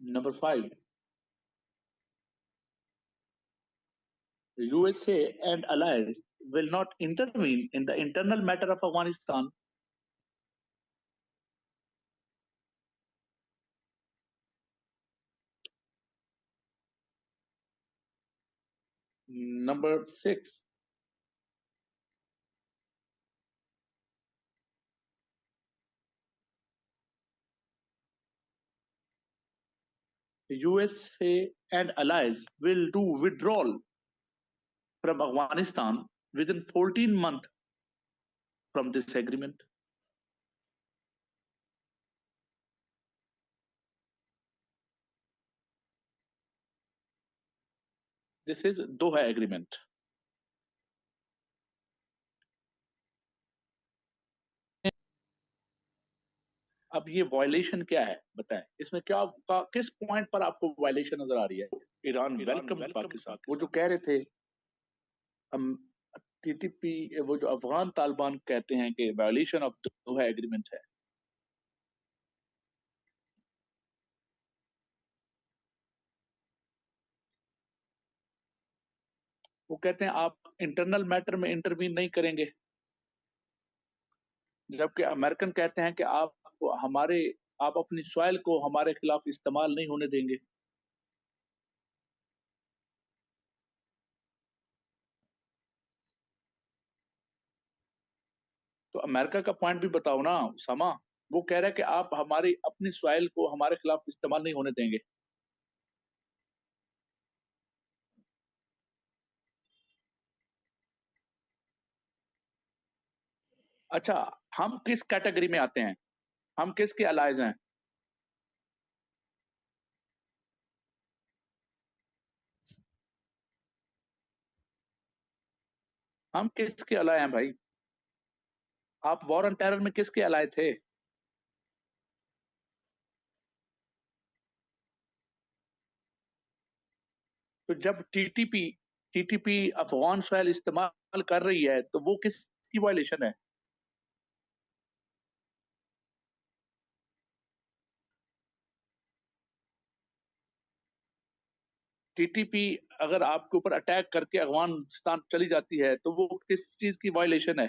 Speaker 1: Number 5, USA and allies will not intervene in the internal matter of Afghanistan. Number 6, USA and allies will do withdrawal from Afghanistan within 14 months from this agreement. This is Doha Agreement. अब ये violation क्या है बताएं, इसमें क्या किस point पर आपको वायलेशन नजर आ रही है? Iran welcome Pakistan. वो जो कह रहे थे टीटीपी, वो जो अफगान तालिबान कहते हैं कि वायलेशन ऑफ दोहा एग्रीमेंट है। वो कहते हैं आप इंटरनल मैटर में इंटरवीन नहीं करेंगे, जबकि अमेरिकन कहते हैं कि आप अपनी सॉइल को हमारे खिलाफ इस्तेमाल नहीं होने देंगे। तो अमेरिका का पॉइंट भी बताओ ना उसामा। वो कह रहा है कि आप हमारी अपनी सॉइल को हमारे खिलाफ इस्तेमाल नहीं होने देंगे। अच्छा, हम किस कैटेगरी में आते हैं? हम किसके अलाइज हैं? हम किसके अलाय हैं भाई? आप वॉर ऑन टेरर में किसके अलाय थे? तो जब टीटीपी अफगान सॉइल इस्तेमाल कर रही है तो वो किसकी वायलेशन है? टीटीपी अगर आपके ऊपर अटैक करके अफगानिस्तान चली जाती है तो वो किस चीज की वायलेशन है?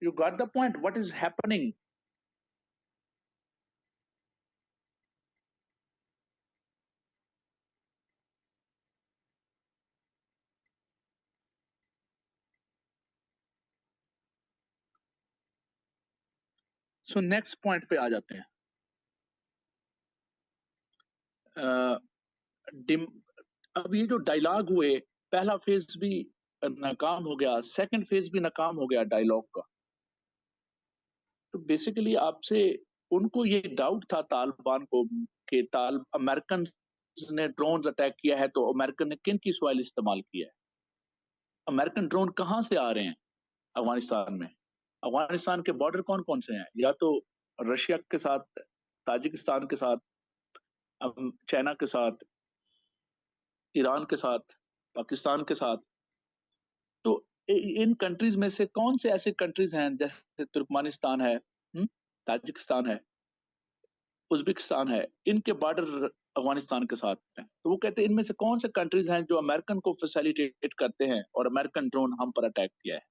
Speaker 1: You got the point what is happening? So next point पे आ जाते हैं। अ, डिम अब ये जो डायलॉग हुए, पहला फेज भी नाकाम हो गया, सेकंड फेज भी नाकाम हो गया डायलॉग का। तो बेसिकली आपसे उनको ये डाउट था तालिबान को कि ताल अमेरिकन ने ड्रोन अटैक किया है तो अमेरिकन ने किन की सॉइल इस्तेमाल किया है? अमेरिकन ड्रोन कहाँ से आ रहे हैं अफगानिस्तान में? अफगानिस्तान के बॉर्डर कौन कौन से हैं? या तो रशिया के साथ, ताजिकिस्तान के साथ, चाइना के साथ, ईरान के साथ, पाकिस्तान के साथ। तो इन कंट्रीज में से कौन से ऐसे कंट्रीज हैं जैसे तुर्कमानिस्तान है, ताजिकिस्तान है, उज्बेकिस्तान है, इनके बॉर्डर अफगानिस्तान के साथ हैं। तो वो कहते हैं इनमें से कौन से कंट्रीज हैं जो अमेरिकन को फैसिलिटेट करते हैं और अमेरिकन ड्रोन हम पर अटैक किया है?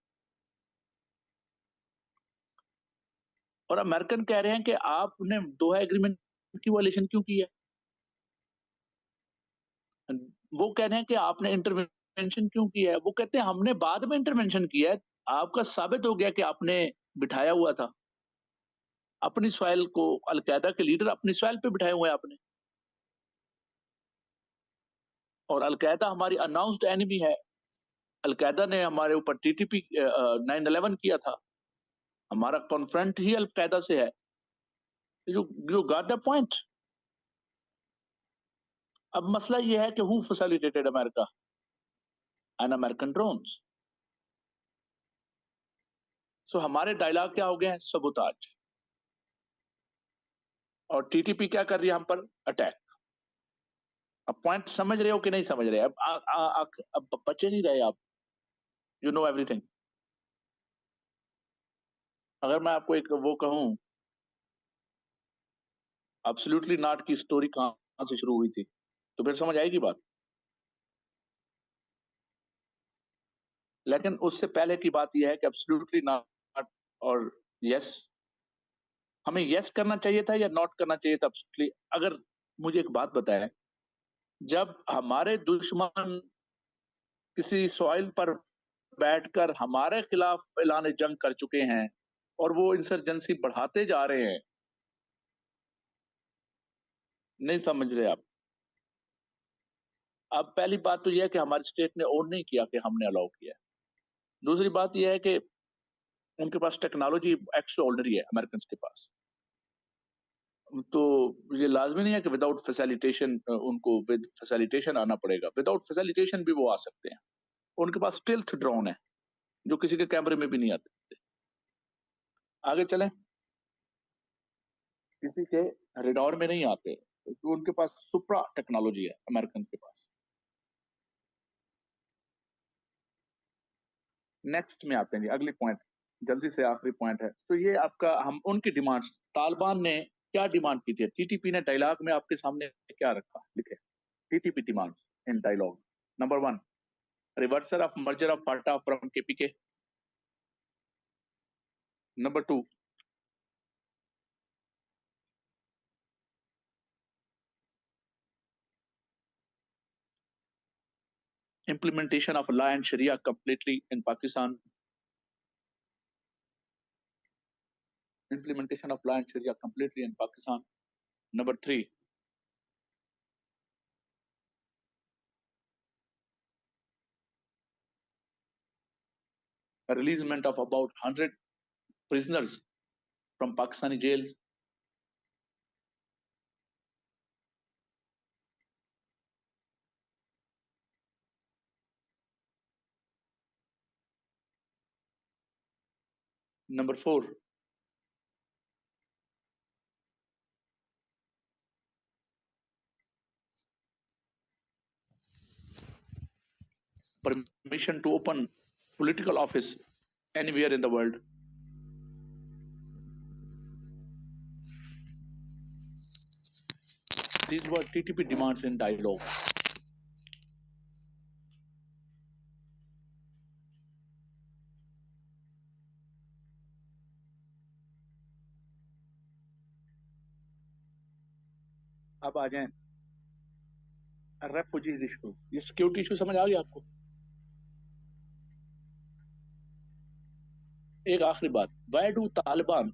Speaker 1: और अमेरिकन कह रहे हैं कि आपने दोहा एग्रीमेंट की वायलेशन क्यों की है? वो कह रहे हैं कि आपने इंटरवेंशन क्यों किया है? वो कहते हैं हमने बाद में इंटरवेंशन किया है। आपका साबित हो गया कि आपने बिठाया हुआ था अपनी सॉइल को, अलकायदा के लीडर अपनी सॉइल पे बिठाए हुए हैं आपने। और अलकायदा हमारी अनाउंस्ड एनिमी है। अलकायदा ने हमारे ऊपर टीटीपी 9/11 किया था। हमारा कॉन्फ्रंट ही अलकायदा से है। You you got the point. अब मसला ये है कि who facilitated America and American drones. So हमारे डायलॉग क्या हो गए हैं? सबूताज। और टीटीपी क्या कर रही है हम पर? अटैक। अब पॉइंट समझ रहे हो कि नहीं समझ रहे? अब बचे नहीं रहे आप। You know everything. अगर मैं आपको एक वो कहूं, एब्सोल्युटली नॉट की स्टोरी कहां से शुरू हुई थी, तो फिर समझ आएगी बात। लेकिन उससे पहले की बात यह है कि एब्सोल्युटली नॉट और यस, हमें यस करना चाहिए था या नॉट करना चाहिए था एब्सोल्युटली? अगर मुझे एक बात बताएं, जब हमारे दुश्मन किसी सॉइल पर बैठकर हमारे खिलाफ ऐलान जंग कर चुके हैं और वो इंसर्जेंसी बढ़ाते जा रहे हैं, नहीं समझ रहे आप? अब पहली बात तो यह है कि हमारी स्टेट ने ओन नहीं किया कि हमने अलाउ किया है। दूसरी बात यह है कि उनके पास टेक्नोलॉजी एक्स्ट्रा ऑर्डिनरी है अमेरिकन के पास। तो ये लाजमी नहीं है कि विदाउट फैसिलिटेशन, उनको विद फैसिलिटेशन आना पड़ेगा। विदाउट फैसिलिटेशन भी वो आ सकते हैं। उनके पास स्टिल्थ ड्रोन है जो किसी के कैमरे में भी नहीं आते। आगे चलें। किसी के रेडार में नहीं आते, तो उनके पास सुप्रा टेक्नोलॉजी है अमेरिकन के पास। नेक्स्ट में आते हैं जी, अगली पॉइंट, जल्दी से आखिरी पॉइंट है। तो ये आपका, हम उनकी डिमांड्स, तालिबान ने क्या डिमांड की थी, टीटीपी ने डायलॉग में आपके सामने क्या रखा, लिखे TTP demands in dialogue. Number 1, reversal of merger of FATA from KPK. Number 2, implementation of law and Sharia completely in Pakistan. Implementation of law and Sharia completely in Pakistan. Number 3, releasement of about 100 prisoners from Pakistani jails. Number 4, permission to open political office anywhere in the world. These were TTP demands in dialogue. अब आ जाएं refugees issue, ये security issue समझ आ गया आपको? एक आखिरी बात, why do Taliban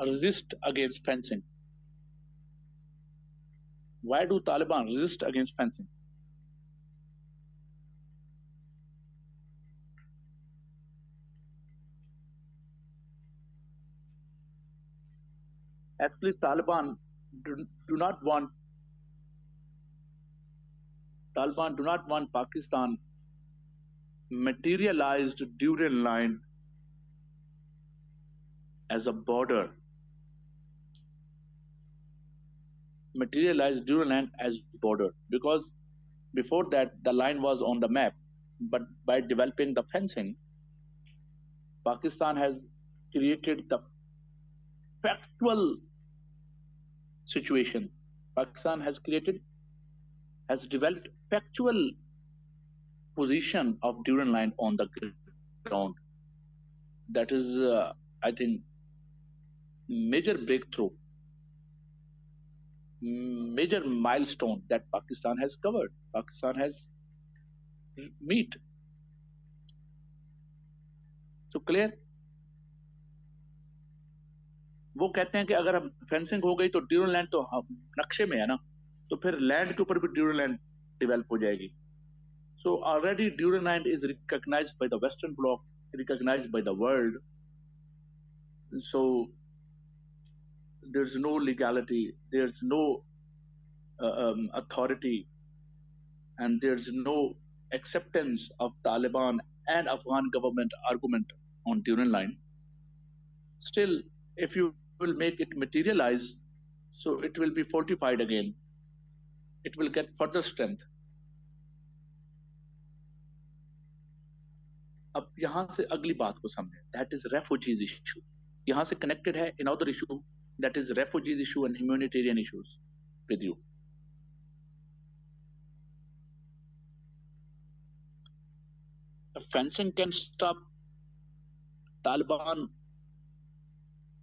Speaker 1: resist against fencing? Why do Taliban resist against fencing? Actually, Taliban do not want Pakistan materialized Durand line as a border, materialized Durand line as border, because before that the line was on the map, but by developing the fencing, Pakistan has created the factual situation. Pakistan has developed factual position of Durand line on the ground. That is, I think, major breakthrough, major milestone that Pakistan has covered, Pakistan has meet. So clear? वो कहते हैं कि अगर हम fencing हो गई तो ड्यूरल land तो नक्शे में है ना, तो फिर लैंड के ऊपर भी ड्यूरल लैंड डेवलप हो जाएगी. So already ड्यूरल land is recognized by the Western Bloc, recognized by the world. So there's no legality, there's no authority, and there's no acceptance of Taliban and Afghan government argument on Duran line. Still, if you will make it materialize, so it will be fortified again. It will get further strength. अब यहाँ से अगली बात को समझें, that is refugees issue. यहाँ से connected है another issue, that is refugees issue and humanitarian issues with you. Fencing can stop Taliban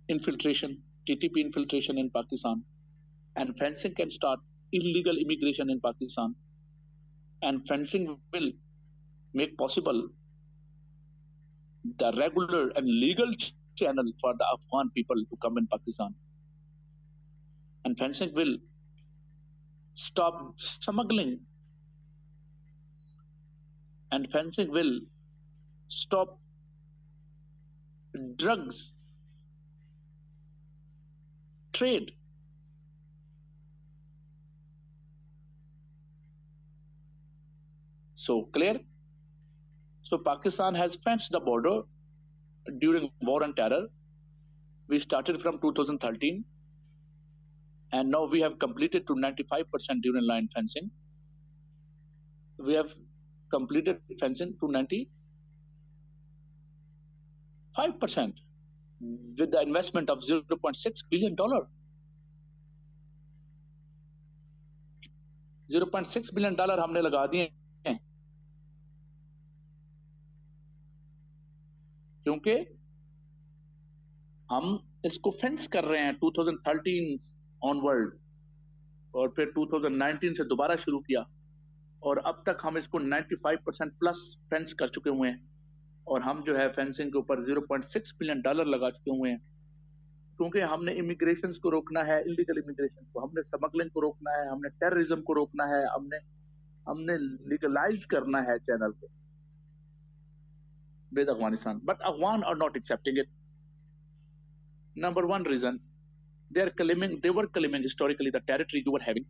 Speaker 1: infiltration, TTP infiltration in Pakistan, and fencing can start illegal immigration in Pakistan, and fencing will make possible the regular and legal channel for the Afghan people to come in Pakistan, and fencing will stop smuggling, and fencing will stop drugs trade. So clear? So Pakistan has fenced the border during war and terror. We started from 2013, and now we have completed to 95% during line fencing. We have completed fencing to 90 5% with the investment of $0.6 billion. $0.6 billion हमने लगा दिए हैं क्योंकि हम इसको fence कर रहे हैं 2013 ऑनवर्ड और फिर 2019 से दोबारा शुरू किया और अब तक हम इसको 95% प्लस फेंस कर चुके हुए हैं और हम जो है फेंसिंग के ऊपर $0.6 बिलियन लगा चुके हुए हैं क्योंकि हमने इमिग्रेशन को रोकना है, इलीगल इमिग्रेशन को, हमने स्मगलिंग को रोकना है, हमने टेररिज्म को रोकना है, हमने लीगलाइज करना है चैनल को with Afghanistan. But Afghan are not accepting it. Number one reason, they were claiming historically the territory you were having.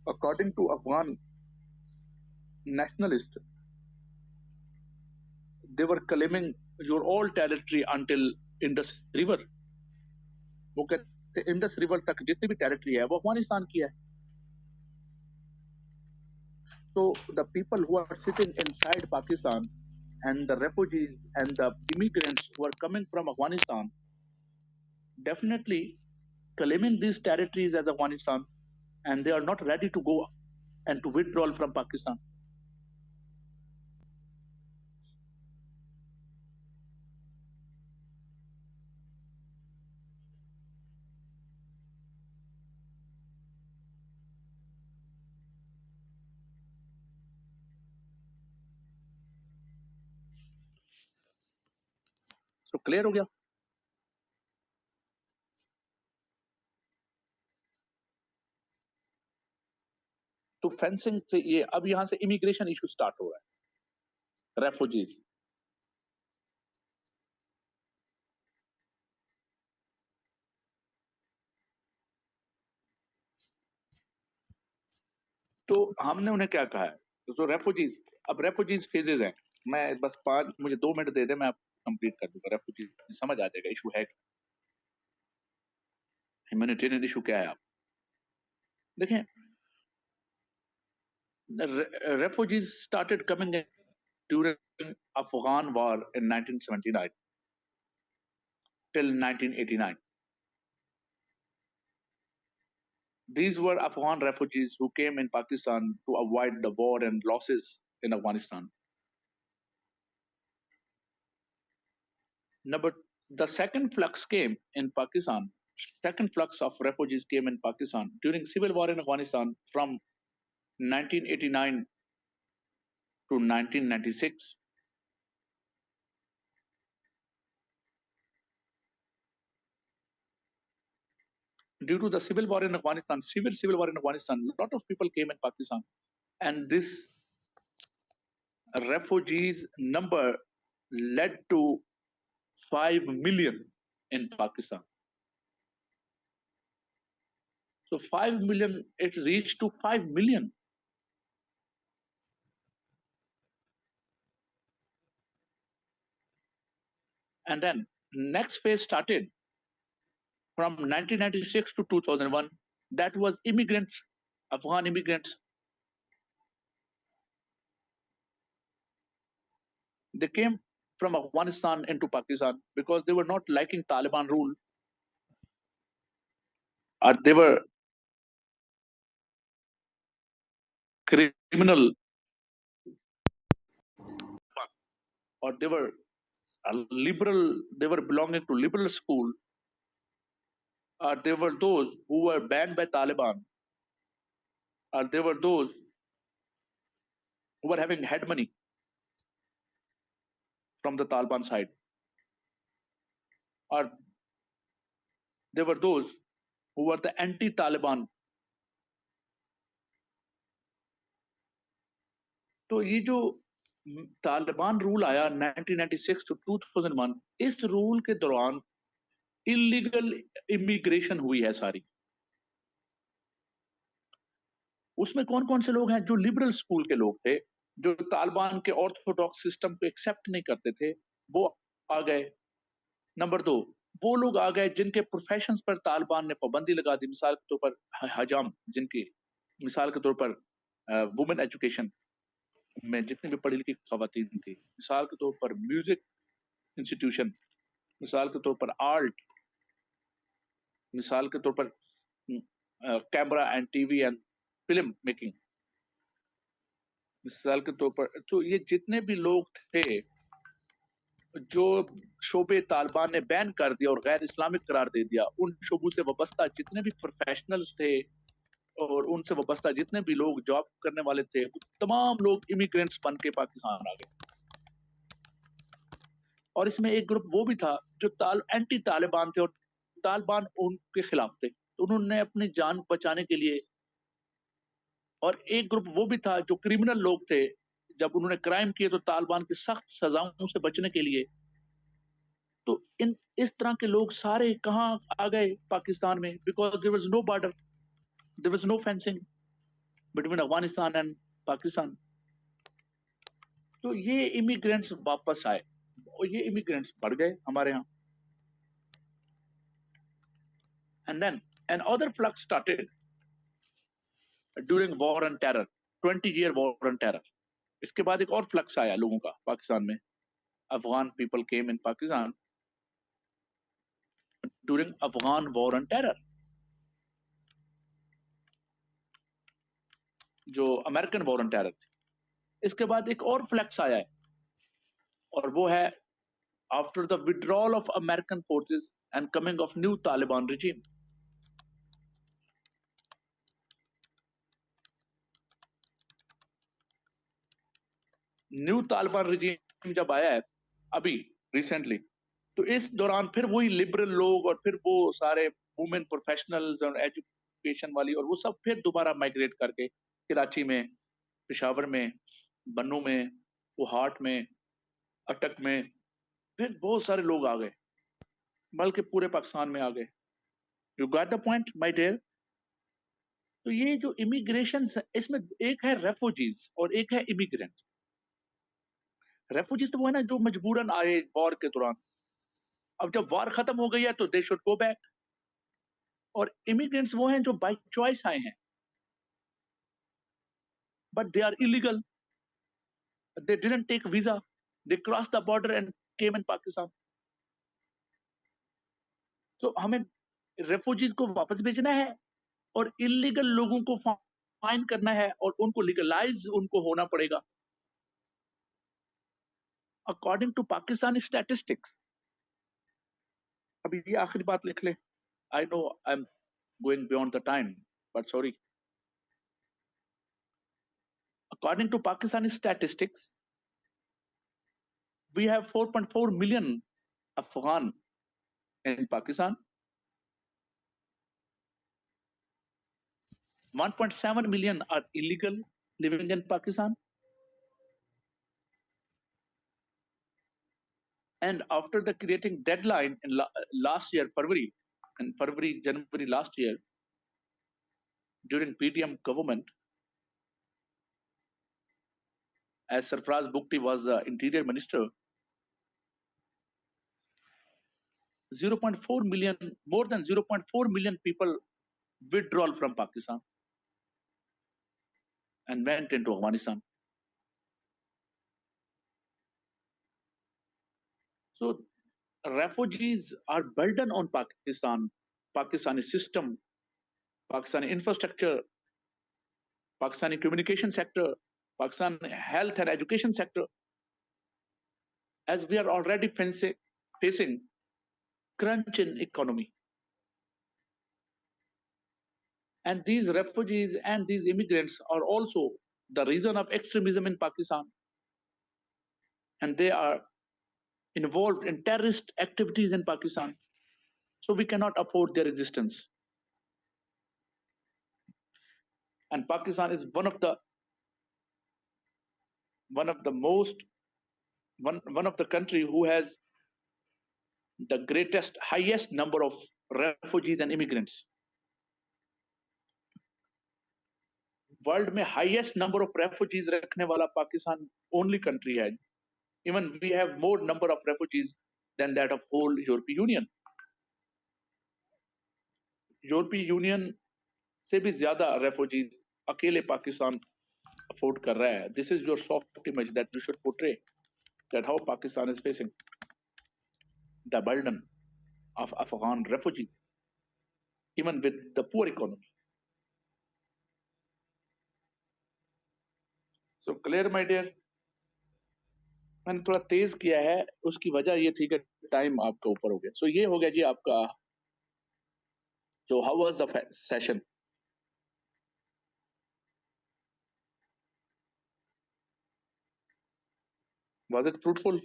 Speaker 1: According to Afghan nationalists, they were claiming your all territory until Indus River. वो कहते Indus river तक जितनी भी territory है वो अफगानिस्तान की है. So the people who are sitting inside Pakistan and the refugees and the immigrants who are coming from Afghanistan definitely claiming these territories as Afghanistan and they are not ready to go and to withdraw from Pakistan. So clear हो गया. तो fencing से ये अब यहाँ से immigration issue start हो रहा है, रेफ्यूजीज. तो हमने उन्हें क्या कहा है, तो रेफ्यूजीज, अब रेफ्यूजीज फेजेस हैं, मैं बस मुझे 2 मिनट दे दे, मैं कंप्लीट कर दूंगा. रेफ्यूजीज समझ आ जाएगा इशू है, ह्यूमैनिटेरियन इशू क्या है. आप देखें, refugees started coming in during Afghan war in 1979 till 1989. These were Afghan refugees who came in Pakistan to avoid the war and losses in Afghanistan. The second flux came in Pakistan. Second flux of refugees came in Pakistan during civil war in Afghanistan from 1989 to 1996. Due to the civil war in Afghanistan, civil war in Afghanistan, a lot of people came in Pakistan, and this refugees number led to 5 million in Pakistan. So 5 million, it reached to 5 million. And then next phase started from 1996 to 2001. That was immigrants, Afghan immigrants. They came from Afghanistan into Pakistan because they were not liking Taliban rule, or they were criminal, or they were liberal, they were belonging to liberal school, or they were those who were banned by Taliban, or they were those who were having head money from the Taliban side, or they were those who were the anti-Taliban. तो ये जो Taliban rule आया 1996 to 2001, इस rule के दौरान illegal immigration हुई है सारी. उसमें कौन कौन से लोग हैं? जो लिबरल स्कूल के लोग थे, जो तालिबान के ऑर्थोडॉक्स सिस्टम को एक्सेप्ट नहीं करते थे, वो आ गए. नंबर 2, वो लोग आ गए जिनके प्रोफेशंस पर तालिबान ने पाबंदी लगा दी. मिसाल के तौर पर हजाम, जिनकी मिसाल के तौर पर वुमेन एजुकेशन में जितनी भी पढ़ी लिखी खवातीन थी, मिसाल के तौर पर म्यूजिक इंस्टीट्यूशन, मिसाल के तौर पर आर्ट, मिसाल के तौर पर camera and TV and film making, मिसाल के तौर पर, तो ये जितने भी लोग थे जो शोबे तालिबान ने बैन कर दिया और गैर इस्लामिक करार दे दिया, उन शोबों से वाबस्ता जितने भी प्रोफेशनल्स थे और उनसे वाबस्ता जितने भी लोग जॉब करने वाले थे, तमाम लोग इमिग्रेंट्स बन के पाकिस्तान आ गए। और इसमें एक ग्रुप वो भी था जो एंटी तालिबान थे और तालिबान उनके खिलाफ थे, तो उन्होंने अपनी जान बचाने के लिए, और एक ग्रुप वो भी था जो क्रिमिनल लोग थे, जब उन्होंने क्राइम किए तो तालिबान की सख्त सजाओं से बचने के लिए, तो इस तरह के लोग सारे कहाँ आ गए पाकिस्तान में, because there was no border, there was no fencing between Afghanistan and Pakistan. तो ये इमिग्रेंट्स वापस आए और ये इमिग्रेंट्स बढ़ गए हमारे यहाँ। And then an other flux started during war and terror, 20 year war and terror. इसके बाद एक और फ्लक्स आया लोगों का पाकिस्तान में। Afghan people came in Pakistan during Afghan war and terror, जो अमेरिकन वॉर एंड टेरर थी। इसके बाद एक और फ्लक्स आया है और वो है after the withdrawal of American forces and coming of new Taliban regime। New Taliban regime जब आया है अभी रिसेंटली, तो इस दौरान फिर वही लिबरल लोग और फिर वो सारे वुमेन प्रोफेशनल्स और एजुकेशन वाली और वो सब फिर दोबारा माइग्रेट करके कराची में, पेशावर में, बन्नू में, कोहाट में, अटक में, फिर बहुत सारे लोग आ गए, बल्कि पूरे पाकिस्तान में आ गए। You got the point my dear. तो ये जो इमिग्रेशन, इसमें एक है रेफ्यूजीज और एक है इमिग्रेंट्स। रेफ्यूजीज तो वो है ना जो मजबूरन आए वॉर के दौरान, अब जब वॉर खत्म हो गई है तो दे शुड गो बैक। और इमिग्रेंट्स वो हैं जो बाय चॉइस आए हैं, but they are illegal, they didn't take visa, they cross the border and came in Pakistan. तो हमें रेफ्यूजीज को वापस भेजना है और इलीगल लोगों को फाइन करना है और उनको लीगलाइज उनको होना पड़ेगा अकॉर्डिंग टू पाकिस्तानी स्टैटिस्टिक्स। अभी ये आखिरी बात लिख ले, I know I am going beyond the time, but sorry. According to Pakistani statistics, we have 4.4 million Afghan in Pakistan, 1.7 million are illegal living in Pakistan, and after the creating deadline in last year, February, January last year, during PDM government, as Sarfraz Bukti was the interior minister, 0.4 million, more than 0.4 million people withdrawal from Pakistan and went into Afghanistan. So refugees are burden on Pakistan, Pakistani system, Pakistani infrastructure, Pakistani communication sector, Pakistan health and education sector, as we are already facing crunch in economy. And these refugees and these immigrants are also the reason of extremism in Pakistan. And they are involved in terrorist activities in Pakistan. So we cannot afford their existence. And Pakistan is one of the country who has the highest number of refugees and immigrants. World में highest number of refugees रखने वाला Pakistan only country है। Even we have more number of refugees than that of whole European Union. European Union से भी ज्यादा refugees अकेले Pakistan afford कर रहा है। This is your soft image that you should portray that how Pakistan is facing. the burden of Afghan refugees, even with the poor economy. So clear, my dear. मैंने थोड़ा तेज किया है, उसकी वजह ये थी कि टाइम आपका ऊपर हो गया. सो ये हो गया जी आपका. So how was the session? Was it fruitful?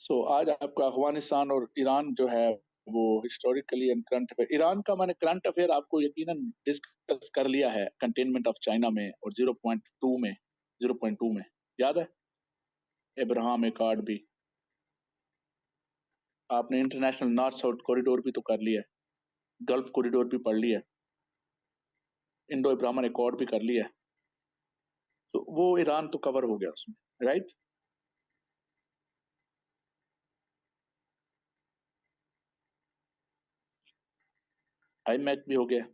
Speaker 1: सो आज आपका अफगानिस्तान और ईरान जो है वो historically and current affair. Iran का मैंने करंट अफेयर आपको यकीनन डिस्कस कर लिया है, कंटेनमेंट ऑफ चाइना में और 0.2 में याद है, इब्राहिम एकॉर्ड भी. आपने इंटरनेशनल नॉर्थ साउथ कॉरिडोर भी तो कर लिया है, गल्फ कॉरिडोर भी पढ़ लिया है, इंडो इब्राहिम एकॉर्ड भी कर लिया है. तो वो ईरान तो कवर हो गया उसमें, राइट. आई मैच भी हो गया.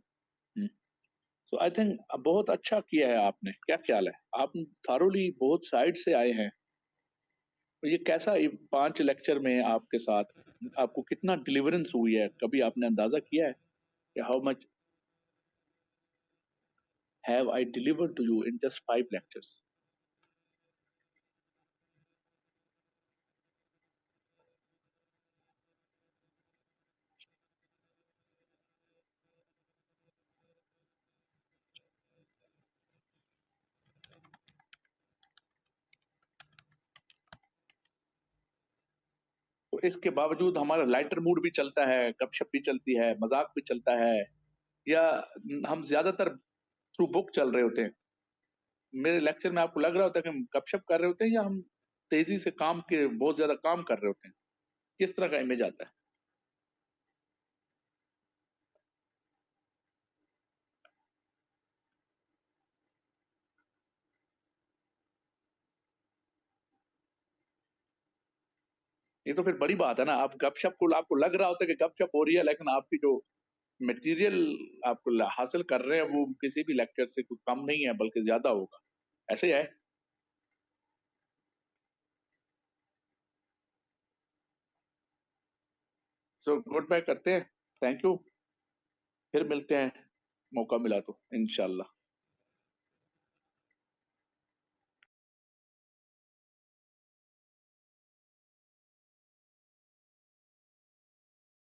Speaker 1: सो आई थिंक बहुत अच्छा किया है आपने. क्या ख्याल है, आप थारोली बहुत साइड से आए हैं. तो ये कैसा 5 लेक्चर में आपके साथ आपको कितना डिलीवरेंस हुई है, कभी आपने अंदाजा किया है कि how much have I delivered to you in just 5 lectures? तो इसके बावजूद हमारा लाइटर मूड भी चलता है, गपशप भी चलती है, मजाक भी चलता है, या हम ज्यादातर थ्रू बुक चल रहे होते हैं? मेरे लेक्चर में आपको लग रहा होता है कि हम गपशप कर रहे होते हैं या हम तेजी से काम के बहुत ज्यादा काम कर रहे होते हैं? किस तरह का इमेज आता है? ये तो फिर बड़ी बात है ना. आप गपशप को आपको लग रहा होता है कि गपशप हो रही है, लेकिन आपकी जो मटेरियल आप हासिल कर रहे हैं वो किसी भी लेक्चर से कुछ कम नहीं है, बल्कि ज्यादा होगा. ऐसे है. सो गुड बाय करते हैं. Thank you. फिर मिलते हैं, मौका मिला तो इंशाल्लाह.